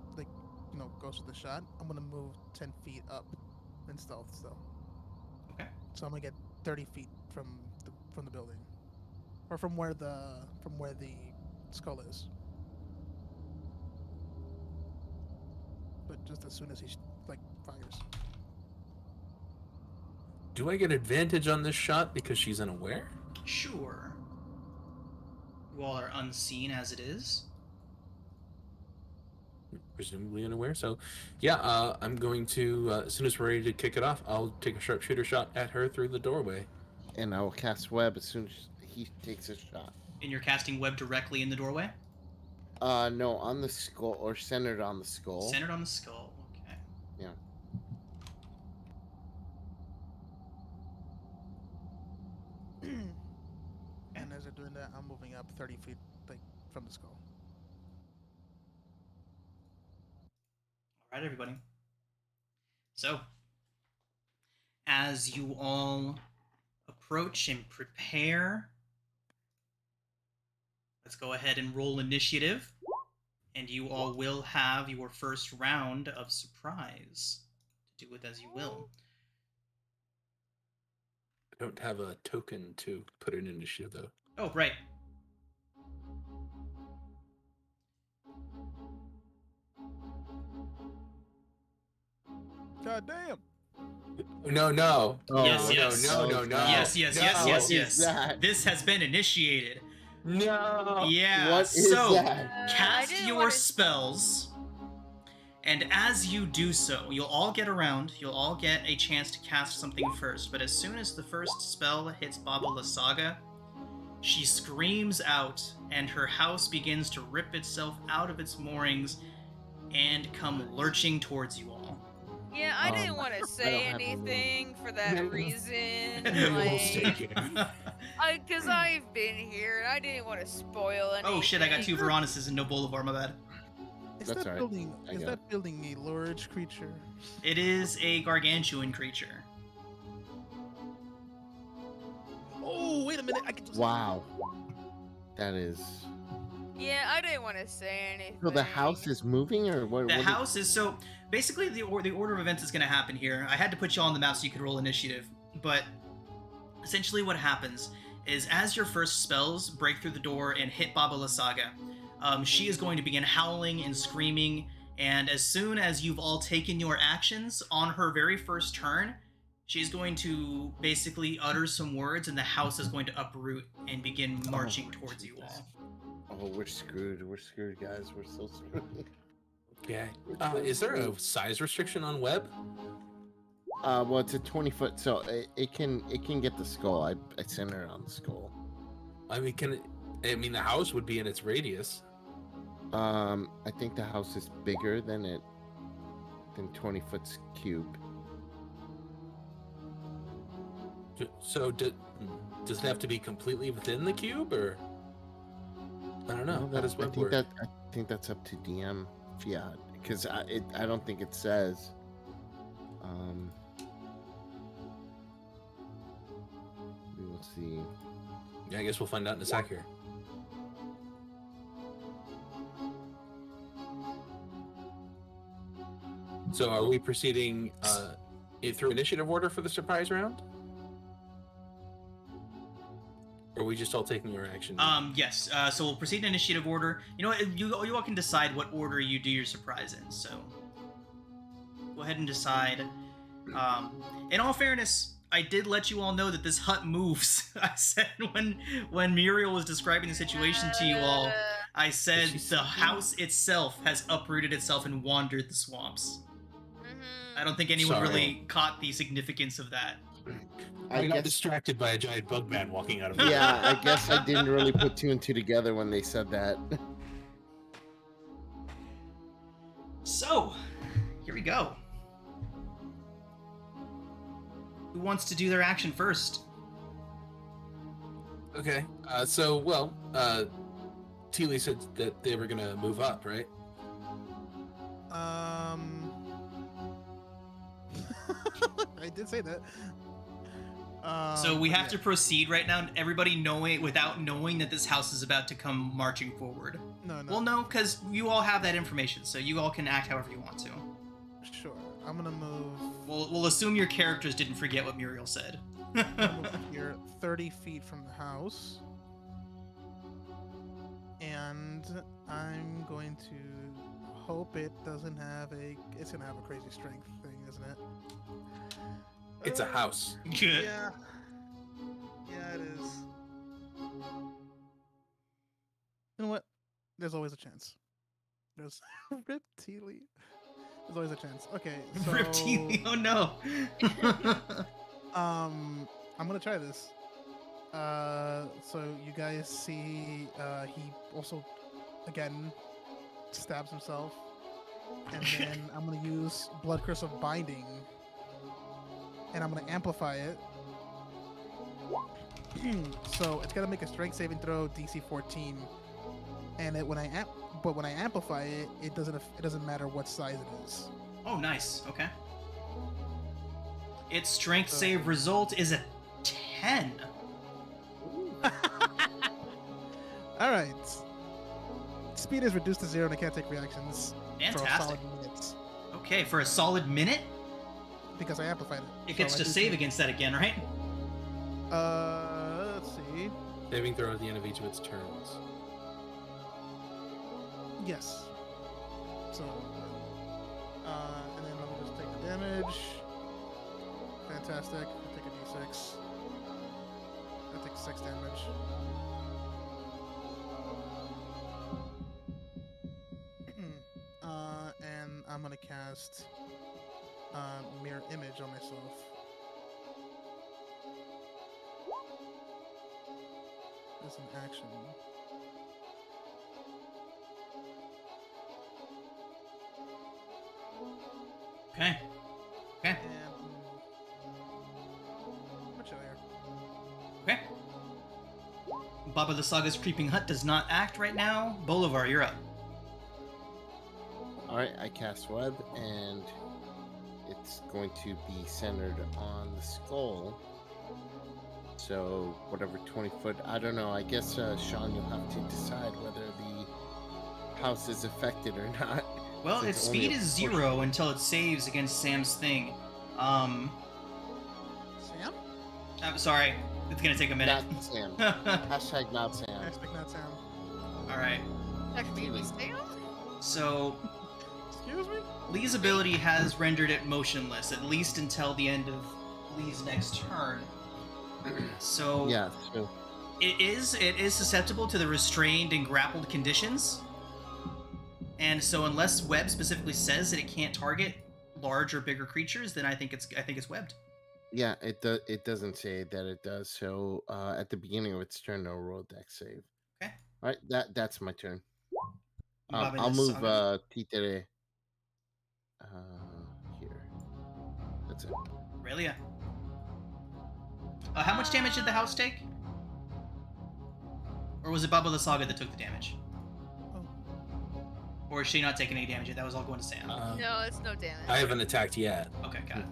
goes with the shot. I'm gonna move 10 feet up in stealth still. Okay. So I'm gonna get 30 feet from the building, or from where the skull is. But just as soon as he fires. Do I get advantage on this shot because she's unaware? Sure. You all are unseen as it is. Presumably unaware. So, yeah, I'm going to, as soon as we're ready to kick it off, I'll take a sharpshooter shot at her through the doorway. And I will cast web as soon as he takes a shot. And you're casting web directly in the doorway? No, on the skull, or centered on the skull. Centered on the skull. Okay. Yeah. And as they're doing that, I'm moving up 30 feet from the skull. All right, everybody. So, as you all approach and prepare, let's go ahead and roll initiative. And you all will have your first round of surprise. Do with as you will. I don't have a token to put in initiative, though. Oh, right. God damn! No. Oh, Yes, no, yes. no. Yes. No. What is that? This has been initiated. No. Yeah. What is so, that? I cast didn't your wanna- spells. And as you do so, you'll all get around. You'll all get a chance to cast something first. But as soon as the first spell hits Baba Lysaga, she screams out, and her house begins to rip itself out of its moorings and come lurching towards you all. Yeah, I didn't want to I don't say have a anything for that Yeah. reason. We'll stay Like, here. because I've been here and I didn't want to spoil anything. Oh shit, I got 2 Veronuses and no Bolivar, my bad. Is That's that all right. building? I Is got that building a large creature? It is a gargantuan creature. Oh, wait a minute! I can just. Wow. That is. Yeah, I didn't want to say anything. So the house is moving, or what? The what house is so basically the order of events that's going to happen here. I had to put you all on the map so you could roll initiative, but essentially what happens is as your first spells break through the door and hit Baba Lasaga, she is going to begin howling and screaming. And as soon as you've all taken your actions on her very first turn, she's going to basically utter some words, and the house is going to uproot and begin marching towards you all. Oh, we're screwed. We're screwed, guys. We're so screwed. Okay. Is there a size restriction on web? Well, it's a 20-foot, so it can get the skull. I center it on the skull. I mean, the house would be in its radius. I think the house is bigger than 20 foot's cube. So does it have to be completely within the cube, or I don't know? How does web work? I think that's up to DM Fiat, because I don't think it says. We will see. Yeah, I guess we'll find out in a sec here. So, are we proceeding through initiative order for the surprise round? Or are we just all taking our action? Yes. So we'll proceed in initiative order. You know what? You all can decide what order you do your surprise in. So go ahead and decide. In all fairness, I did let you all know that this hut moves. I said when Muriel was describing the situation to you all, I said the house itself has uprooted itself and wandered the swamps. I don't think anyone really caught the significance of that. I got distracted by a giant bug man walking out of it. Yeah, I guess I didn't really put 2 and 2 together when they said that. So, here we go. Who wants to do their action first? Okay. Teely said that they were gonna move up, right? I did say that. So we have to proceed right now, everybody without knowing that this house is about to come marching forward. No. Well, no, because you all have that information, so you all can act however you want to. Sure. I'm gonna move. We'll assume your characters didn't forget what Muriel said. I'm gonna move here 30 feet from the house. And I'm going to hope it doesn't have it's gonna have a crazy strength thing, isn't it? It's a house. Good. Yeah. Yeah, it is. You know what? There's always a chance. There's Reptili. There's always a chance. Okay, so Reptile. Oh no. I'm gonna try this. So you guys see, he also again stabs himself, and then I'm gonna use Blood Curse of Binding, and I'm gonna amplify it. So it's gotta make a Strength saving throw, DC 14, and when I amplify it, it doesn't matter what size it is. Oh, nice. Okay. Its strength save result is a 10. All right. Speed is reduced to 0 and I can't take reactions for a Fantastic. solid minute Okay, for a solid minute, because I amplified it. it gets So to I do save take- against that again, right? Let's see. Saving throw at the end of each of its turns. Yes. So, and then let me just take the damage. Fantastic. I take a d6. I take 6 damage. And I'm gonna cast Mirror Image on myself. As an action. Okay. Okay. And much of there. Okay. Baba the Saga's creeping hut does not act right now. Bolivar, you're up. Alright, I cast web, and it's going to be centered on the skull. So, whatever 20 foot, I don't know. I guess, Sean, you'll have to decide whether the house is affected or not. Well, Since its only speed a is portion- 0 until it saves against Sam's thing. Sam? I'm sorry. It's gonna take a minute. Not Sam. Hashtag not Sam. Hashtag not Sam. Alright. That could be Sam? So, Excuse me? Lee's ability has rendered it motionless, at least until the end of Lee's next turn. So, Yeah, so it is susceptible to the restrained and grappled conditions. And so unless web specifically says that it can't target large or bigger creatures, then I think it's webbed. yeah, it doesn't say that it does. So at the beginning of its turn, it'll roll dex save. Okay. All right, that's my turn. Baba I'll the move Saga. Titere here. That's it. Aurelia. How much damage did the house take? Or was it Baba the Saga that took the damage? Oh. Or is she not taking any damage yet? That was all going to Sam. No, it's no damage. I haven't attacked yet. Okay, got it.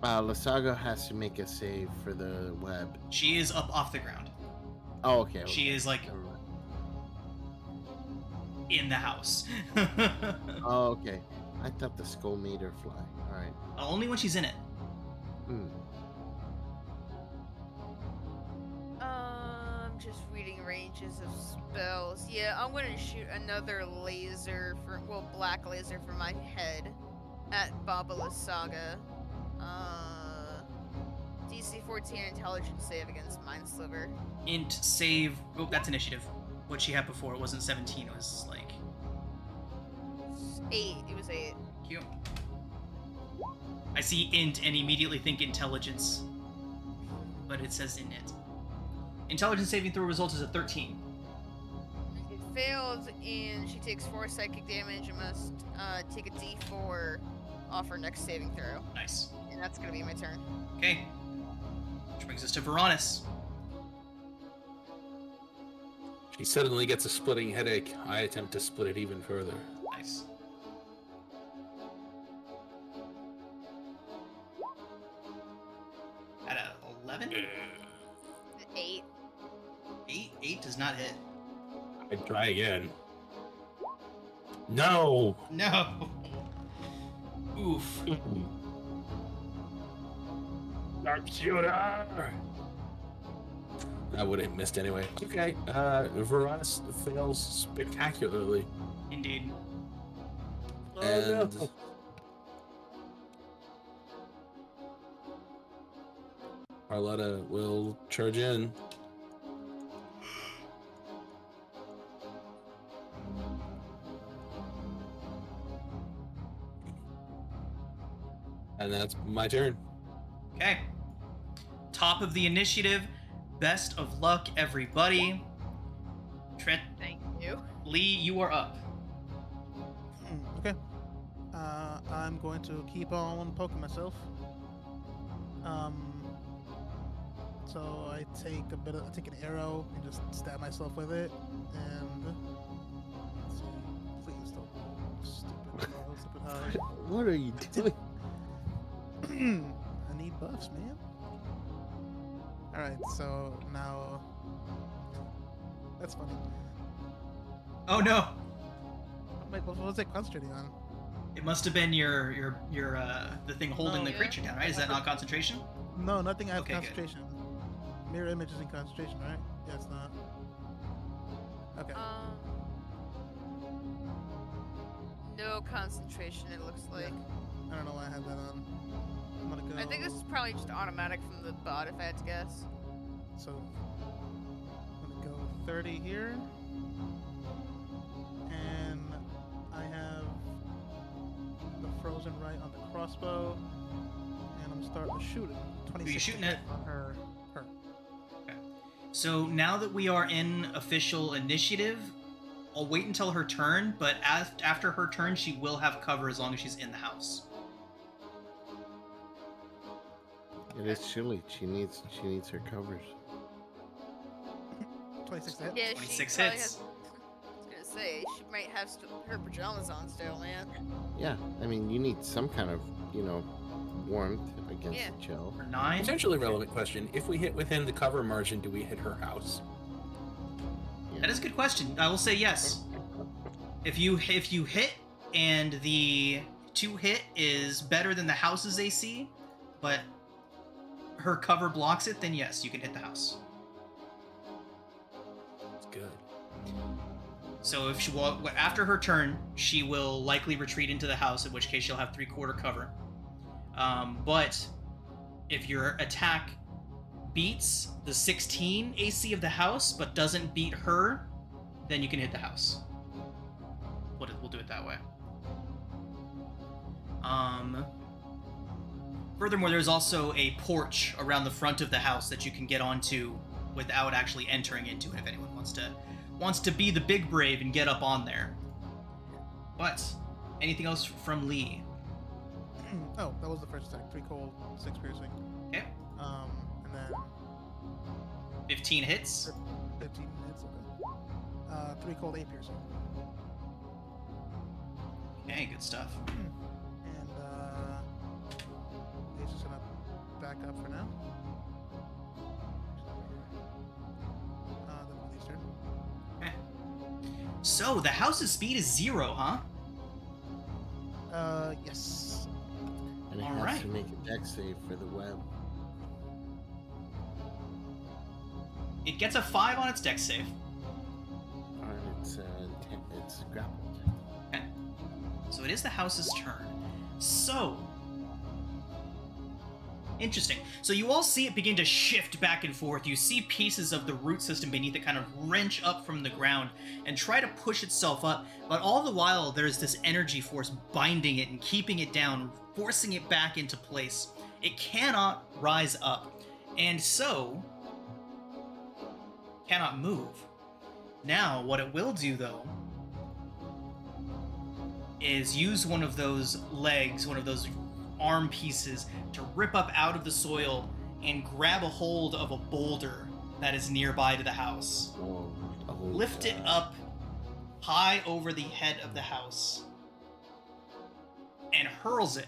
Lasaga has to make a save for the web. She is up off the ground. Oh, okay. She is like Never mind. in the house. Oh, okay. I thought the skull made her fly. All right. Only when she's in it. Hmm. Just reading ranges of spells. Yeah, I'm gonna shoot another laser black laser from my head at Babala Saga. DC 14 intelligence save against Mind Sliver. Int save. Oh, that's initiative. What she had before, it wasn't 17. It was like 8. It was 8. cute. I see int and immediately think intelligence, but it says in it. Intelligence saving throw result is a 13. It failed, and she takes 4 psychic damage and must take a D4 off her next saving throw. Nice. And that's gonna be my turn. Okay. Which brings us to Veronis. She suddenly gets a splitting headache. I attempt to split it even further. Nice. At a 11? 8. 8 does not hit. I try again. No! No. Oof. Sharpshooter! I would have missed anyway. Okay, Veronis fails spectacularly. Indeed. And Carlotta will charge in. And that's my turn. Okay. Top of the initiative. Best of luck, everybody. Trent, Thank you. Lee, you are up. Okay. I'm going to keep on poking myself. So I take an arrow and just stab myself with it, and let's see. Please don't. Stupid high. What are you doing? I need buffs, man. Alright, so now that's funny. Oh no. Wait, what was it concentrating on? It must have been your the thing holding the Yeah. creature down, right? Is that not concentration? No, nothing. I have Okay, good. concentration. Mirror image is in concentration, right? Yeah, it's not. Okay. No concentration, it looks like. I don't know why I had that on. I'm gonna go. I think this is probably just automatic from the bot, if I had to guess. So I'm gonna go 30 here, and I have the frozen right on the crossbow, and I'm starting to shoot it. 26 shooting it? on her. So now that we are in official initiative, I'll wait until her turn, but after her turn, she will have cover as long as she's in the house. It is chilly. She needs her covers. 26 to hit. Yeah, 26 she probably hits. has. I was gonna say she might have her pajamas on still, man. Yeah, I mean, you need some kind of, warmth against Yeah. the chill. For 9. Potentially relevant question. If we hit within the cover margin, do we hit her house? Yeah. That is a good question. I will say yes. If you hit and the 2 hit is better than the house's AC, but her cover blocks it, then yes, you can hit the house. That's good. So if after her turn, she will likely retreat into the house, in which case she'll have 3/4 cover. But if your attack beats the 16 AC of the house, but doesn't beat her, then you can hit the house. We'll do it that way. Furthermore, there's also a porch around the front of the house that you can get onto without actually entering into it if anyone wants to be the big brave and get up on there. But anything else from Lee? Oh, that was the first attack. 3 cold, 6 piercing. Okay. And then 15 hits. 15 hits. Okay. 3 cold, 8 piercing. Okay, good stuff. And he's just gonna back up for now. Then Lee's turn. Okay. So the house's speed is 0, huh? Yes. And it All has right. to make a dex save for the web. It gets a 5 on its dex save. Alright, it's grappled. Okay. So it is the house's turn. So, interesting. So you all see it begin to shift back and forth. You see pieces of the root system beneath it kind of wrench up from the ground and try to push itself up. But all the while, there's this energy force binding it and keeping it down, forcing it back into place. It cannot rise up. And so, cannot move. Now, what it will do, though, is use one of those legs, one of those arm pieces, to rip up out of the soil and grab a hold of a boulder that is nearby to the house. Oh, Lift it up high over the head of the house and hurls it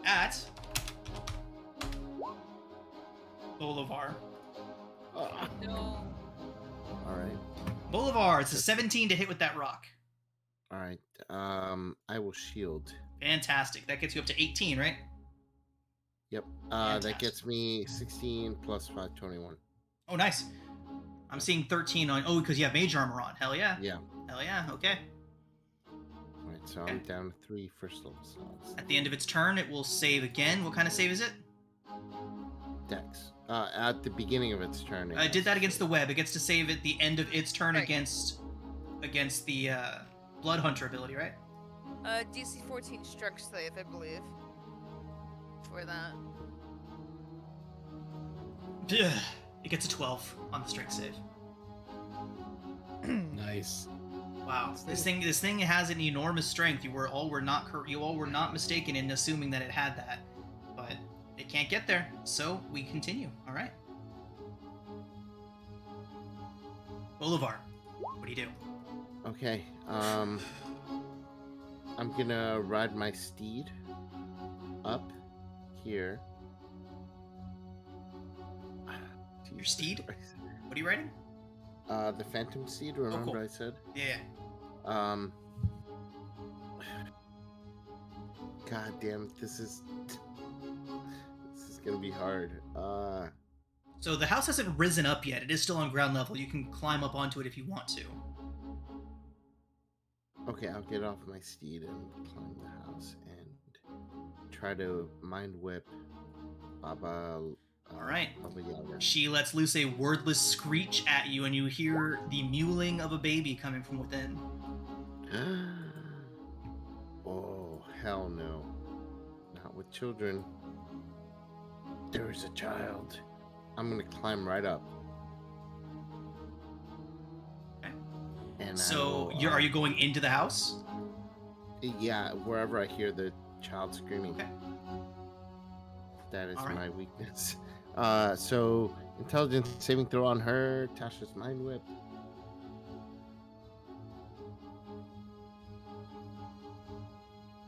at Bolivar. No. Alright. Bolivar, it's a 17 to hit with that rock. Alright. I will shield. Fantastic. That gets you up to 18, right? Yep. Fantastic. That gets me 16 plus 5, 21. Oh, nice. I'm seeing 13 on... Oh, because you have mage armor on. Hell yeah. Yeah. Hell yeah. Okay. Alright, so Okay. I'm down to 3 first level slots. At the end of its turn, it will save again. What kind of save is it? Dex. At the beginning of its turn. I did that against the web. It gets to save at the end of its turn Right. against the Blood Hunter ability, right? DC 14 struck save, I believe. For that. Ugh. It gets a 12 on the strength save. Nice. Wow, this thing has an enormous strength. You all were not mistaken in assuming that it had that, but it can't get there. So we continue. All right. Bolivar, what do you do? Okay. I'm gonna ride my steed up here. Your steed? What are you riding? The Phantom Steed, remember cool. I said? Yeah. God damn, this is gonna be hard. So the house hasn't risen up yet. It is still on ground level. You can climb up onto it if you want to. Okay, I'll get off my steed and climb the house and try to mind whip Baba. All right. Baba Yaga. She lets loose a wordless screech at you, and you hear the mewling of a baby coming from within. Oh, hell no. Not with children. There is a child. I'm gonna climb right up. Okay. And So I will, are you going into the house? Yeah, wherever I hear the child screaming. Okay. That is All right. my weakness. So intelligence saving throw on her. Tasha's mind whip.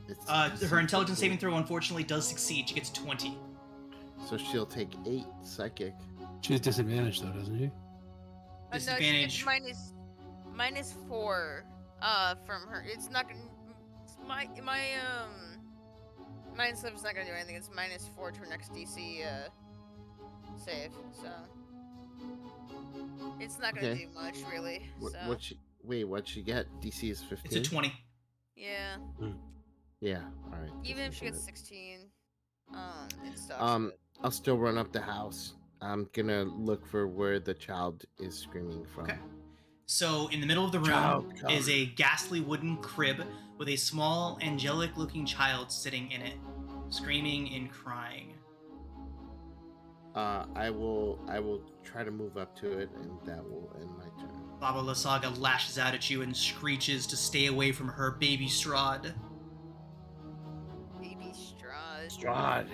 It's Her intelligence saving throw unfortunately does succeed. She gets 20. So she'll take 8 psychic. She has disadvantage though, doesn't she? No, she Disadvantage. gets -4 from her. It's not gonna. My Mind Slip's not gonna do anything. It's -4 to her next DC save, so it's not gonna Okay. do much really. So What'd she get? DC is 15. It's a 20. yeah, Yeah. All right. even if this she is gets good. 16, it sucks. but- I'll still run up the house. I'm gonna look for where the child is screaming from. Okay. So in the middle of the room Child, is a ghastly wooden crib with a small, angelic-looking child sitting in it, screaming and crying. I will try to move up to it, and that will end my turn. Baba Lysaga lashes out at you and screeches to stay away from her baby Strahd. Baby Strahd. Strahd.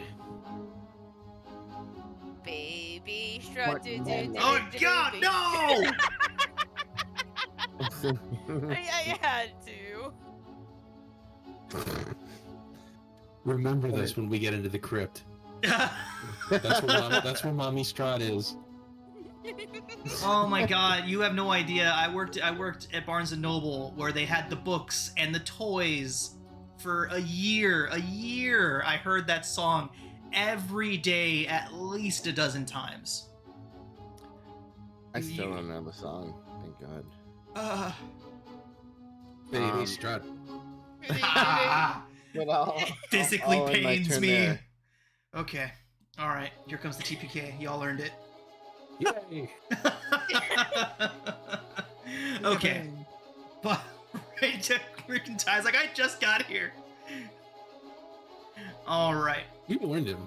Baby Strahd. What? Oh God, no! I had to. Remember this when we get into the crypt. That's where Mommy Strahd is. Oh my God, you have no idea. I worked at Barnes and Noble where they had the books and the toys for a year. I heard that song every day at least a dozen times. I still don't know the song. Thank God. Baby Strahd. But I'll Physically I'll end my pains turn me. there. Okay. All right. Here comes the TPK. Y'all earned it. Yay! Okay. But right to freaking ties like I just got here. All right. You warned him.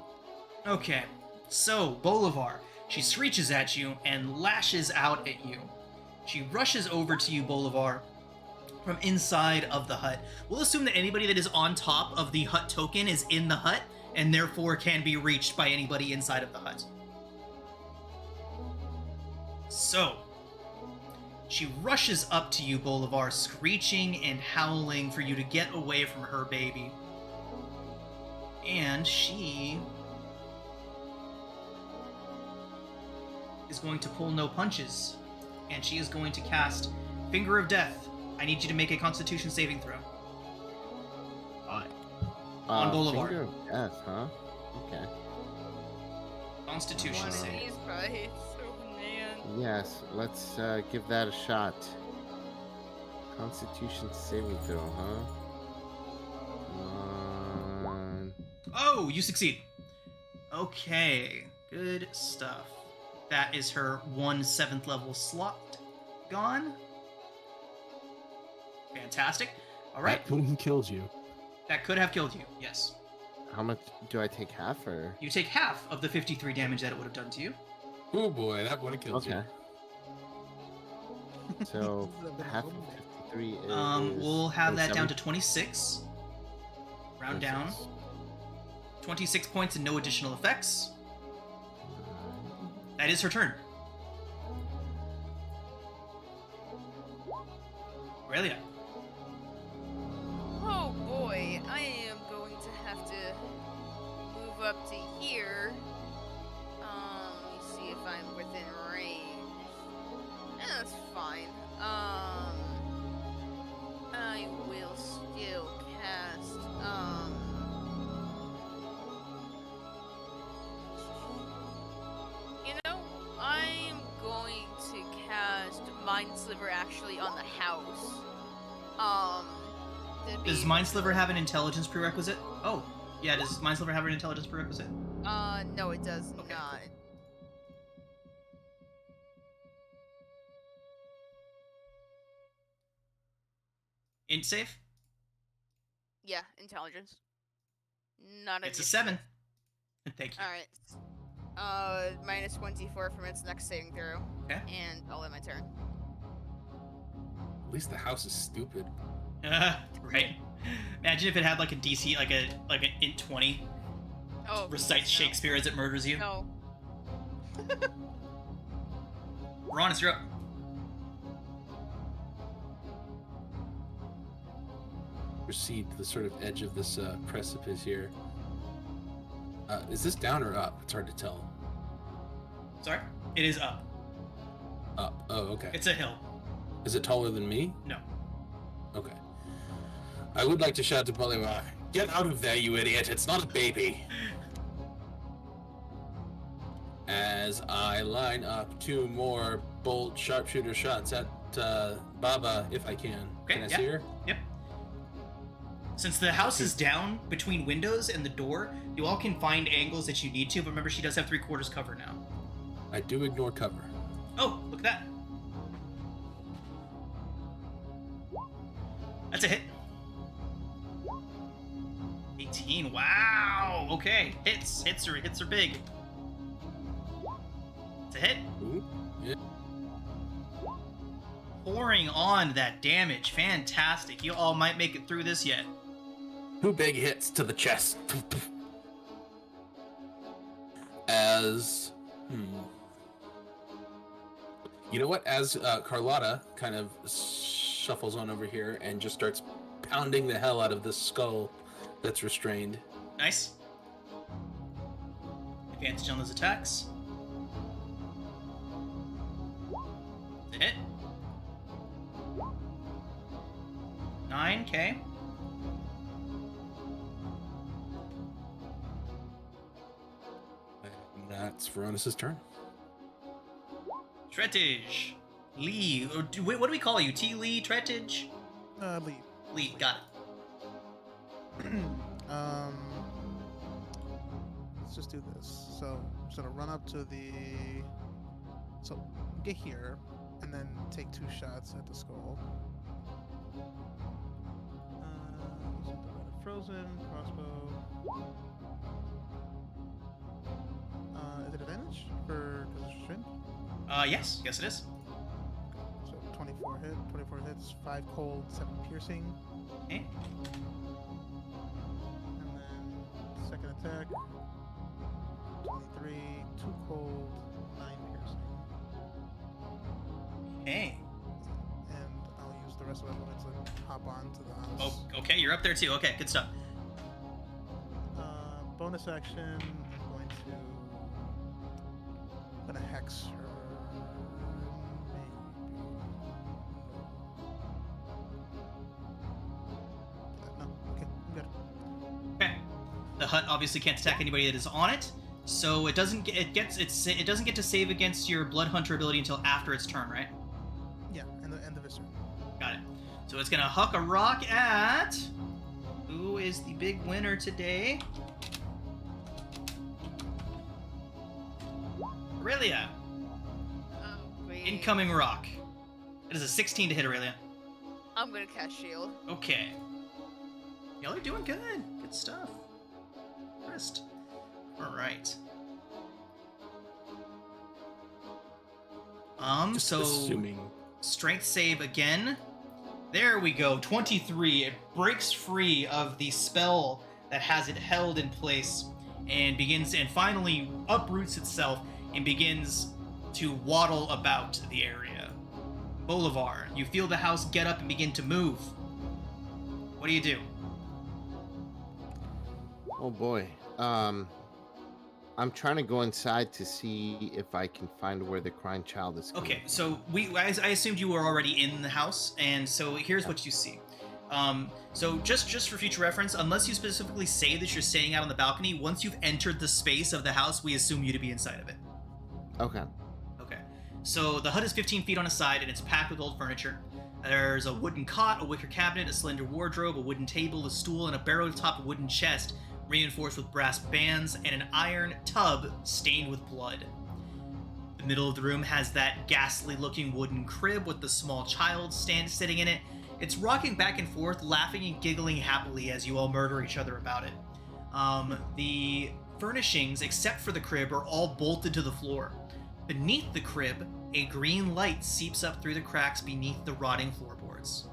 Okay. So Bolivar, she screeches at you and lashes out at you. She rushes over to you, Bolivar, from inside of the hut. We'll assume that anybody that is on top of the hut token is in the hut and therefore can be reached by anybody inside of the hut. So, she rushes up to you, Bolivar, screeching and howling for you to get away from her baby. And she is going to pull no punches. And she is going to cast Finger of Death. I need you to make a Constitution saving throw. On Bolivar. Finger of Death, huh? Okay. Constitution Wow. save. These bites. Oh man. Yes, let's give that a shot. Constitution saving throw, huh? Come on. Oh, you succeed. Okay, good stuff. That is her 1 7th level slot gone. Fantastic. All right, That boom kills you. that could have killed you. Yes. How much do I take? Half or? You take half of the 53 damage that it would have done to you. Oh boy, that would have killed Okay. So half of 53 is. We'll have that down 27? to 26. Round down. 26 points and no additional effects. That is her turn. Aurelia. Oh boy, I am going to have to move up to here. Let me see if I'm within range. That's fine. I will still cast, you know, I'm going to cast Mind Sliver actually on the house. to be Does able Mind to- Sliver have an intelligence prerequisite? Oh, yeah, does Mind Sliver have an intelligence prerequisite? No, it does Okay, not. Int save? Yeah, intelligence. Not a. It's a 7. Thank you. All right. Minus 24 from its next saving throw. Okay. And I'll end my turn. At least the house is stupid. Right. Imagine if it had like a DC, like an int 20. Oh, recite no. Shakespeare as it murders you. No. Ron, you're up. Proceed to the sort of edge of this precipice here. Is this down or up? It's hard to tell. Sorry? It is up. Up. Oh, okay. It's a hill. Is it taller than me? No. Okay. I would like to shout to Bolivar, get out of there, you idiot! It's not a baby! As I line up 2 more bolt sharpshooter shots at Baba, if I can. Okay, Can I yeah. see her? Yep. Since the house is down between windows and the door, you all can find angles that you need to, but remember she does have 3/4 cover now. I do ignore cover. Oh, look at that. That's a hit. 18. Wow. Okay. Hits are big. It's a hit. Ooh. Yeah. Pouring on that damage. Fantastic. You all might make it through this yet. 2 big hits to the chest. As... You know what? As Carlotta kind of shuffles on over here and just starts pounding the hell out of this skull that's restrained. Nice. Advantage on those attacks. It's a hit. 9, And that's Veronis' turn. Tretage. Lee. Wait, what do we call you? T. Lee? Tretage? Lead. Lee. Got it. Let's just do this. So I'm just gonna run up to the. So get here, and then take 2 shots at the skull. Frozen crossbow. Is it advantage for because it's restrained? Yes. Yes, it is. So 24 hits, 5 cold, 7 piercing. Okay. And then second attack, 23, 2 cold, 9 piercing. Okay. And I'll use the rest of my movement to hop on to the house. Oh, okay. You're up there too. Okay, good stuff. Bonus action, I'm gonna hex her. No, okay, I'm good. Okay. The hut obviously can't attack anybody that is on it, so it doesn't get it doesn't get to save against your Blood Hunter ability until after its turn, right? Yeah, and the end of his turn. Got it. So it's gonna huck a rock at who is the big winner today? Aurelia. Oh, wait. Incoming rock. It is a 16 to hit Aurelia. I'm gonna cast shield. Okay. Y'all are doing good. Good stuff. Rest. Alright. Just So assuming. strength save again. There we go. 23. It breaks free of the spell that has it held in place and finally uproots itself and begins to waddle about the area. Bolivar, you feel the house get up and begin to move. What do you do? Oh boy. I'm trying to go inside to see if I can find where the crying child is. Okay, so I assumed you were already in the house, and so here's what you see. So just for future reference, unless you specifically say that you're staying out on the balcony, once you've entered the space of the house, we assume you to be inside of it. Okay. Okay. So the hut is 15 feet on a side, and it's packed with old furniture. There's a wooden cot, a wicker cabinet, a slender wardrobe, a wooden table, a stool, and a barrel-topped wooden chest reinforced with brass bands, and an iron tub stained with blood. The middle of the room has that ghastly-looking wooden crib with the small child sitting in it. It's rocking back and forth, laughing and giggling happily as you all murder each other about it. The furnishings, except for the crib, are all bolted to the floor. Beneath the crib, a green light seeps up through the cracks beneath the rotting floorboards.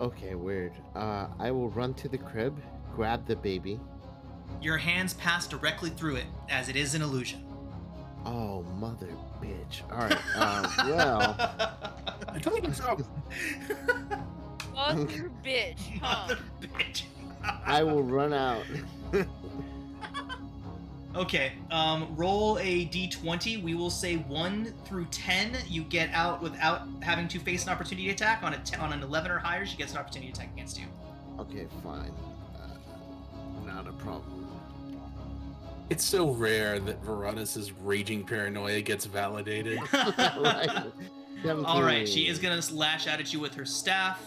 Okay, weird. I will run to the crib, grab the baby. Your hands pass directly through it, as it is an illusion. Oh, mother bitch. Alright, well, I told you so. Mother bitch, huh? Mother bitch. I will run out. Okay, roll a d20. We will say 1 through 10. You get out without having to face an opportunity attack. On on an 11 or higher, she gets an opportunity attack against you. Okay, fine. Not a problem. It's so rare that Veronis' raging paranoia gets validated. Right. All right, she 17. is gonna lash out at you with her staff.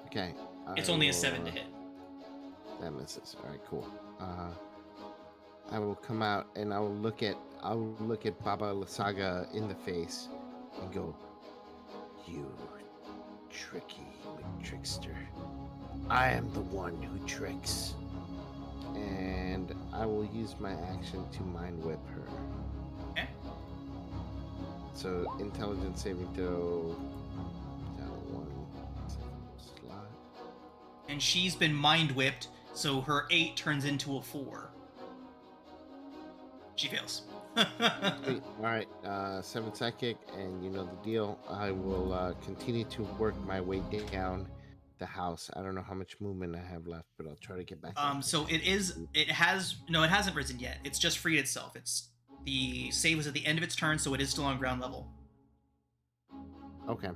Okay. It's I only a will, 7 to hit. That misses. All right, cool. I will come out and I will look at Baba Lasaga in the face and go, "You tricky trickster. I am the one who tricks." And I will use my action to mind whip her. Okay. So intelligence saving throw. Down 1 slot. And she's been mind whipped, so her 8 turns into a 4. She fails. Sweet. All right, 7 psychic, and you know the deal. I will continue to work my way down the house. I don't know how much movement I have left, but I'll try to get back. So it hasn't risen yet. It's just freed itself. The save was at the end of its turn, so it is still on ground level. Okay.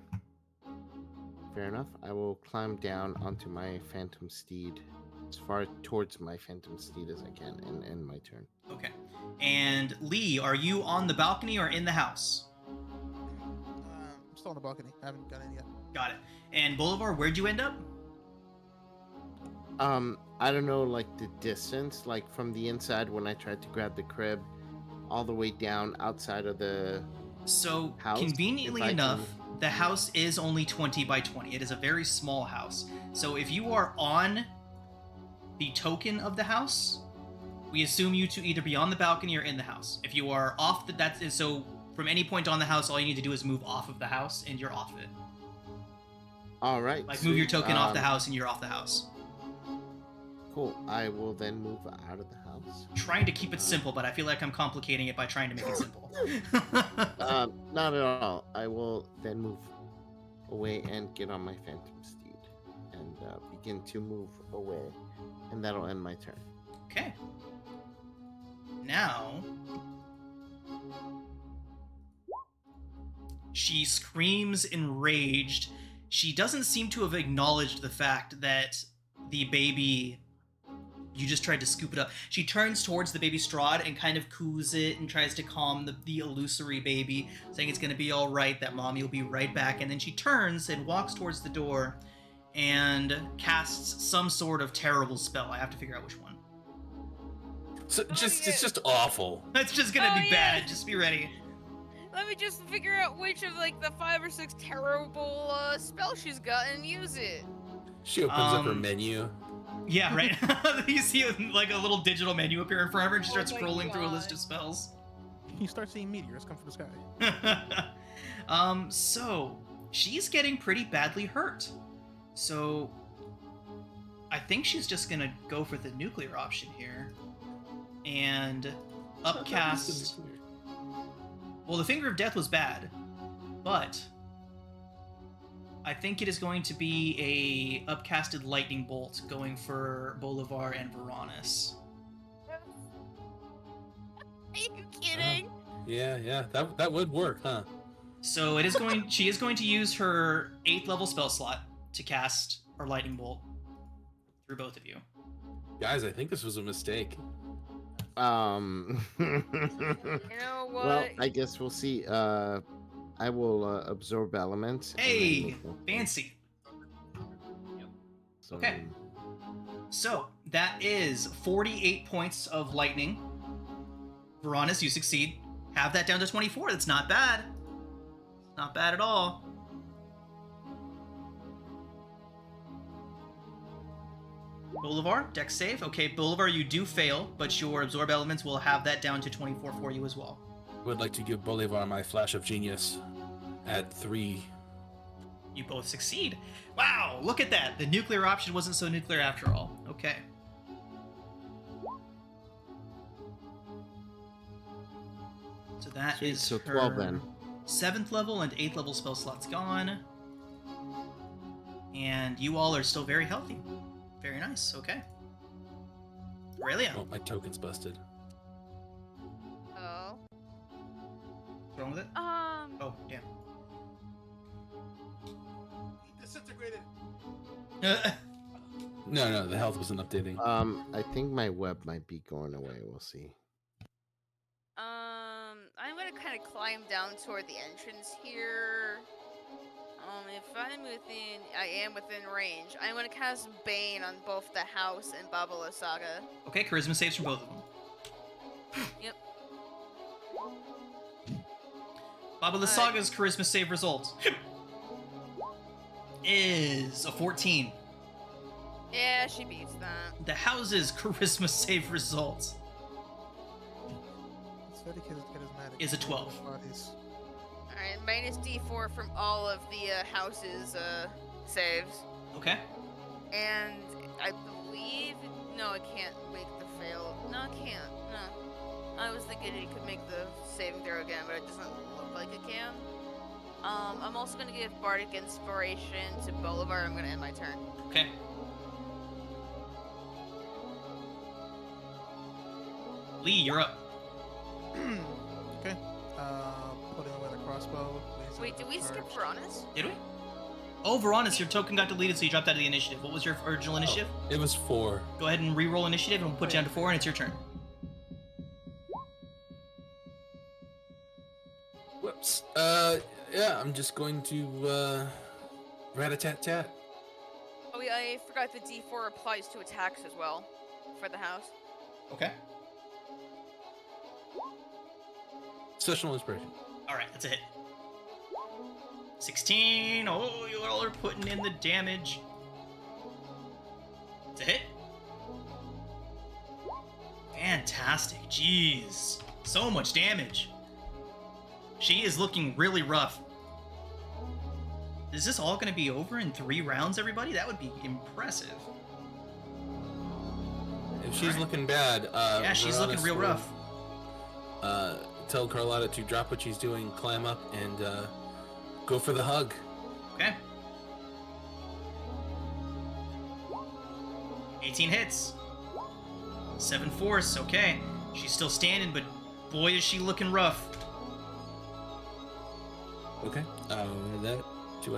Fair enough. I will climb down onto my phantom steed, as far towards my phantom steed as I can, and end my turn. Okay. And Lee, are you on the balcony or in the house? I'm still on the balcony. I haven't got in yet. Got it. And Bolivar, where'd you end up? I don't know, like the distance, like from the inside when I tried to grab the crib, all the way down outside of the. So, House, conveniently if I enough, the house is only 20 by 20. It is a very small house. So, if you are on the token of the house, we assume you to either be on the balcony or in the house. If you are off so from any point on the house, all you need to do is move off of the house, and you're off it. All right. Like, move your sweet. token off the house, and you're off the house. Cool. I will then move out of the house. Trying to keep it simple, but I feel like I'm complicating it by trying to make it simple. Not at all. I will then move away and get on my phantom steed and begin to move away, and that'll end my turn. Okay. Now, she screams enraged. She doesn't seem to have acknowledged the fact that the baby, you just tried to scoop it up. She turns towards the baby Strahd and kind of coos it and tries to calm the illusory baby, saying it's going to be all right, that mommy will be right back. And then she turns and walks towards the door and casts some sort of terrible spell. I have to figure out which one. So it's just awful. It's just going to be yeah. bad. Just be ready. Let me just figure out which of like the 5 or 6 terrible spells she's got and use it. She opens up her menu. Yeah, right. You see like a little digital menu appear in front of her, and she starts Oh my scrolling through a God. list of spells. You start seeing meteors come from the sky. So she's getting pretty badly hurt. So I think she's just gonna go for the nuclear option here and upcast. Well, the Finger of Death was bad, but I think it is going to be a upcasted lightning bolt going for Bolivar and Veronis. Are you kidding? Yeah, that would work, huh? So it is going. She is going to use her 8th level spell slot to cast her lightning bolt through both of you. Guys, I think this was a mistake. You know what? Well, I guess we'll see. I will absorb elements. and then Hey, we'll go. fancy. So, Okay. So that is 48 points of lightning. Veronis, you succeed. Have that down to 24. That's not bad. Not bad at all. Bolivar, dex save. Okay, Bolivar, you do fail, but your absorb elements will have that down to 24 for you as well. Would like to give Bolivar my flash of genius. Add 3 You both succeed. Wow, look at that. The nuclear option wasn't so nuclear after all. Okay. So that Sweet, is so her 12 then. 7th level and 8th level spell slots gone. And you all are still very healthy. Very nice. Okay. Aurelia. Oh, my token's busted. Oh. What's wrong with it? Oh, damn. Disintegrated. No, the health wasn't updating. I think my web might be going away. We'll see. I'm gonna kind of climb down toward the entrance here. If I am within range. I'm gonna cast Bane on both the house and Babala Saga. Okay, charisma saves from both of them. Yep. Baba Saga's charisma save result is a 14. Yeah, she beats that. The house's charisma save result It's very charismatic. is a 12. Bodies. Alright, minus D4 from all of the house's saves. Okay. And I believe... No, I can't make the fail. No, I can't. No. I was thinking it could make the saving throw again, but it doesn't look like it can. I'm also going to give Bardic Inspiration to Bolivar. I'm going to end my turn. Okay. Lee, you're up. Okay. Putting away the crossbow. Wait, did we skip Veronis? Did we? Oh, Veronis, your token got deleted, so you dropped out of the initiative. What was your original initiative? Oh, it was 4. Go ahead and re-roll initiative, and we'll put you down to 4, and it's your turn. Whoops. Yeah, I'm just going to, rat-a-tat-tat. Oh, yeah, I forgot the D4 applies to attacks as well for the house. Okay. Social inspiration. All right, that's a hit. 16. Oh, you all are putting in the damage. It's a hit. Fantastic. Jeez. So much damage. She is looking really rough. Is this all going to be over in 3 rounds, everybody? That would be impressive. If she's looking bad, Yeah, she's looking real rough. Tell Carlotta to drop what she's doing, climb up, and go for the hug. Okay. 18 hits. 7 force, okay. She's still standing, but boy is she looking rough. Okay. That do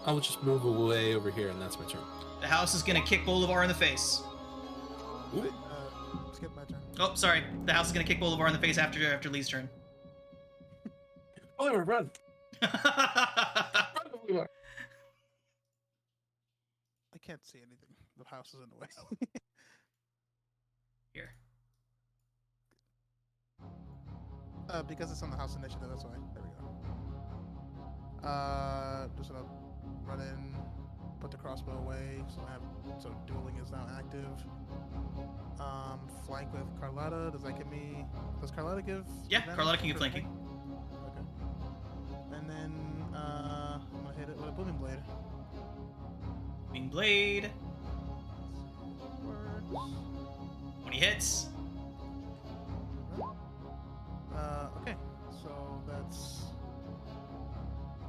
I will just move away over here, and that's my turn. The house is gonna kick Bolivar in the face. Ooh. Skip my turn. Oh, sorry. The house is gonna kick Bolivar in the face after Lee's turn. Oliver, run! I can't see anything. The house is in the way. Here. Because it's on the house initiative, that's why. There we go. Just gonna run in, put the crossbow away, so dueling is now active. Flank with Carlotta. Does that give me? Does Carlotta give? Yeah, advantage Carlotta can give for flanking. Okay. And then I'm gonna hit it with a booming blade. Wing blade. Works. 20 hits. Okay, so that's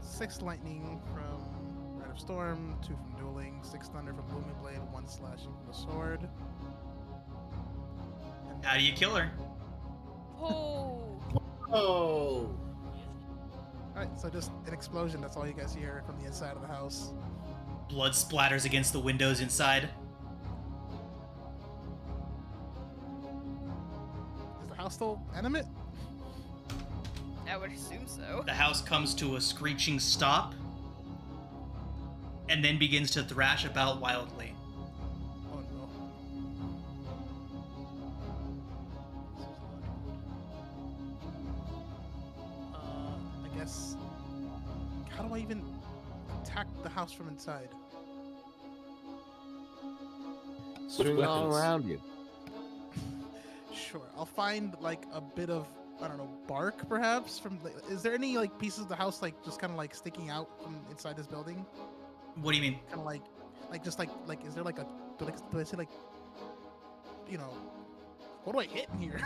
6 lightning from Rite of Storm, 2 from dueling, 6 thunder from booming blade, 1 slashing from the sword. And How do you kill her? Oh. Oh! Alright, so just an explosion, that's all you guys hear from the inside of the house. Blood splatters against the windows inside. Is the house still animate? I would assume so. The house comes to a screeching stop and then begins to thrash about wildly. Oh no. This is not good. I guess. How do I even attack the house from inside? Swing all weapons. around you. Sure, I'll find like a bit of I don't know, bark perhaps from. Is there any like pieces of the house like just kind of like sticking out from inside this building? What do you mean? Kind of like just like is there like a do I say like, you know, what do I hit in here?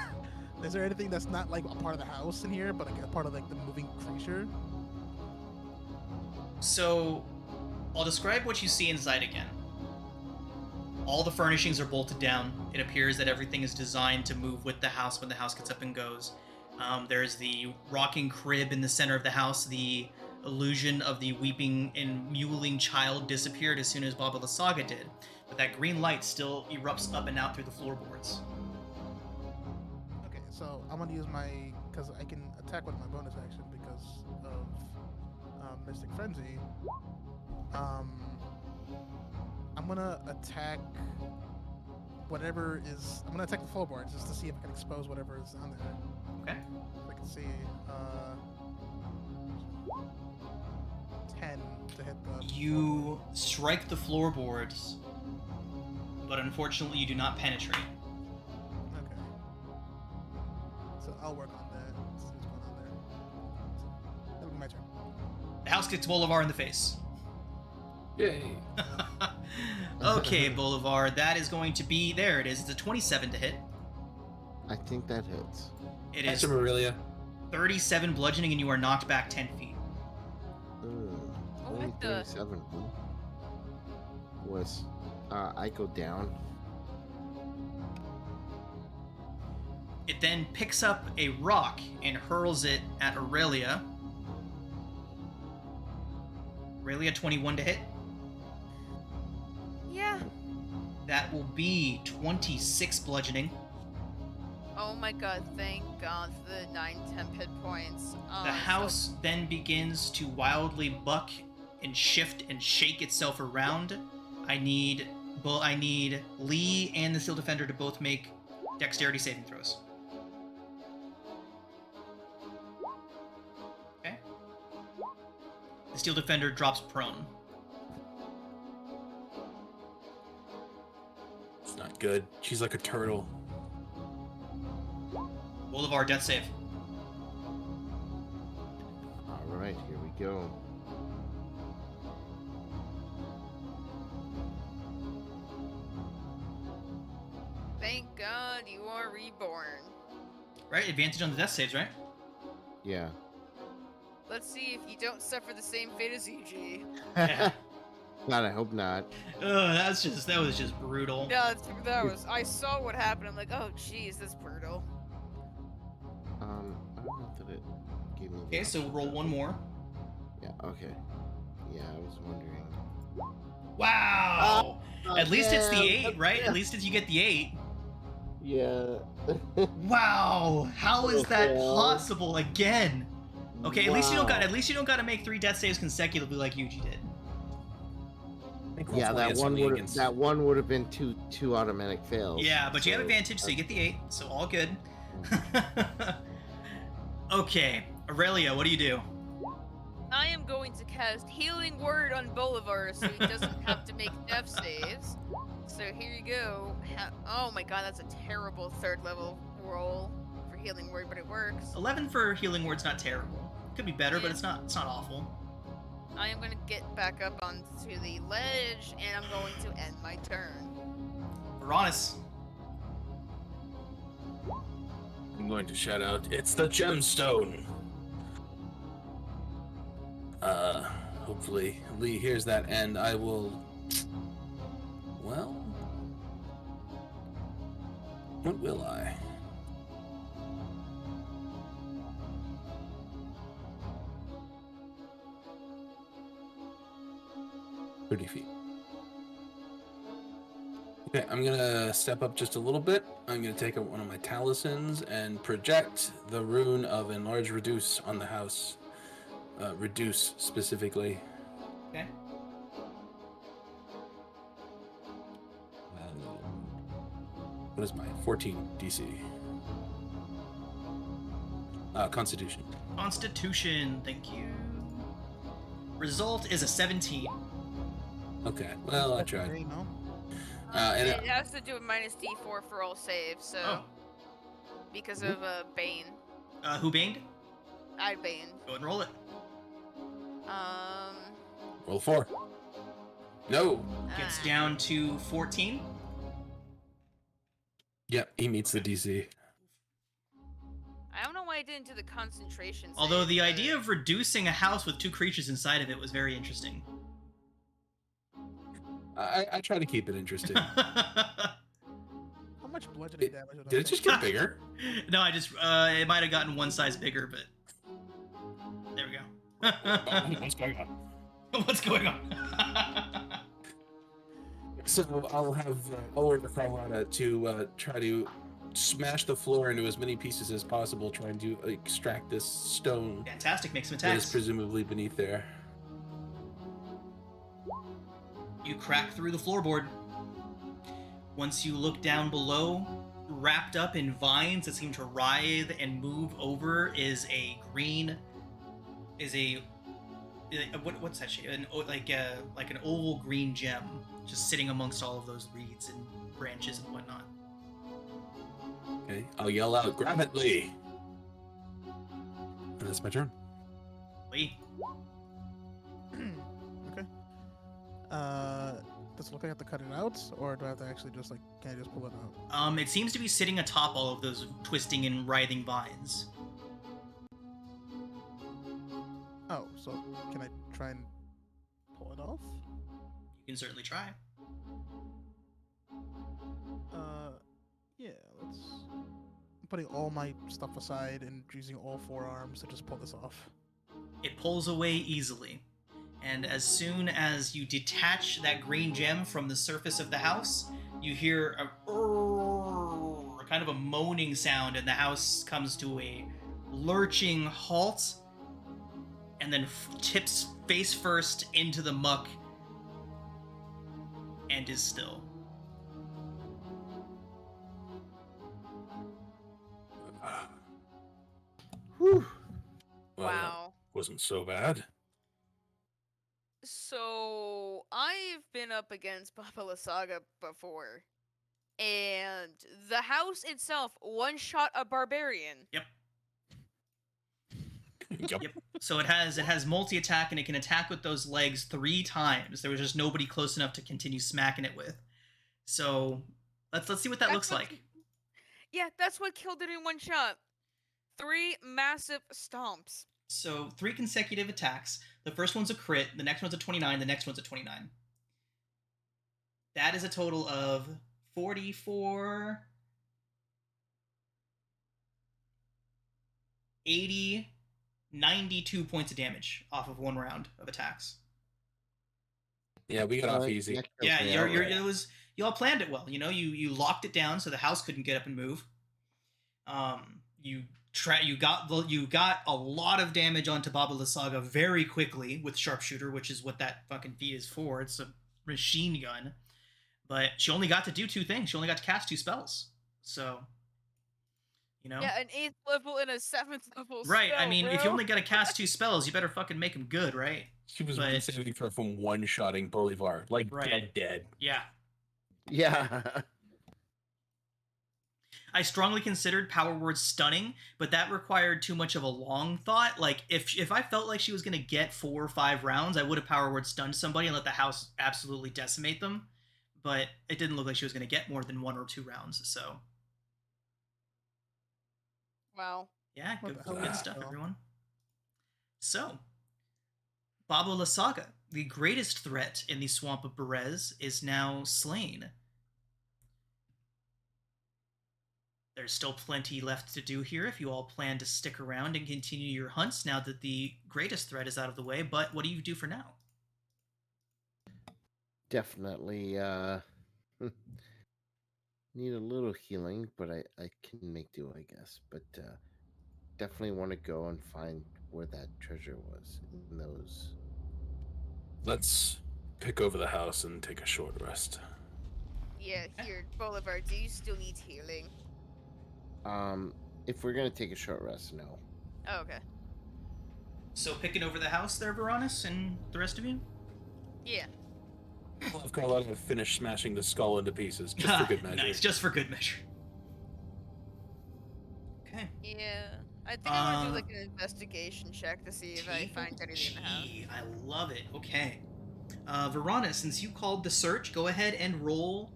Is there anything that's not like a part of the house in here, but like a part of like the moving creature? So, I'll describe what you see inside again. All the furnishings are bolted down. It appears that everything is designed to move with the house when the house gets up and goes. There's the rocking crib in the center of the house. The illusion of the weeping and mewling child disappeared as soon as Baba the Saga did. But that green light still erupts up and out through the floorboards. Okay, so I'm gonna use because I can attack with my bonus action because of Mystic Frenzy. I'm gonna attack whatever is. I'm gonna attack the floorboards just to see if I can expose whatever is on there. Okay. I can see 10 to hit the. You strike the floorboards, but unfortunately you do not penetrate. Okay. So I'll work on that. Let's see what's going on there. That'll be my turn. The house kicks Bolivar in the face. Yay. Okay, Bolivar, that is going to be... There it is. It's a 27 to hit. I think that hits. It Thanks, is Aurelia. 37 bludgeoning, and you are knocked back 10 feet. Only what the- 37. Was I go down? It then picks up a rock and hurls it at Aurelia. Aurelia, 21 to hit. Yeah. That will be 26 bludgeoning. Oh my god, thank god for the 9 temp hit points. The house then begins to wildly buck and shift and shake itself around. I need Lee and the Steel Defender to both make dexterity saving throws. Okay. The Steel Defender drops prone. It's not good. She's like a turtle. Bolivar, death save. All right, here we go. Thank god you are reborn. Right? Advantage on the death saves, right? Yeah. Let's see if you don't suffer the same fate as EG. Yeah. God, I hope not. That was just brutal. Yeah, that was. I saw what happened. I'm like, oh, jeez, that's brutal. I don't know that it gave me. Okay, so roll one more. Yeah. Okay. Yeah, I was wondering. Wow! At least it's the damn. 8, right? At least you get the 8. Yeah. Wow! How is that Okay. possible again? Okay, at least you don't Wow. got to make 3 death saves consecutively like Yuji did. Yeah, that one would have been two automatic fails. Yeah, but you have so- advantage, so you get the 8, so all good. Okay, Aurelia, what do you do? I am going to cast Healing Word on Bolivar so he doesn't have to make death saves. So here you go. Oh my god, that's a terrible 3rd level roll for Healing Word, but it works. 11 for healing word's not terrible. Could be better, but it's not awful. I am going to get back up onto the ledge, and I'm going to end my turn. Uranus. I'm going to shout out, it's the gemstone! Hopefully Lee hears that, and I will... Well... What will I? "30 feet. Okay, I'm gonna step up just a little bit. I'm gonna take out one of my talismans and project the rune of Enlarge Reduce on the house. Reduce specifically. Okay. What is my 14 DC? Constitution. Constitution, thank you. Result is a 17. Okay, well, I tried. Great, no? And it has to do with minus D4 for all saves, so Oh. because of Bane. Who baned? I banned. Go ahead and roll it. Roll 4. No. Gets down to 14. Yep, he meets the DC. I don't know why I didn't do the concentration. Although save, the but- idea of reducing a house with 2 creatures inside of it was very interesting. I try to keep it interesting. How much bludgeoning damage would I Did it take? just get bigger? No, I just it might have gotten one size bigger, but there we go. What's going on? What's going on? So I'll have order Carlotta to try to smash the floor into as many pieces as possible, trying to extract this stone Fantastic, make some that is attacks. presumably beneath there. You crack through the floorboard. Once you look down below, wrapped up in vines that seem to writhe and move over is a green. What's that shape? Like an oval green gem, just sitting amongst all of those reeds and branches and whatnot. Okay, I'll yell out, "Grab it, Lee!" And that's my turn. Lee, Okay. Does it look like I have to cut it out, or do I have to actually just like, can I just pull it out? it seems to be sitting atop all of those twisting and writhing vines. Oh, so can I try and pull it off? You can certainly try. Yeah, let's. I'm putting all my stuff aside and using all 4 arms to just pull this off. It pulls away easily, and as soon as you detach that green gem from the surface of the house, you hear a kind of a moaning sound, and the house comes to a lurching halt, and then tips face first into the muck, and is still. Whew. Well, that Wow. wasn't so bad. So I've been up against Papa Saga before, and the house itself one-shot a barbarian. Yep. Yep. Yep. So it has multi-attack, and it can attack with those legs 3 times. There was just nobody close enough to continue smacking it with. So let's see what that That's looks what- like. Yeah, that's what killed it in one shot. 3 massive stomps. So 3 consecutive attacks. The first one's a crit, the next one's a 29, the next one's a 29. That is a total of 44, 80, 92 points of damage off of 1 round of attacks. Yeah, we got off Alright, easy. next Yeah, up, you all planned it well. You know, you locked it down so the house couldn't get up and move. You got a lot of damage onto Baba Lysaga very quickly with sharpshooter, which is what that fucking feat is for. It's a machine gun. But she only got to do 2 things. She only got to cast 2 spells. So, you know. Yeah, an 8th level and a 7th level Right, I spell, mean, if bro. you only got to cast 2 spells, you better fucking make them good, right? She was But- saving her from one-shotting Bolivar. Like, Right. dead. Yeah. Yeah. I strongly considered Power Word stunning, but that required too much of a long thought. Like, if I felt like she was going to get 4 or 5 rounds, I would have Power Word stunned somebody and let the house absolutely decimate them. But it didn't look like she was going to get more than 1 or 2 rounds, so... Wow. Yeah, What good, the hell good is stuff, that? everyone. So, Baba Lysaga, the greatest threat in the Swamp of Berez, is now slain. There's still plenty left to do here if you all plan to stick around and continue your hunts now that the greatest threat is out of the way, but what do you do for now? Definitely need a little healing, but I can make do, I guess. But definitely want to go and find where that treasure was in those. Let's pick over the house and take a short rest. Yeah, here, Bolivar, do you still need healing? If we're gonna take a short rest, no. Oh, okay. So picking over the house there, Varanus, and the rest of you? Yeah. I'll have Carlotta finish smashing the skull into pieces, just for good measure. Nice, just for good measure. Okay. Yeah. I think I'm gonna do like an investigation check to see if I find anything in the house. G. I love it. Okay. Verona, since you called the search, go ahead and roll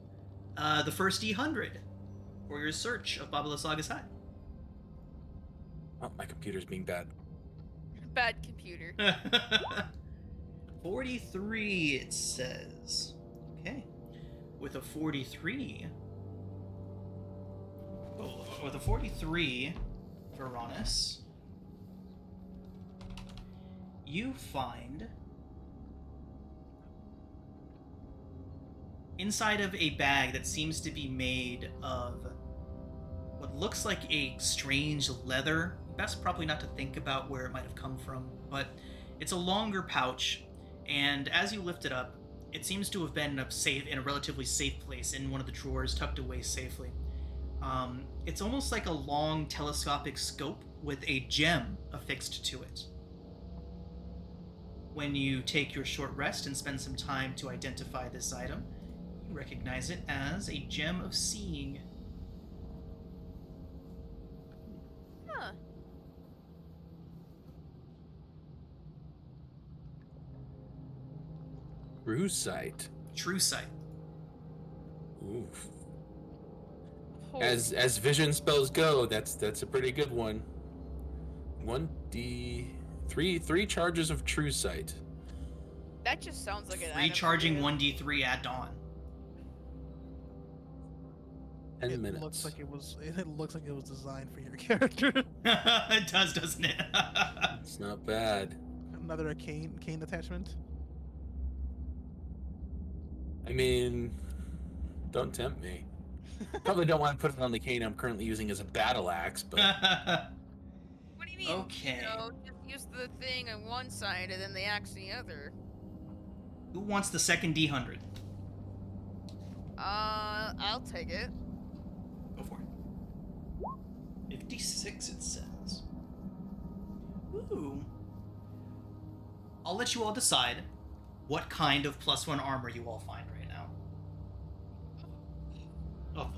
the first D100 for your search of Baba Saga's hut. Oh, my computer's being bad. Bad computer. 43, it says. Okay. With a 43... Oh, with a 43, Veronis, you find inside of a bag that seems to be made of what looks like a strange leather. Best probably not to think about where it might have come from, but it's a longer pouch, and as you lift it up, it seems to have been in a relatively safe place in one of the drawers, tucked away safely. It's almost like a long telescopic scope with a gem affixed to it. When you take your short rest and spend some time to identify this item, you recognize it as a gem of seeing. Huh. True sight. True sight. Oof. Holy- As vision spells go, that's a pretty good one. 3 charges of true sight. That just sounds like an item. Recharging for you. 1d3 at dawn. 10 It minutes. looks like it was. It looks like it was designed for your character. It does, doesn't it? It's not bad. Another cane attachment. I mean, don't tempt me. Probably don't want to put it on the cane I'm currently using as a battle axe, but What do you mean? Okay. You know, just use the thing on one side and then the axe on the other. Who wants the second D100? I'll take it. Go for it. 56, it says. Ooh. I'll let you all decide what kind of +1 armor you all find right now.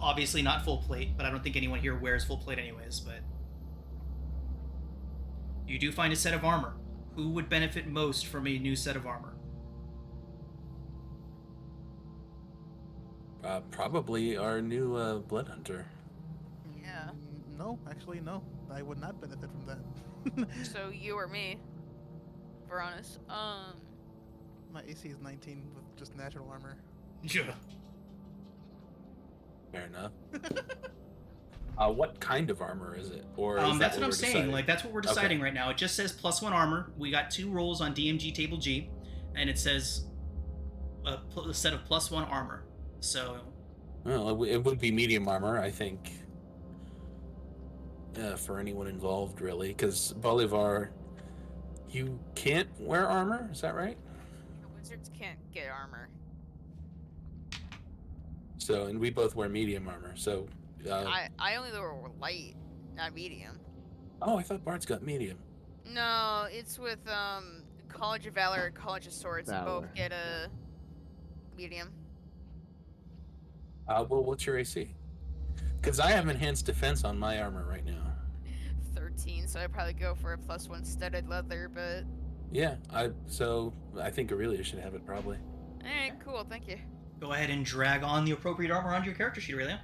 Obviously not full plate, but I don't think anyone here wears full plate anyways, but... You do find a set of armor. Who would benefit most from a new set of armor? probably our new blood hunter. Yeah. No, actually, no. I would not benefit from that. So you or me, for honest. My AC is 19 with just natural armor. Yeah. Fair enough. What kind of armor is it? Or is that That's what I'm we're saying. deciding? Like, that's what we're deciding right now. It just says +1 armor. We got 2 rolls on DMG table G, and it says a set of +1 armor. So, Well, it would be medium armor, I think. For anyone involved, really, because Bolivar, you can't wear armor. Is that right? Wizards can't get armor. So, and we both wear medium armor. So, I only wear light, not medium. oh, I thought Bart's got medium. No, it's with College of Valor and College of Swords. You Valor. both get a medium. Well, what's your AC? Because I have enhanced defense on my armor right now. 13, so I'd probably go for a +1 studded leather, but... Yeah, so I think Aurelia should have it probably. Alright, cool, thank you. go ahead and drag on the appropriate armor onto your character sheet, Aurelia.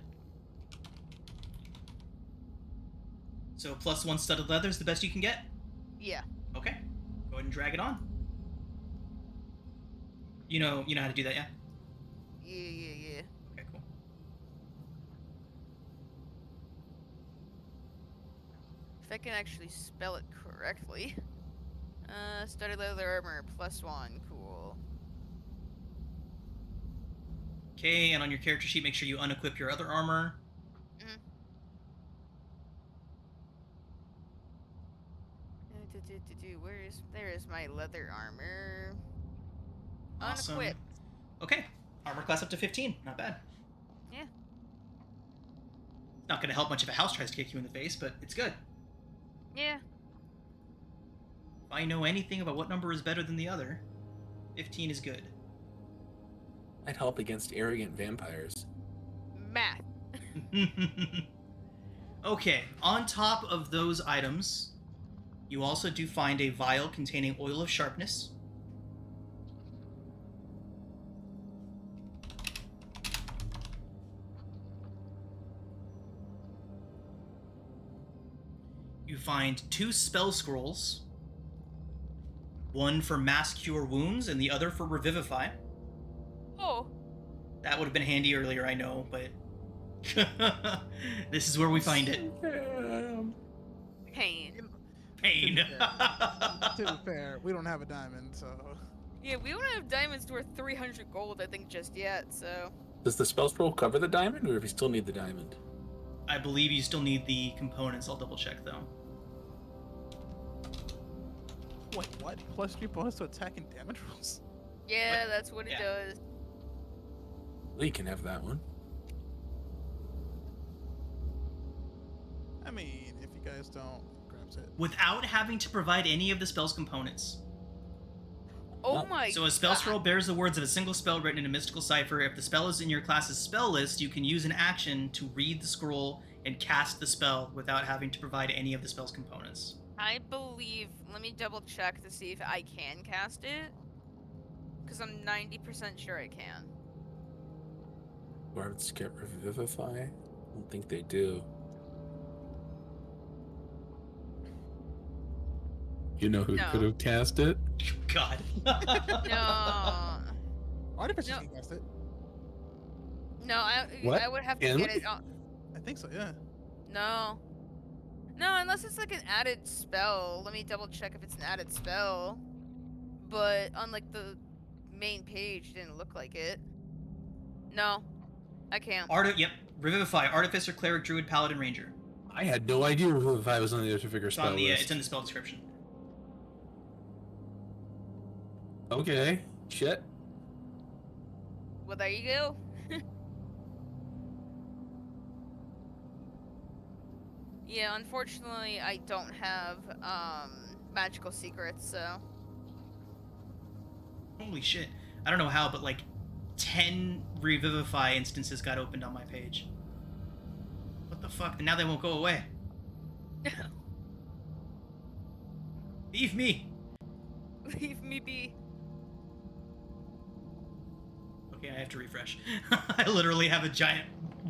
So +1 studded leather is the best you can get? Yeah. Okay. Go ahead and drag it on. You know how to do that, yeah? Yeah. Okay, cool. If I can actually spell it correctly. Studded leather armor, +1, cool. Okay, and on your character sheet, make sure you unequip your other armor. There is my leather armor. Awesome. Unequipped. Okay, armor class up to 15. Not bad. Yeah. Not going to help much if a house tries to kick you in the face, but it's good. Yeah. If I know anything about what number is better than the other, 15 is good. I'd help against arrogant vampires. Math. Okay, on top of those items, you also do find a vial containing oil of sharpness. You find 2 spell scrolls. One for Mass Cure Wounds and the other for Revivify. Oh. That would have been handy earlier, I know, but this is where we find it. Pain. Pain. To be fair, we don't have a diamond, so Yeah, we don't have diamonds worth 300 gold, I think, just yet, so... Does the spell scroll cover the diamond, or if you still need the diamond? I believe you still need the components. I'll double check though. wait, what? +3 bonus to attack and damage rolls? Yeah, What? that's what it Yeah. does. Lee can have that one. I mean, if you guys don't, grabs it. Without having to provide any of the spell's components. Oh No. my So a spell God. scroll bears the words of a single spell written in a mystical cipher. If the spell is in your class's spell list, you can use an action to read the scroll and cast the spell without having to provide any of the spell's components. I believe... Let me double check to see if I can cast it. Because I'm 90% sure I can. Guards get Revivify? I don't think they do. You know who No. could have cast it? God. No. Artificers No. can cast it. No, What? I would have to Can get we? it on... I think so, yeah. No. No, unless it's like an added spell. Let me double check if it's an added spell. But on like the main page, it didn't look like it. No, I can't. Yep. Revivify. Artificer, Cleric, Druid, Paladin, Ranger. I had no idea Revivify was on the Artificer It's spell on the list. it's in the spell description. Okay, shit. Well, there you go. Yeah, unfortunately, I don't have magical secrets, so. Holy shit. I don't know how, but like 10 Revivify instances got opened on my page. What the fuck? And now they won't go away. Leave me. Leave me be. Okay, I have to refresh. I literally have a giant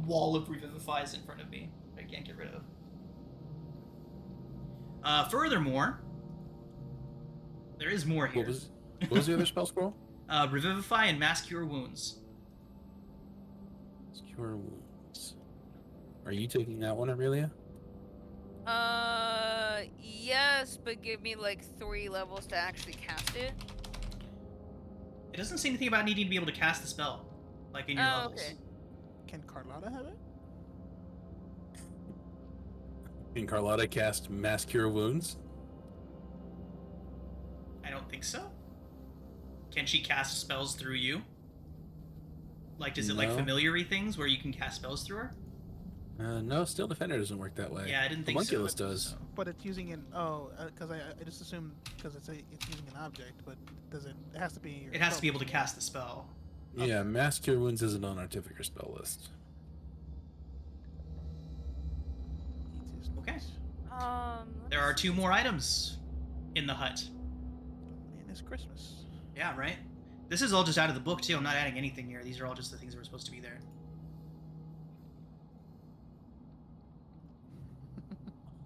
wall of Revivifies in front of me I can't get rid of. Furthermore, there is more here. What was the other spell scroll? Revivify and Mass Cure Wounds. Cure Wounds. Are you taking that one, Aurelia? Yes, but give me like 3 levels to actually cast it. It doesn't say anything about needing to be able to cast the spell, like in your Oh, levels. okay. Can Carlotta have it? Can Carlotta cast Mass Cure Wounds? I don't think so. Can she cast spells through you? Like, does it like No. familiar-y things where you can cast spells through her? No, Steel Defender doesn't work that way. Yeah, I didn't think so. Homunculus does. So- But it's using an because I just assumed because it's using an object, but does it? It has to be. Your It has to be able to spell. cast the spell. Yeah, Mass Cure Wounds isn't on Artificer spell list. Okay. let's There are see. 2 more items in the hut. And it's Christmas. Yeah, right? This is all just out of the book, too. I'm not adding anything here. These are all just the things that were supposed to be there.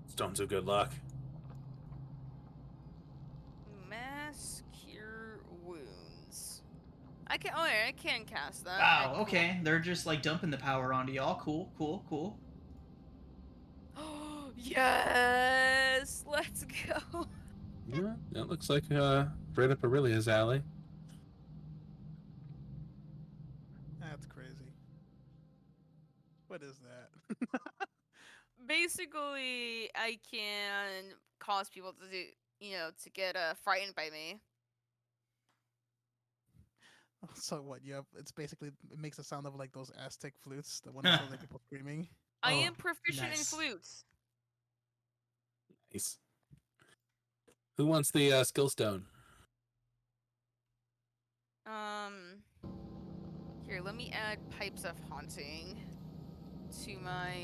Stones of Good Luck. Mass Cure Wounds. I can. Oh, yeah, I can cast that. Wow, Alright, cool. okay. They're just, like, dumping the power onto y'all. Cool, cool, cool. Yes, let's go. Yeah, that looks like right up Aurelia's alley. That's crazy. What is that? Basically, I can cause people to do, to get frightened by me. So what? Yeah, it's basically it makes a sound of like those Aztec flutes, the one that sounds like people screaming. I Oh, am proficient nice. in flutes. Nice. Who wants the skill stone? Here, let me add Pipes of Haunting to my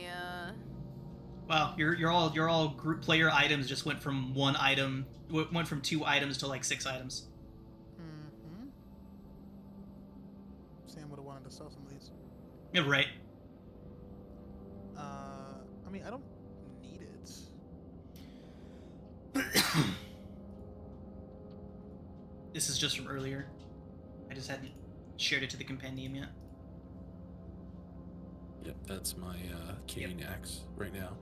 Wow, you're all group player items just went from went from 2 items to like 6 items. Mm-hmm. Sam would have wanted to sell some of these. Yeah, right. I mean, I don't need it. This is just from earlier. I just hadn't shared it to the compendium yet. Yep, that's my cane axe right now.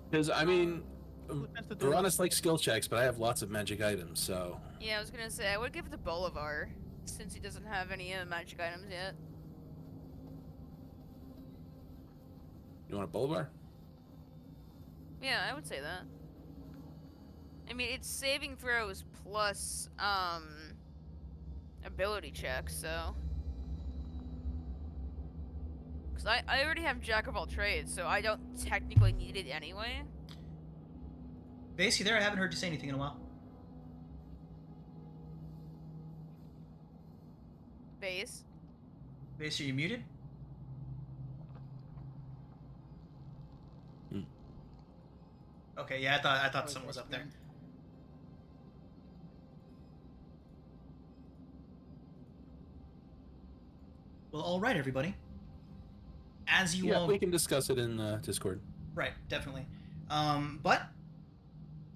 Because, I mean, Varanus likes skill checks, but I have lots of magic items, so... Yeah, I was gonna say, I would give it to Bolivar, since he doesn't have any magic items yet. You want a Bolivar? Yeah, I would say that. I mean, it's saving throws plus, ability checks, so... Because I already have Jack of all trades, so I don't technically need it anyway. Base, you there? I haven't heard you say anything in a while. Base. Base, are you muted? Okay, yeah, I thought someone was up there. Well, all right, everybody. As you all... we can discuss it in Discord. Right, definitely. But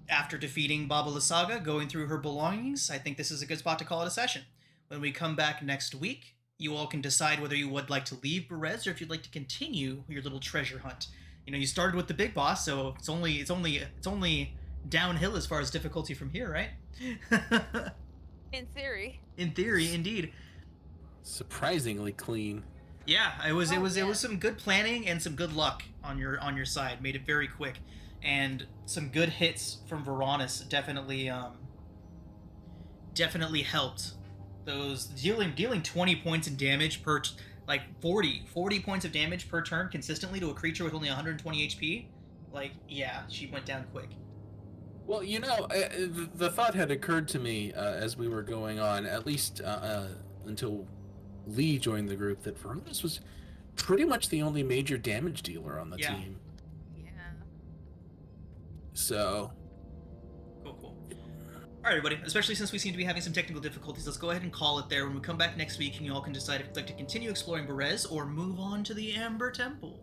after defeating Baba Lysaga, going through her belongings, I think this is a good spot to call it a session. When we come back next week, you all can decide whether you would like to leave Berez or if you'd like to continue your little treasure hunt. You know, you started with the big boss, so it's only downhill as far as difficulty from here, right? In theory. In theory, indeed. Surprisingly clean. Yeah, it was some good planning and some good luck on your side. Made it very quick, and some good hits from Varanus definitely helped. Those dealing 20 points in damage per like 40 points of damage per turn consistently to a creature with only 120 HP. Like, yeah, she went down quick. Well, you know, the thought had occurred to me as we were going on, at least until Lee joined the group, that Varanus was pretty much the only major damage dealer on the team. Yeah. Cool. So... All right, everybody, especially since we seem to be having some technical difficulties, let's go ahead and call it there. When we come back next week, and you all can decide if you'd like to continue exploring Berez or move on to the Amber Temple.